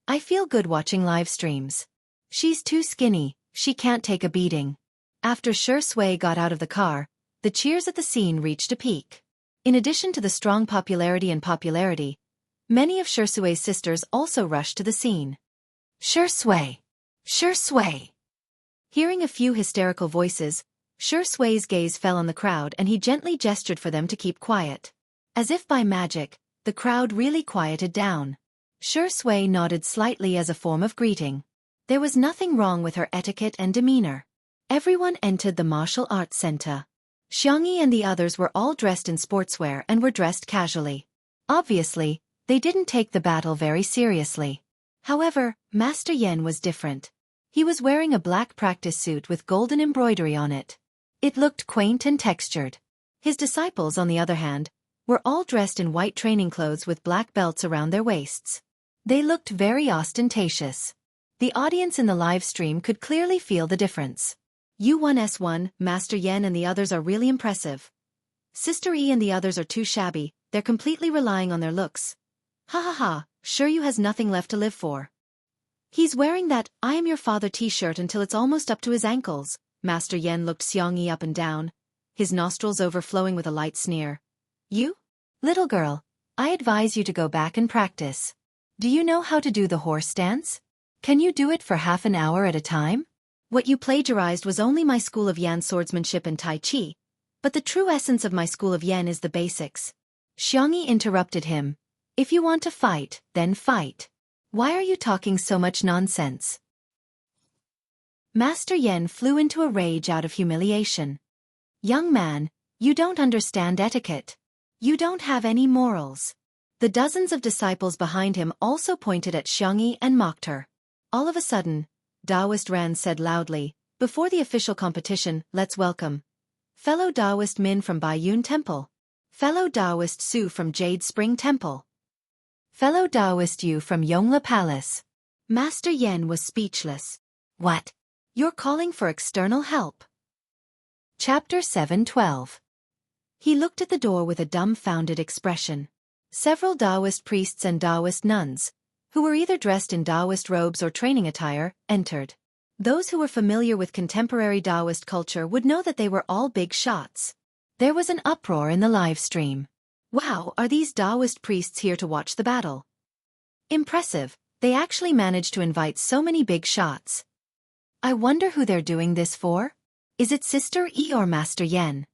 I feel good watching live streams. She's too skinny, she can't take a beating. After Shi Sui got out of the car, the cheers at the scene reached a peak. In addition to the strong popularity, many of Shi Sui's sisters also rushed to the scene. Shi Sui! Shi Sui! Hearing a few hysterical voices, Shi Sui's gaze fell on the crowd and he gently gestured for them to keep quiet. As if by magic, the crowd really quieted down. Shi Sui nodded slightly as a form of greeting. There was nothing wrong with her etiquette and demeanor. Everyone entered the martial arts center. Xiangyi and the others were all dressed in sportswear and were dressed casually. Obviously, they didn't take the battle very seriously. However, Master Yen was different. He was wearing a black practice suit with golden embroidery on it. It looked quaint and textured. His disciples, on the other hand, were all dressed in white training clothes with black belts around their waists. They looked very ostentatious. The audience in the live stream could clearly feel the difference. U1S1, Master Yen and the others are really impressive. Sister E and the others are too shabby, they're completely relying on their looks. Ha ha ha, sure you has nothing left to live for. He's wearing that I am your father t-shirt until it's almost up to his ankles. Master Yen looked Xiangyi up and down, his nostrils overflowing with a light sneer. You? Little girl, I advise you to go back and practice. Do you know how to do the horse dance? Can you do it for half an hour at a time? What you plagiarized was only my school of Yan swordsmanship and Tai Chi, but the true essence of my school of Yan is the basics. Xiangyi interrupted him. If you want to fight, then fight. Why are you talking so much nonsense? Master Yen flew into a rage out of humiliation. Young man, you don't understand etiquette. You don't have any morals. The dozens of disciples behind him also pointed at Xiangyi and mocked her. All of a sudden, Taoist Ran said loudly, before the official competition, let's welcome fellow Taoist Min from Baiyun Temple, fellow Taoist Su from Jade Spring Temple, fellow Taoist Yu from Yongla Palace. Master Yen was speechless. What? You're calling for external help? Chapter 7:12. He looked at the door with a dumbfounded expression. Several Taoist priests and Taoist nuns, who were either dressed in Taoist robes or training attire, entered. Those who were familiar with contemporary Taoist culture would know that they were all big shots. There was an uproar in the live stream. Wow, are these Taoist priests here to watch the battle? Impressive, they actually managed to invite so many big shots. I wonder who they're doing this for? Is it Sister E or Master Yen?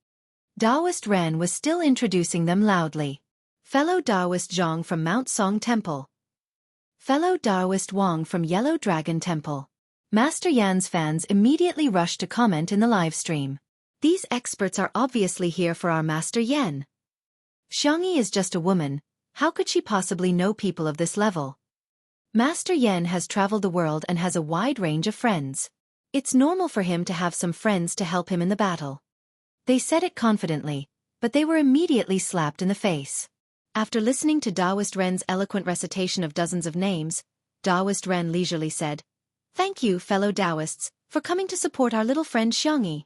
Taoist Ren was still introducing them loudly. Fellow Taoist Zhang from Mount Song Temple. Fellow Taoist Wang from Yellow Dragon Temple. Master Yan's fans immediately rushed to comment in the live stream. These experts are obviously here for our Master Yen. Xiangyi is just a woman, how could she possibly know people of this level? Master Yen has traveled the world and has a wide range of friends. It's normal for him to have some friends to help him in the battle. They said it confidently, but they were immediately slapped in the face. After listening to Daoist Ren's eloquent recitation of dozens of names, Daoist Ren leisurely said, "Thank you, fellow Daoists, for coming to support our little friend Xiangyi."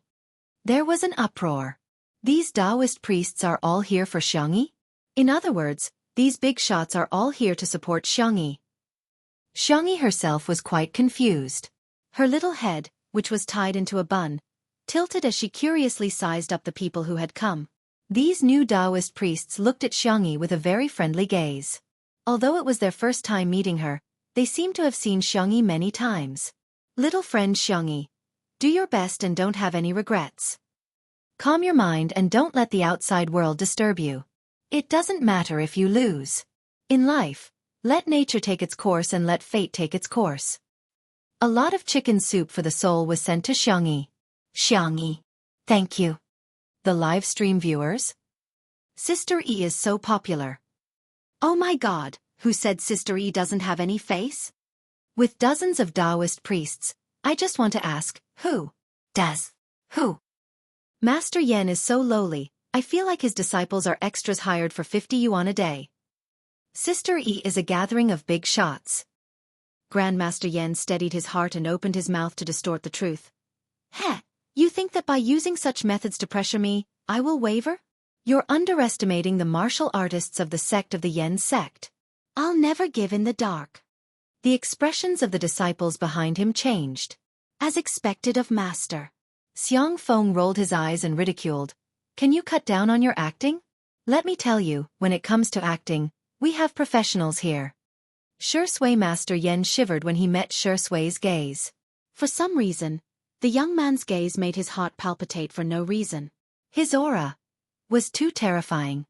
There was an uproar. These Daoist priests are all here for Xiangyi? In other words, these big shots are all here to support Xiangyi. Xiangyi herself was quite confused. Her little head, which was tied into a bun, tilted as she curiously sized up the people who had come. These new Daoist priests looked at Xiangyi with a very friendly gaze. Although it was their first time meeting her, they seemed to have seen Xiangyi many times. Little friend Xiangyi, do your best and don't have any regrets. Calm your mind and don't let the outside world disturb you. It doesn't matter if you lose. In life, let nature take its course and let fate take its course. A lot of chicken soup for the soul was sent to Xiangyi. Xiangyi. Thank you. The live stream viewers? Sister E is so popular. Oh my God, who said Sister E doesn't have any face? With dozens of Daoist priests, I just want to ask, who? Does? Who? Master Yen is so lowly, I feel like his disciples are extras hired for 50 yuan a day. Sister E is a gathering of big shots. Grandmaster Yen steadied his heart and opened his mouth to distort the truth. Heh, you think that by using such methods to pressure me, I will waver? You're underestimating the martial artists of the sect of the Yen sect. I'll never give in the dark. The expressions of the disciples behind him changed. As expected of Master. Xiaofan rolled his eyes and ridiculed. Can you cut down on your acting? Let me tell you, when it comes to acting, we have professionals here. Shui Master Yen shivered when he met Shui's gaze. For some reason, the young man's gaze made his heart palpitate for no reason. His aura was too terrifying.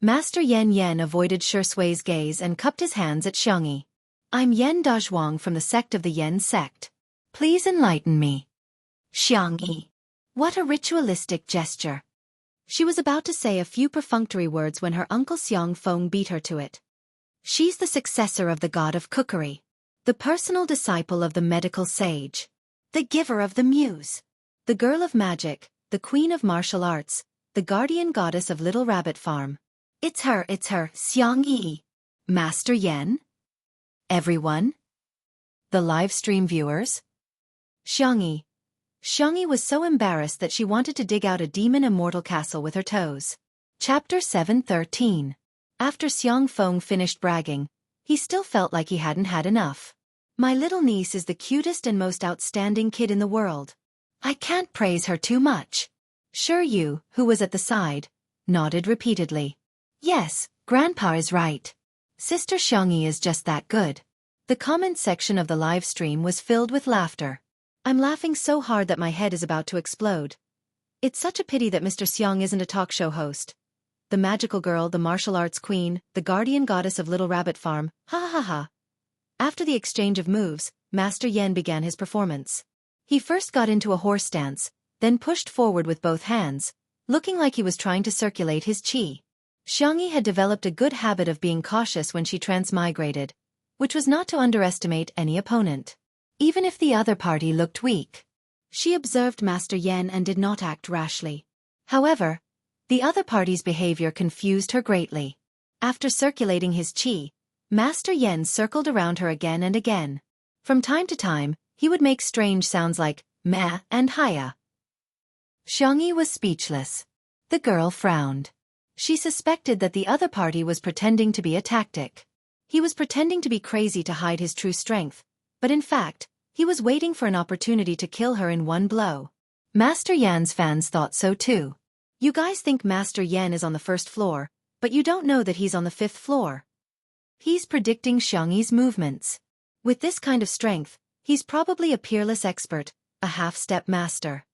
Master Yen avoided Shui's gaze and cupped his hands at Xiangyi. I'm Yen Dazhuang from the sect of the Yen sect. Please enlighten me. Xiangyi. What a ritualistic gesture. She was about to say a few perfunctory words when her uncle Xiaofan beat her to it. She's the successor of the god of cookery. The personal disciple of the medical sage. The giver of the muse. The girl of magic, the queen of martial arts, the guardian goddess of Little Rabbit Farm. It's her, Xiangyi. Master Yen? Everyone? The live stream viewers? Xiangyi. Xiangyi was so embarrassed that she wanted to dig out a demon immortal castle with her toes. Chapter 7:13. After Xiaofan finished bragging, he still felt like he hadn't had enough. My little niece is the cutest and most outstanding kid in the world. I can't praise her too much. Yu, who was at the side, nodded repeatedly. Yes, Grandpa is right. Sister Xiangyi is just that good. The comment section of the live stream was filled with laughter. I'm laughing so hard that my head is about to explode. It's such a pity that Mr. Xiang isn't a talk show host. The magical girl, the martial arts queen, the guardian goddess of Little Rabbit Farm, ha ha ha ha. After the exchange of moves, Master Yen began his performance. He first got into a horse stance, then pushed forward with both hands, looking like he was trying to circulate his qi. Xiangyi had developed a good habit of being cautious when she transmigrated, which was not to underestimate any opponent. Even if the other party looked weak. She observed Master Yen and did not act rashly. However, the other party's behavior confused her greatly. After circulating his qi, Master Yen circled around her again and again. From time to time, he would make strange sounds like meh and haya. Xiangyi was speechless. The girl frowned. She suspected that the other party was pretending to be a tactic. He was pretending to be crazy to hide his true strength, but in fact, he was waiting for an opportunity to kill her in one blow. Master Yan's fans thought so too. You guys think Master Yen is on the first floor, but you don't know that he's on the 5th floor. He's predicting Xiangyi's movements. With this kind of strength, he's probably a peerless expert, a half-step master.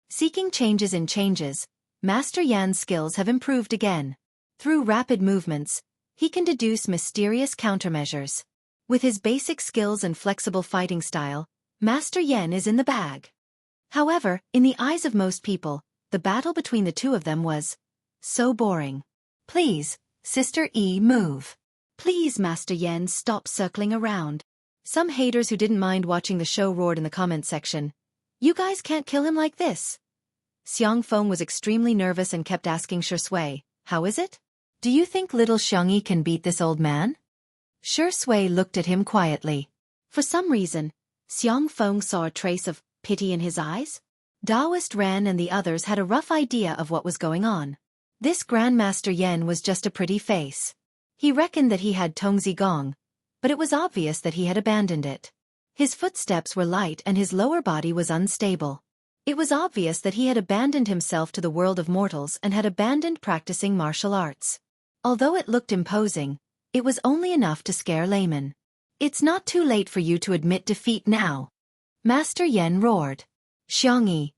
Seeking changes in changes, Master Yan's skills have improved again. Through rapid movements, he can deduce mysterious countermeasures. With his basic skills and flexible fighting style, Master Yen is in the bag. However, in the eyes of most people, the battle between the two of them was so boring. Please, Sister E, move. Please, Master Yen, stop circling around. Some haters who didn't mind watching the show roared in the comment section. You guys can't kill him like this. Xiaofan was extremely nervous and kept asking Shui, how is it? Do you think little Xiangyi can beat this old man? Shui looked at him quietly. For some reason, Xiaofan saw a trace of pity in his eyes. Daoist Ran and the others had a rough idea of what was going on. This Grandmaster Yan was just a pretty face. He reckoned that he had Tongzi Gong, but it was obvious that he had abandoned it. His footsteps were light and his lower body was unstable. It was obvious that he had abandoned himself to the world of mortals and had abandoned practicing martial arts. Although it looked imposing, it was only enough to scare laymen. It's not too late for you to admit defeat now. Master Yan roared. Xiangyi? ?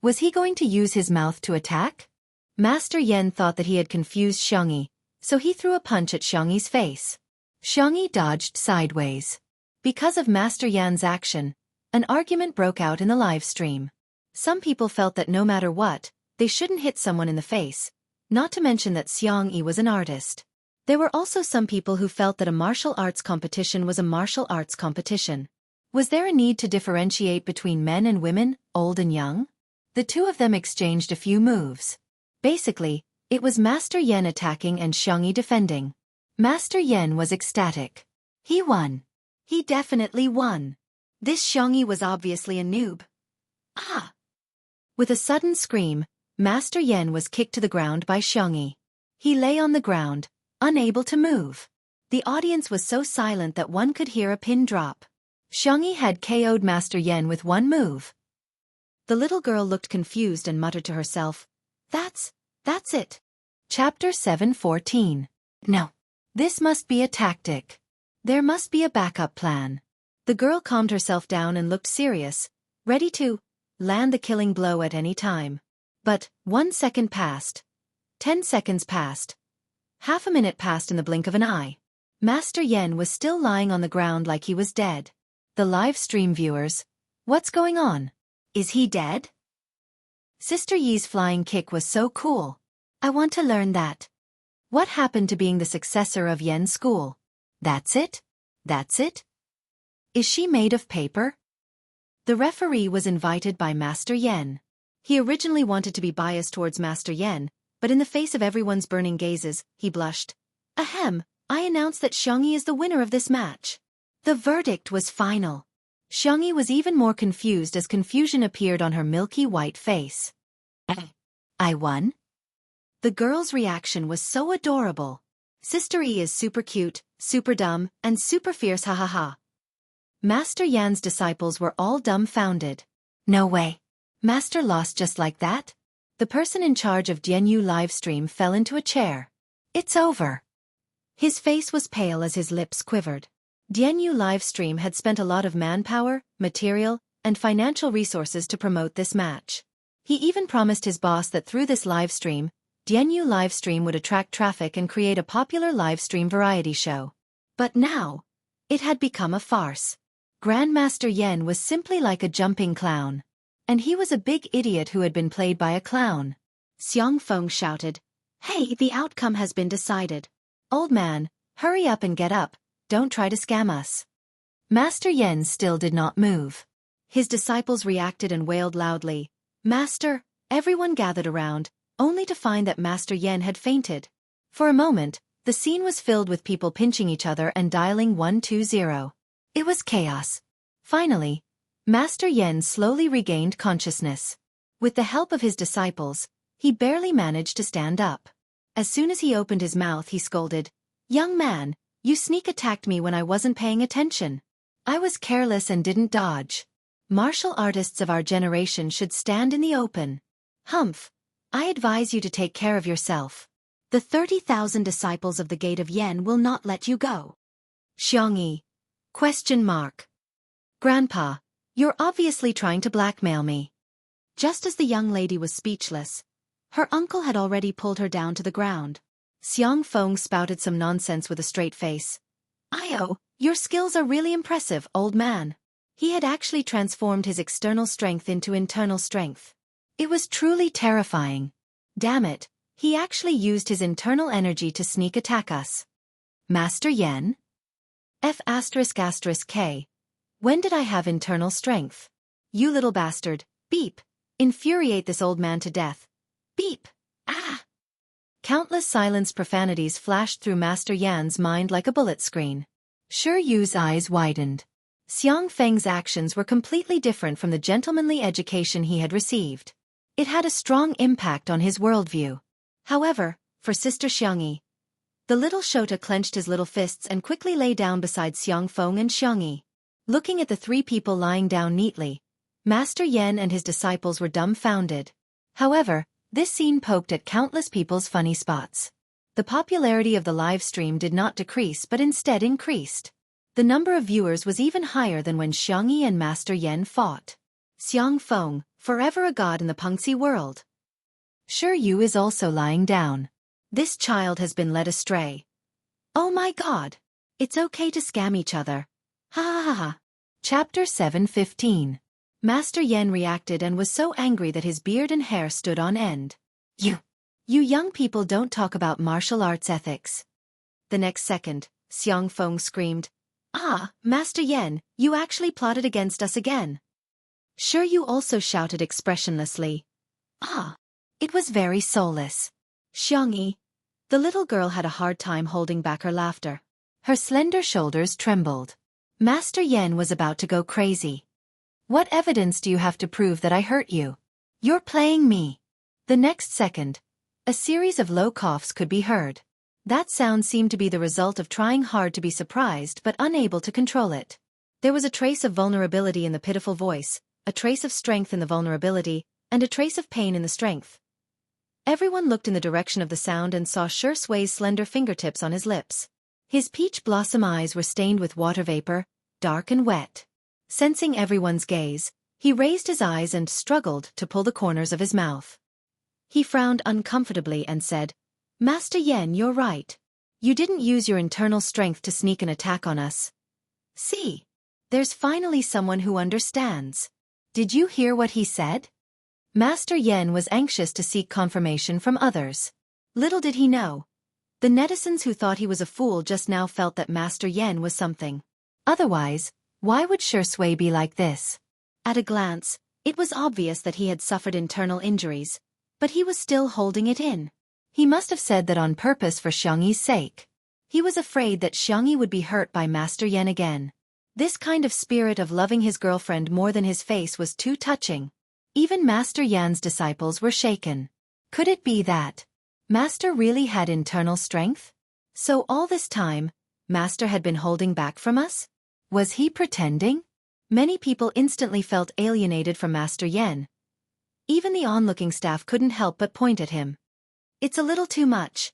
Was he going to use his mouth to attack? Master Yan thought that he had confused Xiangyi, so he threw a punch at Xiangyi's face. Xiangyi dodged sideways. Because of Master Yan's action, an argument broke out in the live stream. Some people felt that no matter what, they shouldn't hit someone in the face, not to mention that Xiangyi was an artist. There were also some people who felt that a martial arts competition was a martial arts competition. Was there a need to differentiate between men and women, old and young? The two of them exchanged a few moves. Basically, it was Master Yan attacking and Xiangyi defending. Master Yan was ecstatic. He won. He definitely won. This Xiangyi was obviously a noob. Ah! With a sudden scream, Master Yan was kicked to the ground by Xiangyi. He lay on the ground, unable to move. The audience was so silent that one could hear a pin drop. Xiangyi had KO'd Master Yan with one move. The little girl looked confused and muttered to herself, That's it. Chapter 7:14. No. This must be a tactic. There must be a backup plan. The girl calmed herself down and looked serious, ready to land the killing blow at any time. But 1 second passed. 10 seconds passed. Half a minute passed in the blink of an eye. Master Yan was still lying on the ground like he was dead. The live stream viewers, what's going on? Is he dead? Sister Yi's flying kick was so cool. I want to learn that. What happened to being the successor of Yen's school? That's it? That's it? Is she made of paper? The referee was invited by Master Yan. He originally wanted to be biased towards Master Yan, but in the face of everyone's burning gazes, he blushed. Ahem, I announce that Xiangyi is the winner of this match. The verdict was final. Xiangyi was even more confused as confusion appeared on her milky white face. I won? The girl's reaction was so adorable. Sister Yi is super cute, super dumb, and super fierce, ha ha ha. Master Yan's disciples were all dumbfounded. No way. Master lost just like that? The person in charge of Jianyu livestream fell into a chair. It's over. His face was pale as his lips quivered. Jianyu livestream had spent a lot of manpower, material, and financial resources to promote this match. He even promised his boss that through this livestream, Jianyu livestream would attract traffic and create a popular livestream variety show. But now, it had become a farce. Grandmaster Yan was simply like a jumping clown. And he was a big idiot who had been played by a clown. Xiaofan shouted, Hey, the outcome has been decided. Old man, hurry up and get up, don't try to scam us. Master Yan still did not move. His disciples reacted and wailed loudly, Master, everyone gathered around, only to find that Master Yan had fainted. For a moment, the scene was filled with people pinching each other and dialing 120. It was chaos. Finally, Master Yan slowly regained consciousness. With the help of his disciples, he barely managed to stand up. As soon as he opened his mouth, he scolded, Young man, you sneak attacked me when I wasn't paying attention. I was careless and didn't dodge. Martial artists of our generation should stand in the open. Humph, I advise you to take care of yourself. The 30,000 disciples of the Gate of Yen will not let you go. Xiangyi? ? Grandpa, you're obviously trying to blackmail me. Just as the young lady was speechless, her uncle had already pulled her down to the ground. Xiaofan spouted some nonsense with a straight face. Io, your skills are really impressive, old man. He had actually transformed his external strength into internal strength. It was truly terrifying. Damn it, he actually used his internal energy to sneak attack us. Master Yan? F asterisk asterisk K. When did I have internal strength? You little bastard, beep. Infuriate this old man to death. Beep. Ah! Countless silenced profanities flashed through Master Yan's mind like a bullet screen. Shi Yu's eyes widened. Xiang Feng's actions were completely different from the gentlemanly education he had received. It had a strong impact on his worldview. However, for Sister Xiangyi, the little Shota clenched his little fists and quickly lay down beside Xiang Feng and Xiangyi. Looking at the three people lying down neatly, Master Yan and his disciples were dumbfounded. However, this scene poked at countless people's funny spots. The popularity of the live stream did not decrease but instead increased. The number of viewers was even higher than when Xiangyi and Master Yan fought. Xiang Feng, forever a god in the Pengxi world. Shi Yu is also lying down. This child has been led astray. Oh my god! It's okay to scam each other. Ha ha ha ha. Chapter 7:15. Master Yan reacted and was so angry that his beard and hair stood on end. You young people don't talk about martial arts ethics. The next second, Xiang Feng screamed, Ah, Master Yan, you actually plotted against us again. Shi Yu also shouted expressionlessly. Ah, it was very soulless. Xiangyi. The little girl had a hard time holding back her laughter. Her slender shoulders trembled. Master Yan was about to go crazy. What evidence do you have to prove that I hurt you? You're playing me. The next second, a series of low coughs could be heard. That sound seemed to be the result of trying hard to be surprised but unable to control it. There was a trace of vulnerability in the pitiful voice, a trace of strength in the vulnerability, and a trace of pain in the strength. Everyone looked in the direction of the sound and saw Shi Sui's slender fingertips on his lips. His peach blossom eyes were stained with water vapor, dark and wet. Sensing everyone's gaze, he raised his eyes and struggled to pull the corners of his mouth. He frowned uncomfortably and said, Master Yan, you're right. You didn't use your internal strength to sneak an attack on us. See, there's finally someone who understands. Did you hear what he said? Master Yan was anxious to seek confirmation from others. Little did he know. The netizens who thought he was a fool just now felt that Master Yan was something. Otherwise, why would Shi Sui be like this? At a glance, it was obvious that he had suffered internal injuries, but he was still holding it in. He must have said that on purpose for Xiangyi's sake. He was afraid that Xiangyi would be hurt by Master Yan again. This kind of spirit of loving his girlfriend more than his face was too touching. Even Master Yan's disciples were shaken. Could it be that Master really had internal strength? So all this time, Master had been holding back from us? Was he pretending? Many people instantly felt alienated from Master Yan. Even the onlooking staff couldn't help but point at him. It's a little too much.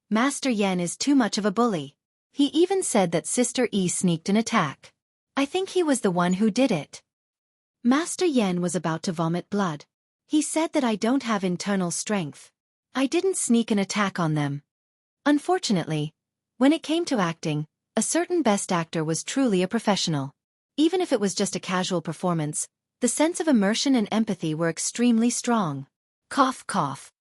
Master Yan is too much of a bully. He even said that Sister Yi sneaked an attack. I think he was the one who did it. Master Yan was about to vomit blood. He said that I don't have internal strength. I didn't sneak an attack on them. Unfortunately, when it came to acting, a certain best actor was truly a professional. Even if it was just a casual performance, the sense of immersion and empathy were extremely strong. Cough, cough.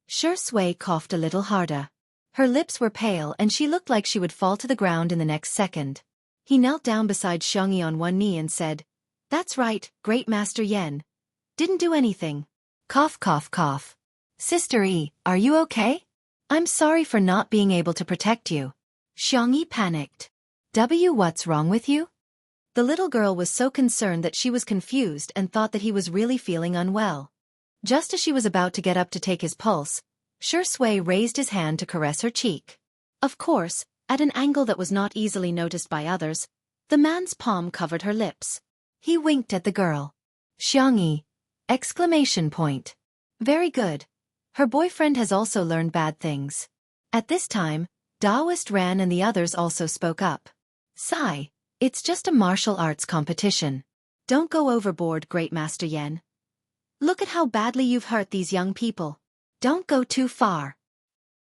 Shi Sui coughed a little harder. Her lips were pale and she looked like she would fall to the ground in the next second. He knelt down beside Xiangyi on one knee and said, That's right, great Master Yan. Didn't do anything. Cough, cough, cough. Sister Yi, are you okay? I'm sorry for not being able to protect you. Xiangyi panicked. What's wrong with you? The little girl was so concerned that she was confused and thought that he was really feeling unwell. Just as she was about to get up to take his pulse, Shi Sui raised his hand to caress her cheek. Of course, at an angle that was not easily noticed by others, the man's palm covered her lips. He winked at the girl. Xiangyi! Exclamation point. Very good. Her boyfriend has also learned bad things. At this time, Daoist Ran and the others also spoke up. Sigh. It's just a martial arts competition. Don't go overboard, Great Master Yan. Look at how badly you've hurt these young people. Don't go too far.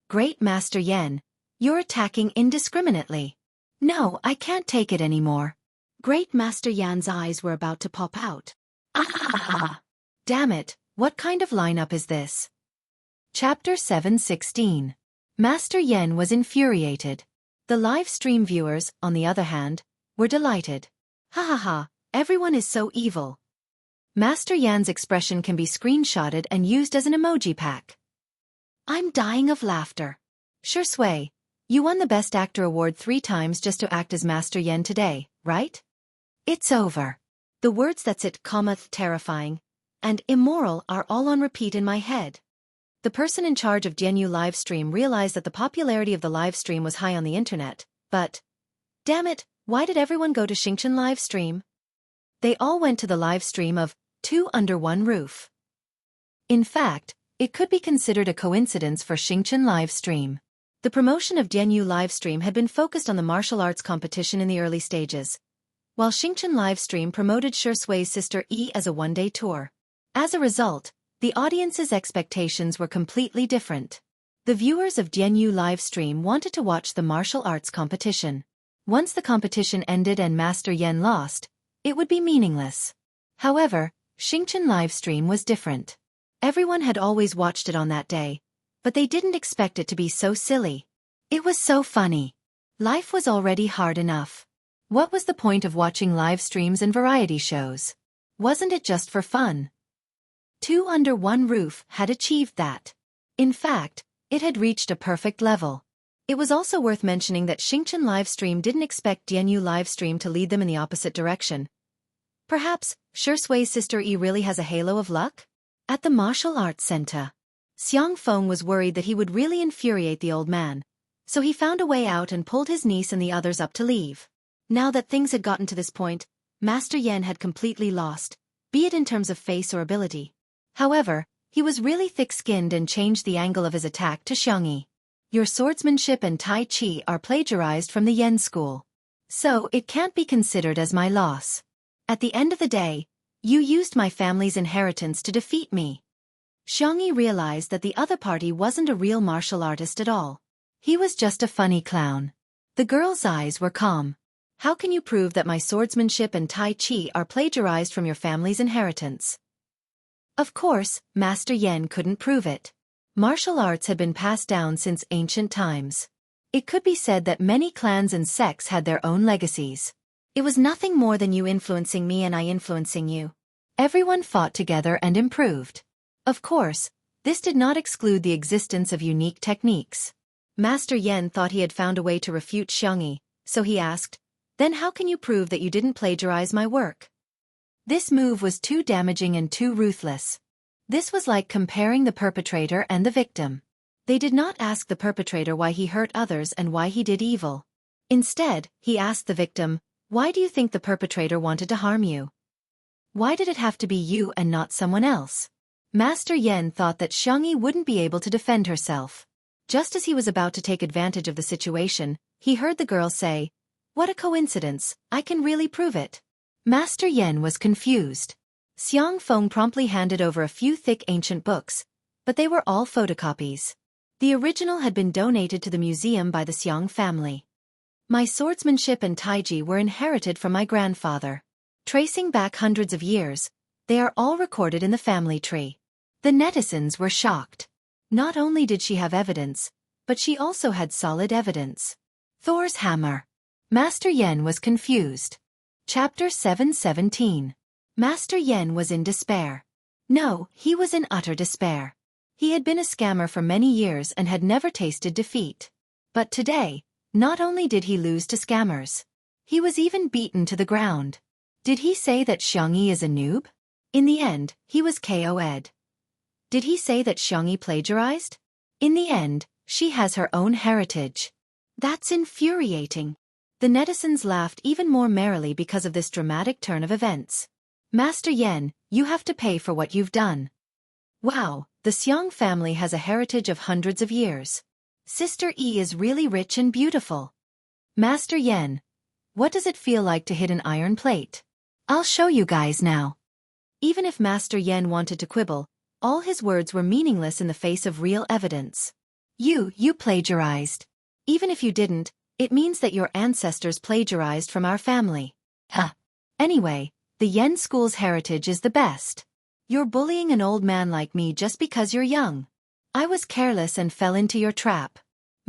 Great Master Yan, you're attacking indiscriminately. No, I can't take it anymore. Great Master Yan's eyes were about to pop out. Ah! Damn it, what kind of lineup is this? Chapter 7:16. Master Yan was infuriated. The live stream viewers, on the other hand, were delighted. Ha ha ha, everyone is so evil. Master Yan's expression can be screenshotted and used as an emoji pack. I'm dying of laughter. Sure Sui, you won the Best Actor award 3 times just to act as Master Yan today, right? It's over. The words "that's it, terrifying," and "immoral" are all on repeat in my head. The person in charge of Jianyu livestream realized that the popularity of the livestream was high on the internet, but, damn it, why did everyone go to Xingchen livestream? They all went to the livestream of Two Under One Roof. In fact, it could be considered a coincidence for Xingchen livestream. The promotion of Jianyu livestream had been focused on the martial arts competition in the early stages, while Xingchen livestream promoted Sui's sister Yi as a one-day tour. As a result, the audience's expectations were completely different. The viewers of Jianyu livestream wanted to watch the martial arts competition. Once the competition ended and Master Yan lost, it would be meaningless. However, Xingchen livestream was different. Everyone had always watched it on that day, but they didn't expect it to be so silly. It was so funny. Life was already hard enough. What was the point of watching live streams and variety shows? Wasn't it just for fun? Two Under One Roof had achieved that. In fact, it had reached a perfect level. It was also worth mentioning that Xingchen livestream didn't expect Jianyu livestream to lead them in the opposite direction. Perhaps, Sui's sister Yi really has a halo of luck? At the martial arts center, Xiaofan was worried that he would really infuriate the old man, so he found a way out and pulled his niece and the others up to leave. Now that things had gotten to this point, Master Yan had completely lost, be it in terms of face or ability. However, he was really thick-skinned and changed the angle of his attack to Xiangyi. Your swordsmanship and Tai Chi are plagiarized from the Yen school, so it can't be considered as my loss. At the end of the day, you used my family's inheritance to defeat me. Xiangyi realized that the other party wasn't a real martial artist at all. He was just a funny clown. The girl's eyes were calm. How can you prove that my swordsmanship and Tai Chi are plagiarized from your family's inheritance? Of course, Master Yan couldn't prove it. Martial arts had been passed down since ancient times. It could be said that many clans and sects had their own legacies. It was nothing more than you influencing me and I influencing you. Everyone fought together and improved. Of course, this did not exclude the existence of unique techniques. Master Yan thought he had found a way to refute Xiangyi, so he asked, "Then how can you prove that you didn't plagiarize my work?" This move was too damaging and too ruthless. This was like comparing the perpetrator and the victim. They did not ask the perpetrator why he hurt others and why he did evil. Instead, he asked the victim, "Why do you think the perpetrator wanted to harm you? Why did it have to be you and not someone else?" Master Yan thought that Xiangyi wouldn't be able to defend herself. Just as he was about to take advantage of the situation, he heard the girl say, "What a coincidence, I can really prove it." Master Yan was confused. Xiaofan promptly handed over a few thick ancient books, but they were all photocopies. The original had been donated to the museum by the Xiang family. My swordsmanship and taiji were inherited from my grandfather. Tracing back hundreds of years, they are all recorded in the family tree. The netizens were shocked. Not only did she have evidence, but she also had solid evidence. Thor's hammer. Master Yan was confused. Chapter 717. Master Yan was in despair. No, he was in utter despair. He had been a scammer for many years and had never tasted defeat. But today, not only did he lose to scammers, he was even beaten to the ground. Did he say that Xiangyi is a noob? In the end, he was KO'd. Did he say that Xiangyi plagiarized? In the end, she has her own heritage. That's infuriating. The netizens laughed even more merrily because of this dramatic turn of events. Master Yan, you have to pay for what you've done. Wow, the Xiang family has a heritage of hundreds of years. Sister Yi is really rich and beautiful. Master Yan, what does it feel like to hit an iron plate? I'll show you guys now. Even if Master Yan wanted to quibble, all his words were meaningless in the face of real evidence. You plagiarized. Even if you didn't, it means that your ancestors plagiarized from our family. Huh. Anyway, the Yen school's heritage is the best. You're bullying an old man like me just because you're young. I was careless and fell into your trap.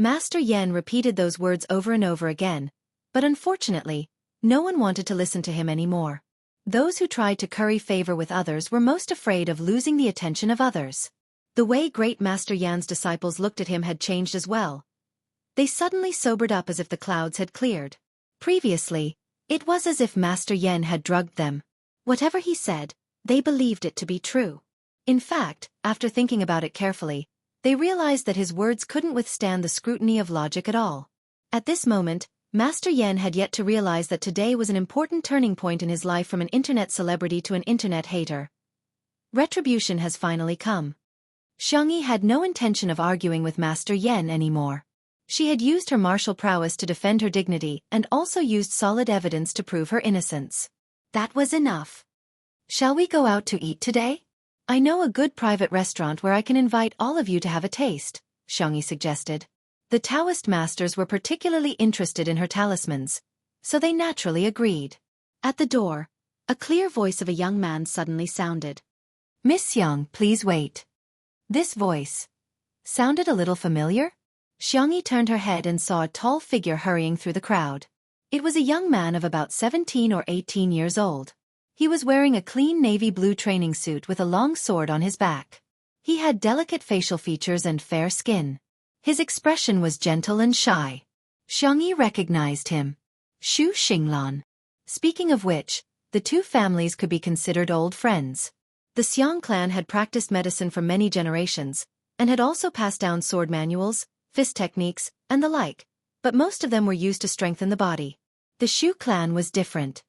Master Yen repeated those words over and over again, but unfortunately, no one wanted to listen to him anymore. Those who tried to curry favor with others were most afraid of losing the attention of others. The way Great Master Yan's disciples looked at him had changed as well. They suddenly sobered up as if the clouds had cleared. Previously, it was as if Master Yen had drugged them. Whatever he said, they believed it to be true. In fact, after thinking about it carefully, they realized that his words couldn't withstand the scrutiny of logic at all. At this moment, Master Yen had yet to realize that today was an important turning point in his life from an internet celebrity to an internet hater. Retribution has finally come. Xiangyi had no intention of arguing with Master Yen anymore. She had used her martial prowess to defend her dignity and also used solid evidence to prove her innocence. That was enough. Shall we go out to eat today? I know a good private restaurant where I can invite all of you to have a taste, Xiangyi suggested. The Taoist masters were particularly interested in her talismans, so they naturally agreed. At the door, a clear voice of a young man suddenly sounded. Miss Young, please wait. This voice sounded a little familiar. Xiangyi turned her head and saw a tall figure hurrying through the crowd. It was a young man of about 17 or 18 years old. He was wearing a clean navy blue training suit with a long sword on his back. He had delicate facial features and fair skin. His expression was gentle and shy. Xiangyi recognized him. Xu Xinglan. Speaking of which, the two families could be considered old friends. The Xiang clan had practiced medicine for many generations, and had also passed down sword manuals, fist techniques, and the like, but most of them were used to strengthen the body. The Xu clan was different.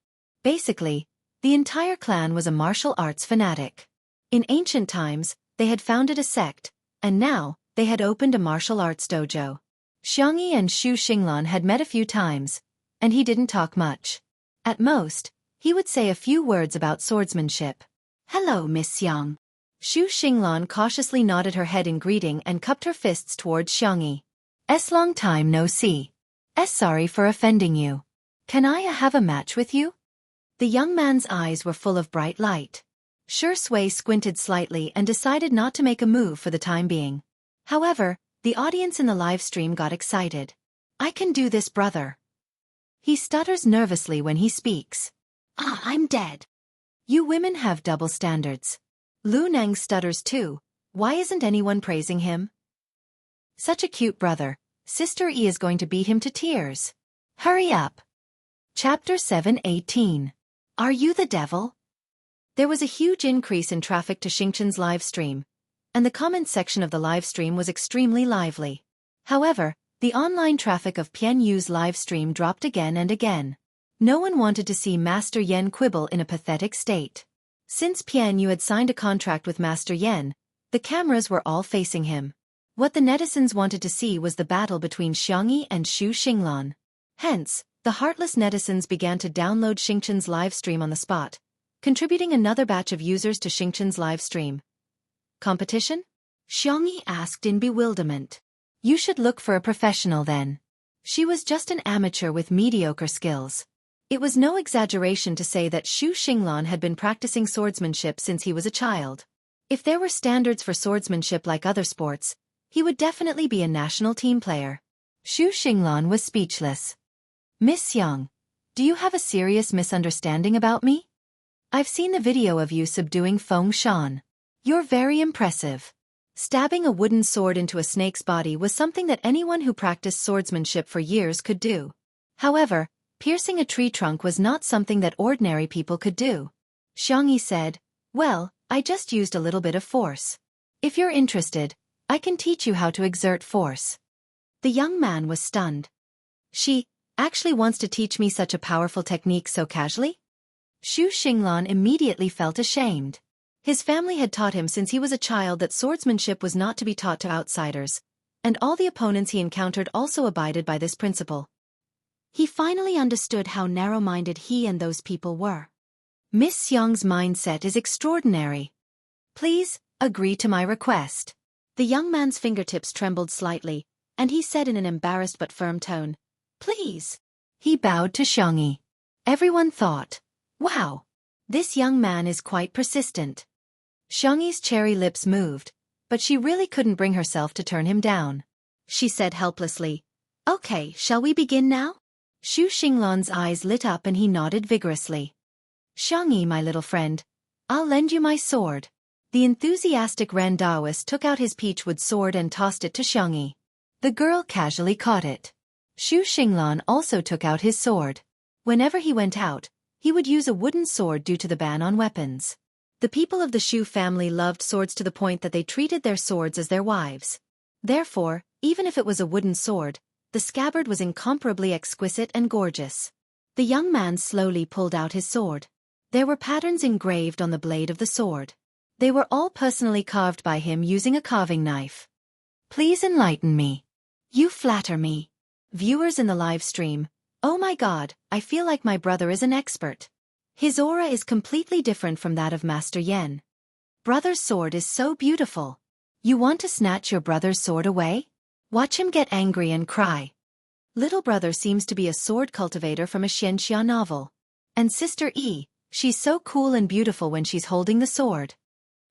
Basically, the entire clan was a martial arts fanatic. In ancient times, they had founded a sect, and now, they had opened a martial arts dojo. Xiangyi and Xu Xinglan had met a few times, and he didn't talk much. At most, he would say a few words about swordsmanship. Hello, Miss Yang. Xu Xinglan cautiously nodded her head in greeting and cupped her fists towards Xiangyi. Long time no see. Sorry for offending you. Can I have a match with you? The young man's eyes were full of bright light. Shi Sui squinted slightly and decided not to make a move for the time being. However, the audience in the live stream got excited. I can do this, brother. He stutters nervously when he speaks. I'm dead. You women have double standards. Lu Neng stutters too. Why isn't anyone praising him? Such a cute brother. Sister E is going to beat him to tears. Hurry up. Chapter 7:18. Are you the devil? There was a huge increase in traffic to Xingchen's live stream, and the comments section of the live stream was extremely lively. However, the online traffic of Pian Yu's live stream dropped again and again. No one wanted to see Master Yen quibble in a pathetic state. Since Pian Yu had signed a contract with Master Yen, the cameras were all facing him. What the netizens wanted to see was the battle between Xiangyi and Xu Xinglan. Hence, the heartless netizens began to download Xingchen's live stream on the spot, contributing another batch of users to Xingchen's live stream. Competition? Xiangyi asked in bewilderment. You should look for a professional then. She was just an amateur with mediocre skills. It was no exaggeration to say that Xu Xinglan had been practicing swordsmanship since he was a child. If there were standards for swordsmanship like other sports, he would definitely be a national team player. Xu Xinglan was speechless. Miss Yang, do you have a serious misunderstanding about me? I've seen the video of you subduing Feng Shan. You're very impressive. Stabbing a wooden sword into a snake's body was something that anyone who practiced swordsmanship for years could do. However, piercing a tree trunk was not something that ordinary people could do. Xiangyi said, well, I just used a little bit of force. If you're interested, I can teach you how to exert force. The young man was stunned. She actually wants to teach me such a powerful technique so casually? Xu Xinglan immediately felt ashamed. His family had taught him since he was a child that swordsmanship was not to be taught to outsiders, and all the opponents he encountered also abided by this principle. He finally understood how narrow-minded he and those people were. Miss Yang's mindset is extraordinary. Please, agree to my request. The young man's fingertips trembled slightly, and he said in an embarrassed but firm tone, Please. He bowed to Xiangyi. Everyone thought, wow, this young man is quite persistent. Xiangyi's cherry lips moved, but she really couldn't bring herself to turn him down. she said helplessly. Okay, shall we begin now? Xu Xinglan's eyes lit up and he nodded vigorously. Xiangyi, my little friend, I'll lend you my sword. The enthusiastic Ren Daoist took out his peachwood sword and tossed it to Xiangyi. The girl casually caught it. Xu Xinglan also took out his sword. Whenever he went out, he would use a wooden sword due to the ban on weapons. The people of the Xu family loved swords to the point that they treated their swords as their wives. Therefore, even if it was a wooden sword, the scabbard was incomparably exquisite and gorgeous. The young man slowly pulled out his sword. There were patterns engraved on the blade of the sword. They were all personally carved by him using a carving knife. Please enlighten me. You flatter me. Viewers in the live stream, oh my God, I feel like my brother is an expert. His aura is completely different from that of Master Yen. Brother's sword is so beautiful. You want to snatch your brother's sword away? Watch him get angry and cry. Little brother seems to be a sword cultivator from a Xianxia novel. And Sister E, she's so cool and beautiful when she's holding the sword.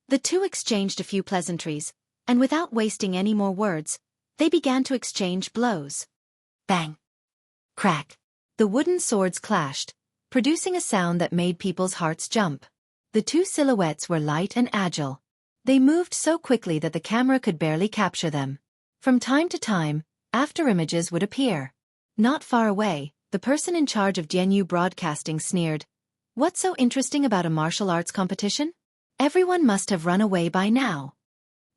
The two exchanged a few pleasantries, and without wasting any more words, they began to exchange blows. Bang! Crack! The wooden swords clashed, producing a sound that made people's hearts jump. The two silhouettes were light and agile. They moved so quickly that the camera could barely capture them. From time to time, afterimages would appear. Not far away, the person in charge of Jianyu Broadcasting sneered, "What's so interesting about a martial arts competition? Everyone must have run away by now."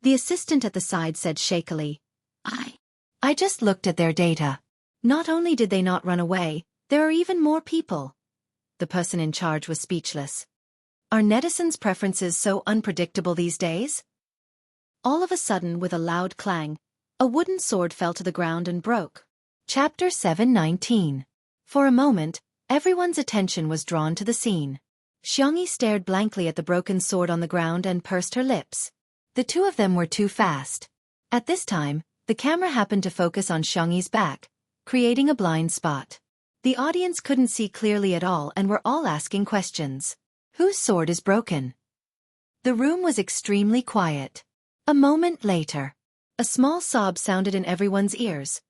The assistant at the side said shakily, I just looked at their data. Not only did they not run away, there are even more people." The person in charge was speechless. Are netizens' preferences so unpredictable these days? All of a sudden, with a loud clang, a wooden sword fell to the ground and broke. Chapter 719. For a moment, everyone's attention was drawn to the scene. Xiangyi stared blankly at the broken sword on the ground and pursed her lips. The two of them were too fast. At this time, the camera happened to focus on Xiangyi's back, creating a blind spot. The audience couldn't see clearly at all and were all asking questions. Whose sword is broken? The room was extremely quiet. A moment later, a small sob sounded in everyone's ears.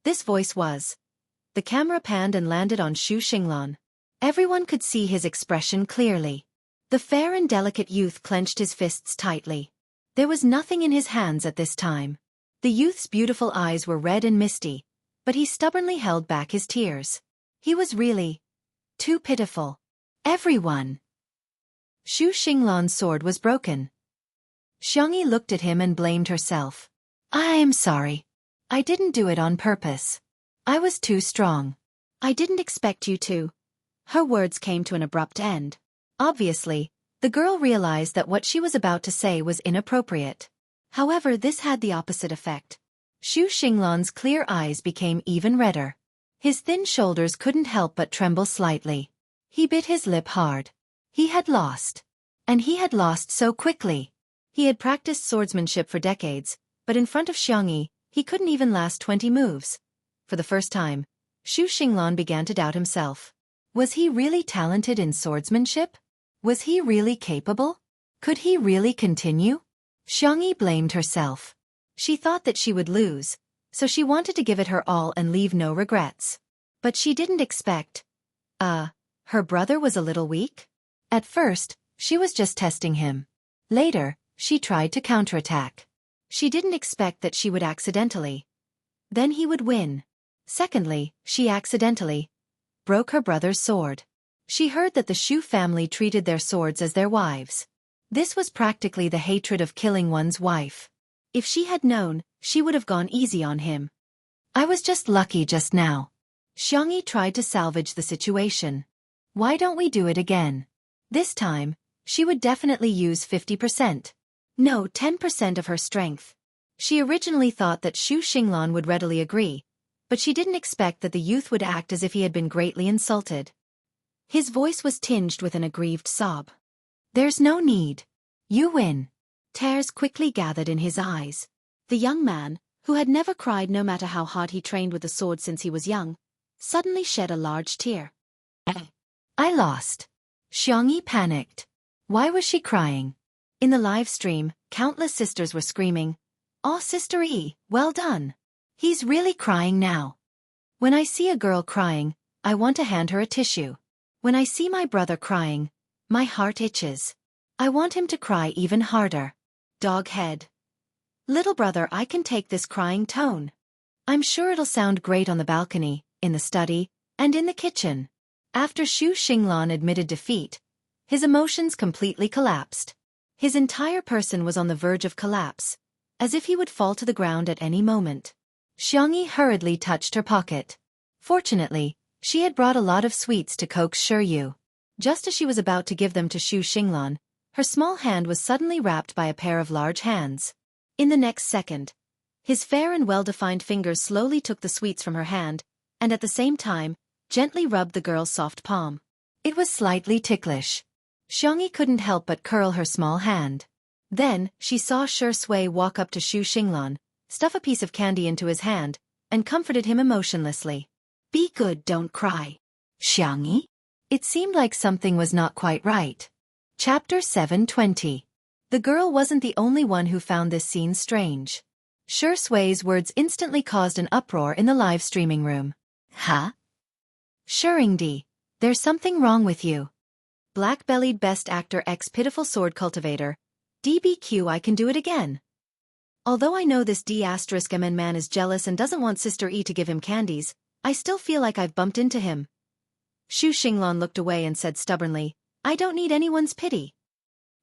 This voice was. The camera panned and landed on Xu Xinglan. Everyone could see his expression clearly. The fair and delicate youth clenched his fists tightly. There was nothing in his hands at this time. The youth's beautiful eyes were red and misty, but he stubbornly held back his tears. He was really too pitiful. Everyone. Xu Xinglan's sword was broken. Xiangyi looked at him and blamed herself. I am sorry. I didn't do it on purpose. I was too strong. I didn't expect you to. Her words came to an abrupt end. Obviously, the girl realized that what she was about to say was inappropriate. However, this had the opposite effect. Xu Xinglan's clear eyes became even redder. His thin shoulders couldn't help but tremble slightly. He bit his lip hard. He had lost. And he had lost so quickly. He had practiced swordsmanship for decades, but in front of Xiangyi, he couldn't even last 20 moves. For the first time, Xu Xinglan began to doubt himself. Was he really talented in swordsmanship? Was he really capable? Could he really continue? Xiangyi blamed herself. She thought that she would lose, so she wanted to give it her all and leave no regrets. But she didn't expect. Her brother was a little weak? At first, she was just testing him. Later, she tried to counterattack. She didn't expect that she would accidentally. Then he would win. Secondly, she accidentally broke her brother's sword. She heard that the Xu family treated their swords as their wives. This was practically the hatred of killing one's wife. If she had known, she would have gone easy on him. I was just lucky just now. Xiangyi tried to salvage the situation. Why don't we do it again? This time, she would definitely use 50%. No, 10% of her strength. She originally thought that Xu Xinglan would readily agree, but she didn't expect that the youth would act as if he had been greatly insulted. His voice was tinged with an aggrieved sob. There's no need. You win. Tears quickly gathered in his eyes. The young man, who had never cried no matter how hard he trained with the sword since he was young, suddenly shed a large tear. I lost. Xiangyi panicked. Why was she crying? In the live stream, countless sisters were screaming, "Oh, Sister E, well done. He's really crying now. When I see a girl crying, I want to hand her a tissue. When I see my brother crying, my heart itches. I want him to cry even harder. Dog head. Little brother, I can take this crying tone. I'm sure it'll sound great on the balcony, in the study, and in the kitchen. After Xu Xinglan admitted defeat, his emotions completely collapsed. His entire person was on the verge of collapse, as if he would fall to the ground at any moment. Xiangyi hurriedly touched her pocket. Fortunately, she had brought a lot of sweets to coax Shiyu. Just as she was about to give them to Xu Xinglan, her small hand was suddenly wrapped by a pair of large hands. In the next second, his fair and well-defined fingers slowly took the sweets from her hand, and at the same time, gently rubbed the girl's soft palm. It was slightly ticklish. Xiangyi couldn't help but curl her small hand. Then, she saw Shi Sui walk up to Xu Xinglan, stuff a piece of candy into his hand, and comforted him emotionlessly. Be good, don't cry. Xiangyi? It seemed like something was not quite right. Chapter 720. The girl wasn't the only one who found this scene strange. Shi Sui's words instantly caused an uproar in the live streaming room. Huh? Shuringdi, there's something wrong with you. Black-bellied best actor x pitiful sword cultivator. DBQ, I can do it again. Although I know this D*MN man is jealous and doesn't want Sister E to give him candies, I still feel like I've bumped into him. Xu Xinglan looked away and said stubbornly, I don't need anyone's pity.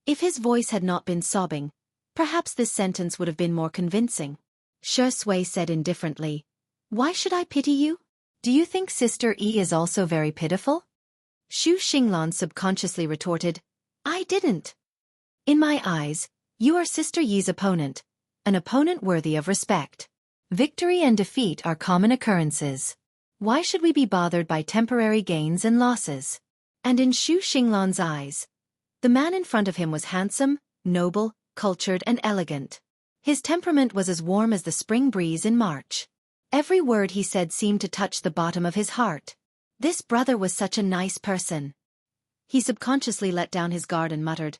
If his voice had not been sobbing, perhaps this sentence would have been more convincing. Shi Sui said indifferently, Why should I pity you? Do you think Sister E is also very pitiful? Xu Xinglan subconsciously retorted, I didn't. In my eyes, you are Sister Yi's opponent, an opponent worthy of respect. Victory and defeat are common occurrences. Why should we be bothered by temporary gains and losses? And in Xu Xinglan's eyes, the man in front of him was handsome, noble, cultured and elegant. His temperament was as warm as the spring breeze in March. Every word he said seemed to touch the bottom of his heart. This brother was such a nice person. He subconsciously let down his guard and muttered,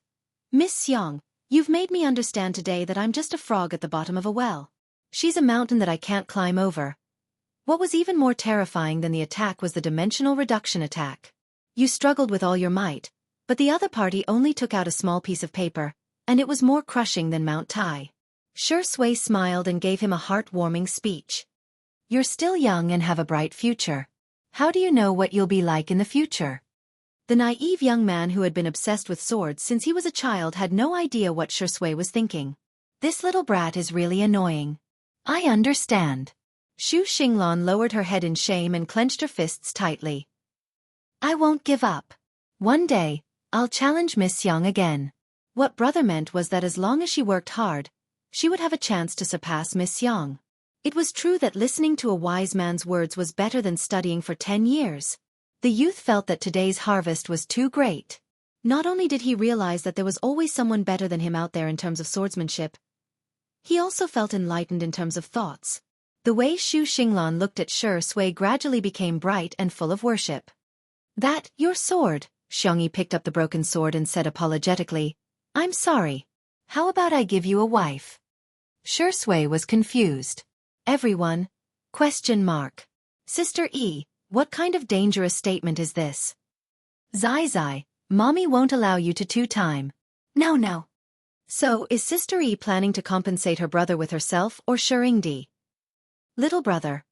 Miss Xiang, you've made me understand today that I'm just a frog at the bottom of a well. She's a mountain that I can't climb over. What was even more terrifying than the attack was the dimensional reduction attack. You struggled with all your might, but the other party only took out a small piece of paper, and it was more crushing than Mount Tai. Shi Sui smiled and gave him a heart-warming speech. You're still young and have a bright future. How do you know what you'll be like in the future? The naive young man who had been obsessed with swords since he was a child had no idea what Shi Sui was thinking. This little brat is really annoying. I understand. Xu Xinglan lowered her head in shame and clenched her fists tightly. I won't give up. One day, I'll challenge Miss Xiang again. What brother meant was that as long as she worked hard, she would have a chance to surpass Miss Xiang. It was true that listening to a wise man's words was better than studying for 10 years. The youth felt that today's harvest was too great. Not only did he realize that there was always someone better than him out there in terms of swordsmanship, he also felt enlightened in terms of thoughts. The way Xu Xinglan looked at Shi Sui gradually became bright and full of worship. That, your sword. Xiangyi picked up the broken sword and said apologetically, I'm sorry. How about I give you a wife? Shi Sui was confused. Everyone? ? Sister E, what kind of dangerous statement is this? Zai, mommy won't allow you to two-time. No. So, is Sister E planning to compensate her brother with herself or Shuringdi? Little brother.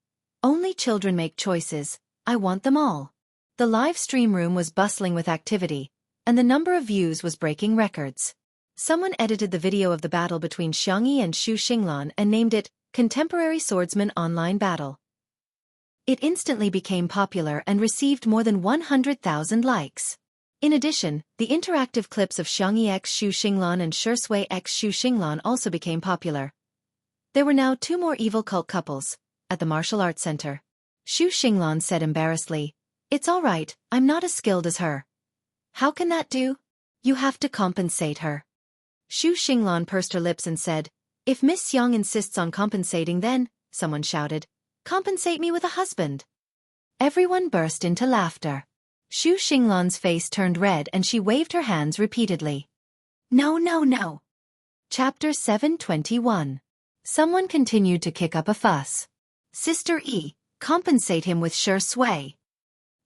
Only children make choices, I want them all. The live stream room was bustling with activity, and the number of views was breaking records. Someone edited the video of the battle between Xiangyi and Xu Xinglan and named it, Contemporary Swordsman Online Battle. It instantly became popular and received more than 100,000 likes. In addition, the interactive clips of Xiangyi x Xu Xinglan and Shi Sui x Xu Xinglan also became popular. There were now 2 more evil cult couples, at the martial arts center. Xu Xinglan said embarrassedly, It's all right, I'm not as skilled as her. How can that do? You have to compensate her. Xu Xinglan pursed her lips and said, If Miss Xiang insists on compensating then, someone shouted, compensate me with a husband. Everyone burst into laughter. Xu Xinglan's face turned red and she waved her hands repeatedly. No. Chapter 721. Someone continued to kick up a fuss. Sister E, compensate him with Sure Sui.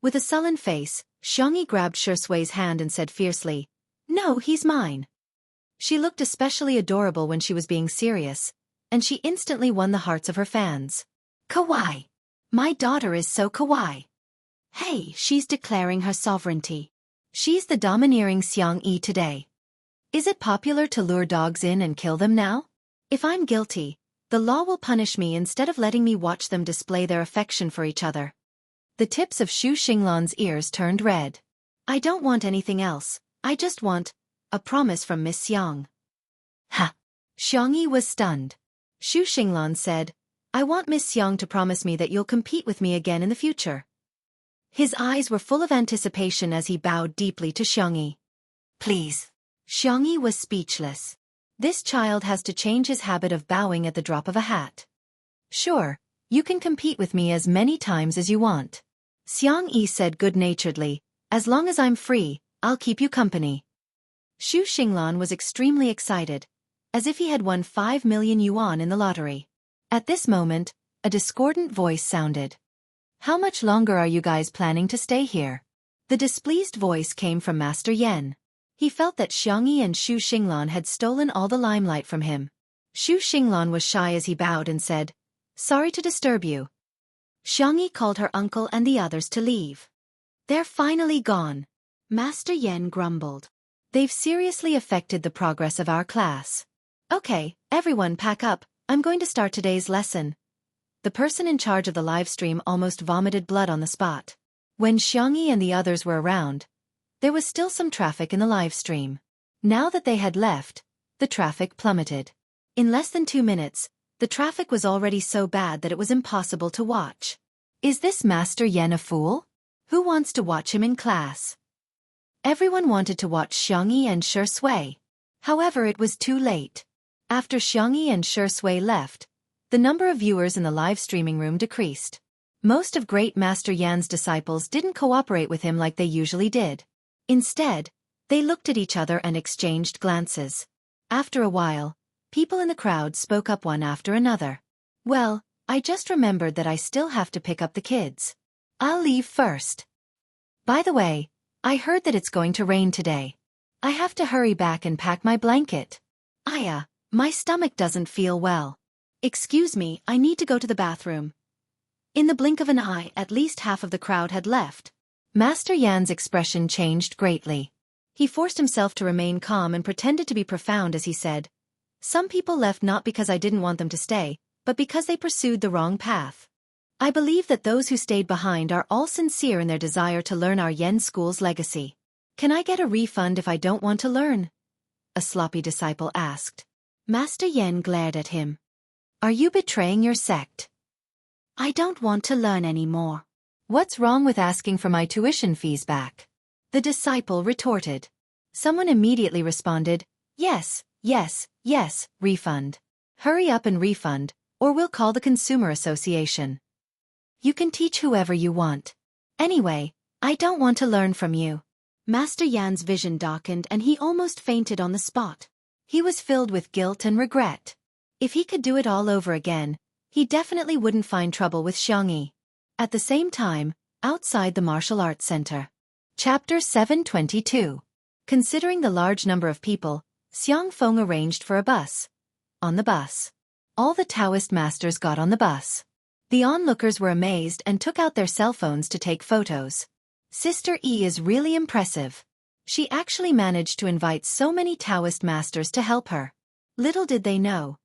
With a sullen face, Xiangyi grabbed Sure Sui's hand and said fiercely, "No, he's mine." She looked especially adorable when she was being serious, and she instantly won the hearts of her fans. Kawaii. My daughter is so kawaii. Hey, she's declaring her sovereignty. She's the domineering Xiangyi today. Is it popular to lure dogs in and kill them now? If I'm guilty, the law will punish me instead of letting me watch them display their affection for each other. The tips of Xu Xinglan's ears turned red. I don't want anything else, I just want a promise from Miss Xiang. Ha! Xiangyi was stunned. Xu Xinglan said, I want Miss Xiang to promise me that you'll compete with me again in the future. His eyes were full of anticipation as he bowed deeply to Xiangyi. Please. Xiangyi was speechless. This child has to change his habit of bowing at the drop of a hat. Sure, you can compete with me as many times as you want. Xiangyi said good-naturedly, as long as I'm free, I'll keep you company. Xu Xinglan was extremely excited, as if he had won 5 million yuan in the lottery. At this moment, a discordant voice sounded. How much longer are you guys planning to stay here? The displeased voice came from Master Yen. He felt that Xiangyi and Xu Xinglan had stolen all the limelight from him. Xu Xinglan was shy as he bowed and said, Sorry to disturb you. Xiangyi called her uncle and the others to leave. They're finally gone. Master Yen grumbled. They've seriously affected the progress of our class. Okay, everyone pack up, I'm going to start today's lesson. The person in charge of the live stream almost vomited blood on the spot. When Xiangyi and the others were around, there was still some traffic in the live stream. Now that they had left, the traffic plummeted. In less than 2 minutes, the traffic was already so bad that it was impossible to watch. Is this Master Yen a fool? Who wants to watch him in class? Everyone wanted to watch Xiangyi and Sure Sui. However, it was too late. After Xiangyi and Sure Sui left, the number of viewers in the live streaming room decreased. Most of Great Master Yan's disciples didn't cooperate with him like they usually did. Instead, they looked at each other and exchanged glances. After a while, people in the crowd spoke up one after another. Well, I just remembered that I still have to pick up the kids. I'll leave first. By the way, I heard that it's going to rain today. I have to hurry back and pack my blanket. Aya, my stomach doesn't feel well. Excuse me, I need to go to the bathroom. In the blink of an eye, at least half of the crowd had left. Master Yan's expression changed greatly. He forced himself to remain calm and pretended to be profound as he said, Some people left not because I didn't want them to stay, but because they pursued the wrong path. I believe that those who stayed behind are all sincere in their desire to learn our Yen school's legacy. Can I get a refund if I don't want to learn? A sloppy disciple asked. Master Yen glared at him. Are you betraying your sect? I don't want to learn anymore. What's wrong with asking for my tuition fees back? The disciple retorted. Someone immediately responded, Yes, yes, yes, refund. Hurry up and refund, or we'll call the Consumer Association. You can teach whoever you want. Anyway, I don't want to learn from you. Master Yan's vision darkened and he almost fainted on the spot. He was filled with guilt and regret. If he could do it all over again, he definitely wouldn't find trouble with Xiangyi. At the same time, outside the martial arts center. Chapter 722. Considering the large number of people, Xiaofan arranged for a bus. On the bus, all the Taoist masters got on the bus. The onlookers were amazed and took out their cell phones to take photos. Sister E is really impressive. She actually managed to invite so many Taoist masters to help her. Little did they know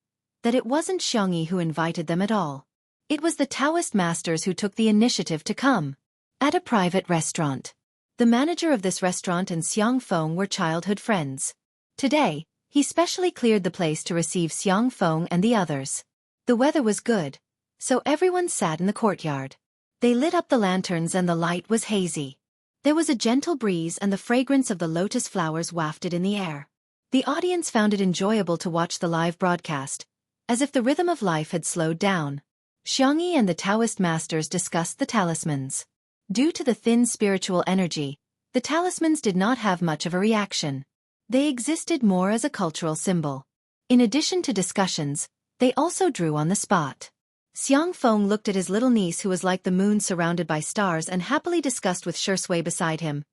that it wasn't Xiangyi who invited them at all. It was the Taoist masters who took the initiative to come. At a private restaurant. The manager of this restaurant and Xiaofan were childhood friends. Today, he specially cleared the place to receive Xiaofan and the others. The weather was good, so everyone sat in the courtyard. They lit up the lanterns and the light was hazy. There was a gentle breeze and the fragrance of the lotus flowers wafted in the air. The audience found it enjoyable to watch the live broadcast, as if the rhythm of life had slowed down. Xiangyi and the Taoist masters discussed the talismans. Due to the thin spiritual energy, the talismans did not have much of a reaction. They existed more as a cultural symbol. In addition to discussions, they also drew on the spot. Xiaofan looked at his little niece who was like the moon surrounded by stars and happily discussed with Shui beside him.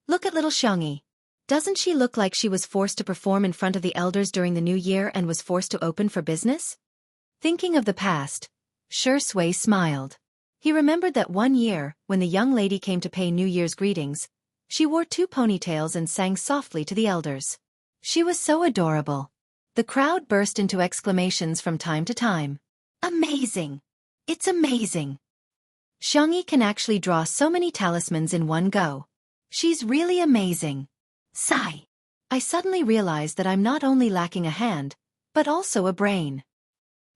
Look at little Xiangyi. Doesn't she look like she was forced to perform in front of the elders during the new year and was forced to open for business? Thinking of the past, Shui smiled. He remembered that one year, when the young lady came to pay New Year's greetings, she wore 2 ponytails and sang softly to the elders. She was so adorable. The crowd burst into exclamations from time to time. Amazing! It's amazing! Xiangyi can actually draw so many talismans in one go. She's really amazing. Sigh. I suddenly realized that I'm not only lacking a hand, but also a brain.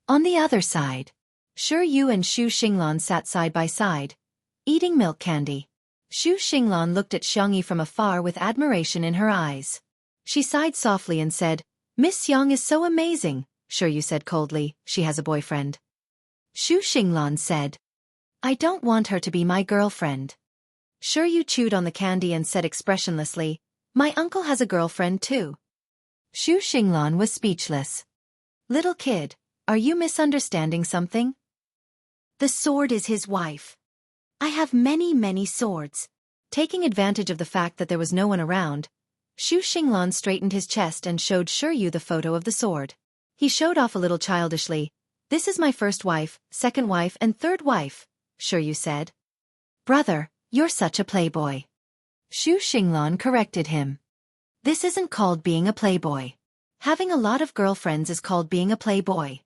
On the other side, Yu and Xu Xinglan sat side by side, eating milk candy. Xu Xinglan looked at Xiangyi from afar with admiration in her eyes. She sighed softly and said, Miss Yang is so amazing. Yu said coldly, she has a boyfriend. Xu Xinglan said, I don't want her to be my girlfriend. Yu chewed on the candy and said expressionlessly, my uncle has a girlfriend too. Xu Xinglan was speechless. Little kid, are you misunderstanding something? The sword is his wife. I have many swords. Taking advantage of the fact that there was no one around, Xu Xinglan straightened his chest and showed Yu the photo of the sword. He showed off a little childishly. This is my first wife, second wife and third wife, Yu said. Brother, you're such a playboy. Xu Xinglan corrected him. This isn't called being a playboy. Having a lot of girlfriends is called being a playboy.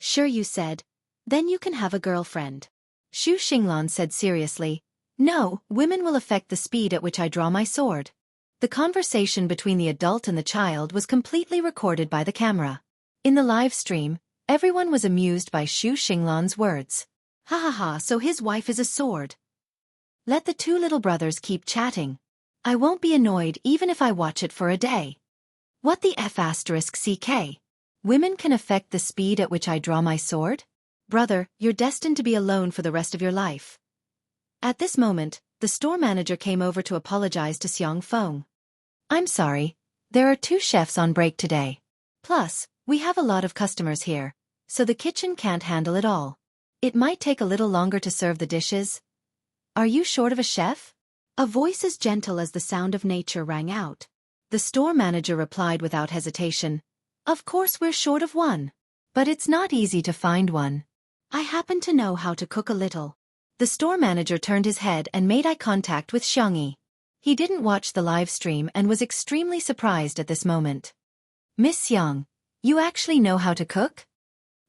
Yu said. Then you can have a girlfriend. Xu Xinglan said seriously. No, women will affect the speed at which I draw my sword. The conversation between the adult and the child was completely recorded by the camera. In the live stream, everyone was amused by Xu Xinglan's words. Ha ha ha, so his wife is a sword. Let the 2 little brothers keep chatting. I won't be annoyed even if I watch it for a day. What the F***ck? Women can affect the speed at which I draw my sword? Brother, you're destined to be alone for the rest of your life. At this moment, the store manager came over to apologize to Xiaofan. I'm sorry, there are 2 chefs on break today. Plus, we have a lot of customers here, so the kitchen can't handle it all. It might take a little longer to serve the dishes. Are you short of a chef? A voice as gentle as the sound of nature rang out. The store manager replied without hesitation. Of course we're short of one. But it's not easy to find one. I happen to know how to cook a little. The store manager turned his head and made eye contact with Xiangyi. He didn't watch the live stream and was extremely surprised at this moment. Miss Yang, you actually know how to cook?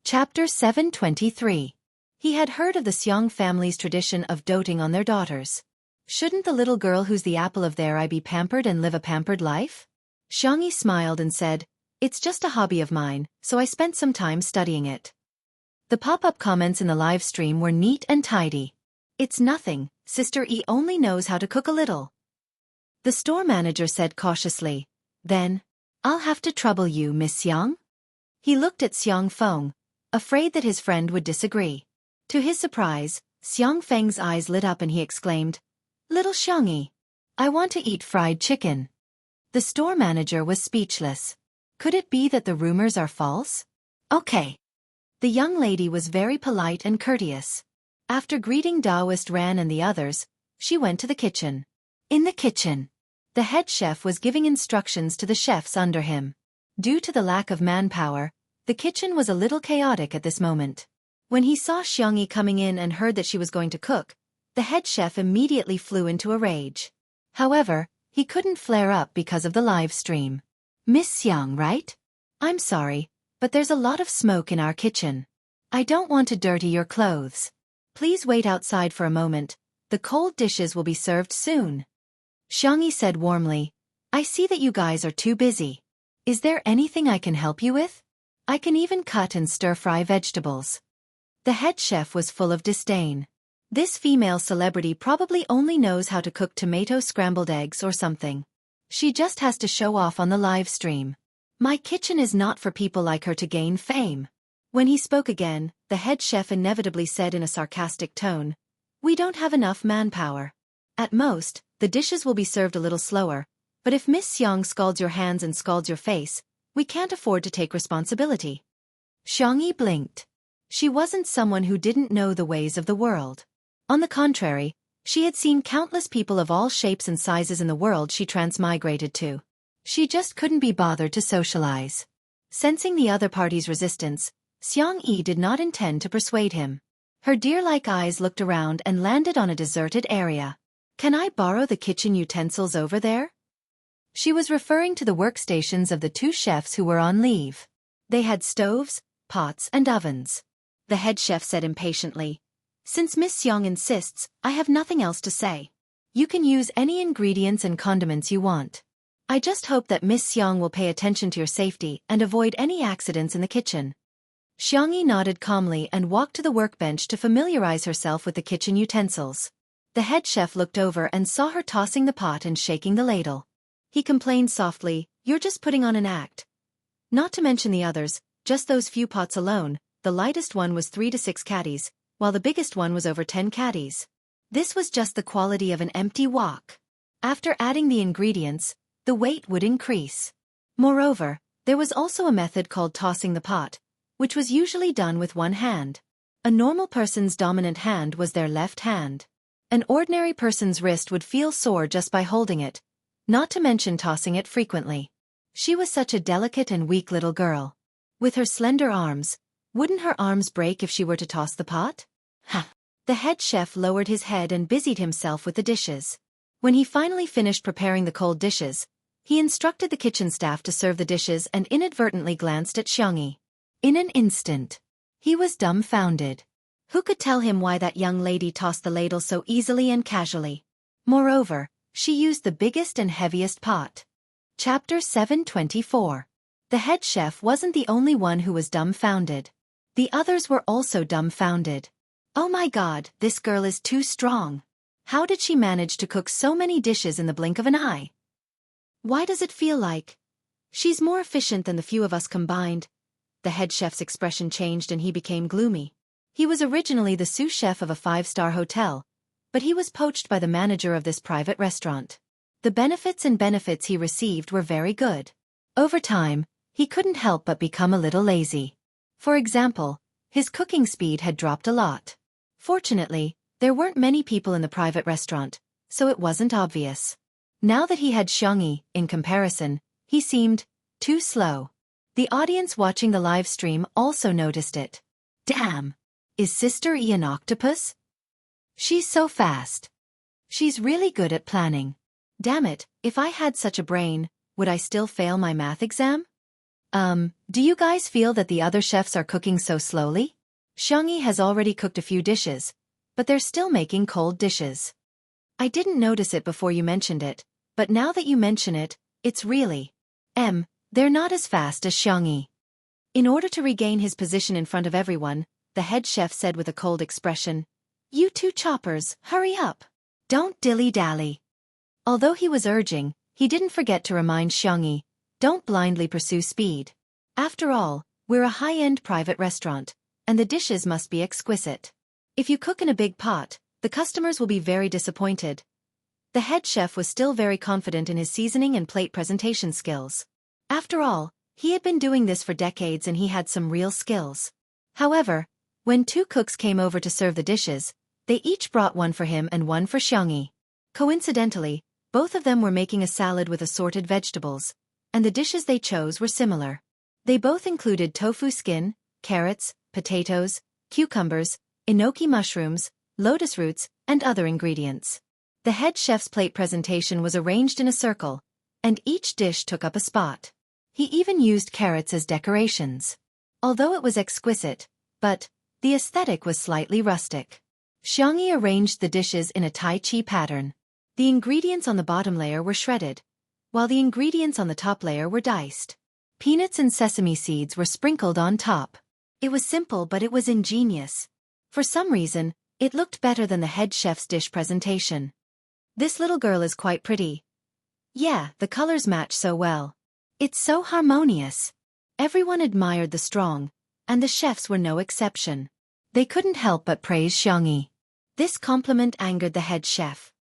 Chapter 723. He had heard of the Xiang family's tradition of doting on their daughters. Shouldn't the little girl who's the apple of their eye be pampered and live a pampered life? Xiangyi smiled and said, It's just a hobby of mine, so I spent some time studying it. The pop-up comments in the live stream were neat and tidy. It's nothing, Sister E only knows how to cook a little. The store manager said cautiously. Then, I'll have to trouble you, Miss Yang? He looked at Xiaofan, afraid that his friend would disagree. To his surprise, Xiaofang's eyes lit up and he exclaimed, Little Xiangyi, I want to eat fried chicken. The store manager was speechless. Could it be that the rumors are false? Okay. The young lady was very polite and courteous. After greeting Taoist Ran and the others, she went to the kitchen. In the kitchen, the head chef was giving instructions to the chefs under him. Due to the lack of manpower, the kitchen was a little chaotic at this moment. When he saw Xiangyi coming in and heard that she was going to cook, the head chef immediately flew into a rage. However, he couldn't flare up because of the live stream. Miss Yang, right? I'm sorry, but there's a lot of smoke in our kitchen. I don't want to dirty your clothes. Please wait outside for a moment. The cold dishes will be served soon. Xiangyi said warmly, I see that you guys are too busy. Is there anything I can help you with? I can even cut and stir-fry vegetables. The head chef was full of disdain. This female celebrity probably only knows how to cook tomato scrambled eggs or something. She just has to show off on the live stream. My kitchen is not for people like her to gain fame. When he spoke again, the head chef inevitably said in a sarcastic tone, We don't have enough manpower. At most, the dishes will be served a little slower, but if Miss Xiang scalds your hands and scalds your face, we can't afford to take responsibility. Xiangyi blinked. She wasn't someone who didn't know the ways of the world. On the contrary, she had seen countless people of all shapes and sizes in the world she transmigrated to. She just couldn't be bothered to socialize. Sensing the other party's resistance, Xiangyi did not intend to persuade him. Her deer-like eyes looked around and landed on a deserted area. "Can I borrow the kitchen utensils over there?" She was referring to the workstations of the two chefs who were on leave. They had stoves, pots, and ovens. The head chef said impatiently, "Since Miss Xiang insists, I have nothing else to say. You can use any ingredients and condiments you want. I just hope that Miss Xiang will pay attention to your safety and avoid any accidents in the kitchen." Xiangyi nodded calmly and walked to the workbench to familiarize herself with the kitchen utensils. The head chef looked over and saw her tossing the pot and shaking the ladle. He complained softly, "You're just putting on an act. Not to mention the others, just those few pots alone, the lightest one was 3 to 6 caddies, while the biggest one was over 10 caddies. This was just the quality of an empty wok. After adding the ingredients, the weight would increase. Moreover, there was also a method called tossing the pot, which was usually done with one hand. A normal person's dominant hand was their left hand. An ordinary person's wrist would feel sore just by holding it, not to mention tossing it frequently. She was such a delicate and weak little girl. With her slender arms, wouldn't her arms break if she were to toss the pot? The head chef lowered his head and busied himself with the dishes. When he finally finished preparing the cold dishes, he instructed the kitchen staff to serve the dishes and inadvertently glanced at Xiangyi. In an instant, he was dumbfounded. Who could tell him why that young lady tossed the ladle so easily and casually? Moreover, she used the biggest and heaviest pot. Chapter 724. The head chef wasn't the only one who was dumbfounded. The others were also dumbfounded. "Oh my God, this girl is too strong. How did she manage to cook so many dishes in the blink of an eye? Why does it feel like she's more efficient than the few of us combined?" The head chef's expression changed and he became gloomy. He was originally the sous chef of a 5-star hotel, but he was poached by the manager of this private restaurant. The benefits he received were very good. Over time, he couldn't help but become a little lazy. For example, his cooking speed had dropped a lot. Fortunately, there weren't many people in the private restaurant, so it wasn't obvious. Now that he had Xiangyi, in comparison, he seemed too slow. The audience watching the live stream also noticed it. "Damn! Is Sister E an octopus? She's so fast. She's really good at planning. Damn it, if I had such a brain, would I still fail my math exam? Do you guys feel that the other chefs are cooking so slowly? Xiangyi has already cooked a few dishes, but they're still making cold dishes. I didn't notice it before you mentioned it, but now that you mention it, it's really, they're not as fast as Xiangyi." In order to regain his position in front of everyone, the head chef said with a cold expression, "You two choppers, hurry up. Don't dilly-dally." Although he was urging, he didn't forget to remind Xiangyi, "Don't blindly pursue speed. After all, we're a high-end private restaurant, and the dishes must be exquisite. If you cook in a big pot, the customers will be very disappointed." The head chef was still very confident in his seasoning and plate presentation skills. After all, he had been doing this for decades and he had some real skills. However, when two cooks came over to serve the dishes, they each brought one for him and one for Xiangyi. Coincidentally, both of them were making a salad with assorted vegetables, and the dishes they chose were similar. They both included tofu skin, carrots, potatoes, cucumbers, enoki mushrooms, lotus roots, and other ingredients. The head chef's plate presentation was arranged in a circle, and each dish took up a spot. He even used carrots as decorations. Although it was exquisite, but the aesthetic was slightly rustic. Xiangyi arranged the dishes in a Tai Chi pattern. The ingredients on the bottom layer were shredded, while the ingredients on the top layer were diced. Peanuts and sesame seeds were sprinkled on top. It was simple but it was ingenious. For some reason, it looked better than the head chef's dish presentation. "This little girl is quite pretty. Yeah, the colors match so well. It's so harmonious." Everyone admired the strong, and the chefs were no exception. They couldn't help but praise Xiangyi. This compliment angered the head chef.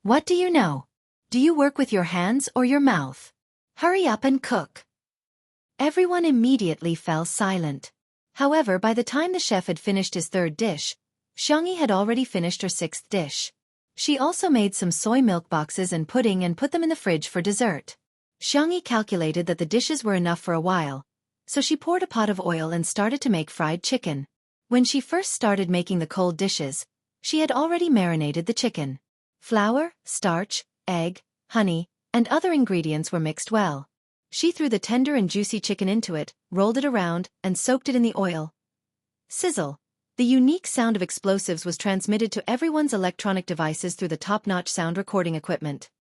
"What do you know? Do you work with your hands or your mouth? Hurry up and cook." Everyone immediately fell silent. However, by the time the chef had finished his third dish, Xiangyi had already finished her sixth dish. She also made some soy milk boxes and pudding and put them in the fridge for dessert. Xiangyi calculated that the dishes were enough for a while, so she poured a pot of oil and started to make fried chicken. When she first started making the cold dishes, she had already marinated the chicken. Flour, starch, egg, honey, and other ingredients were mixed well. She threw the tender and juicy chicken into it, rolled it around, and soaked it in the oil. Sizzle. The unique sound of explosives was transmitted to everyone's electronic devices through the top-notch sound recording equipment.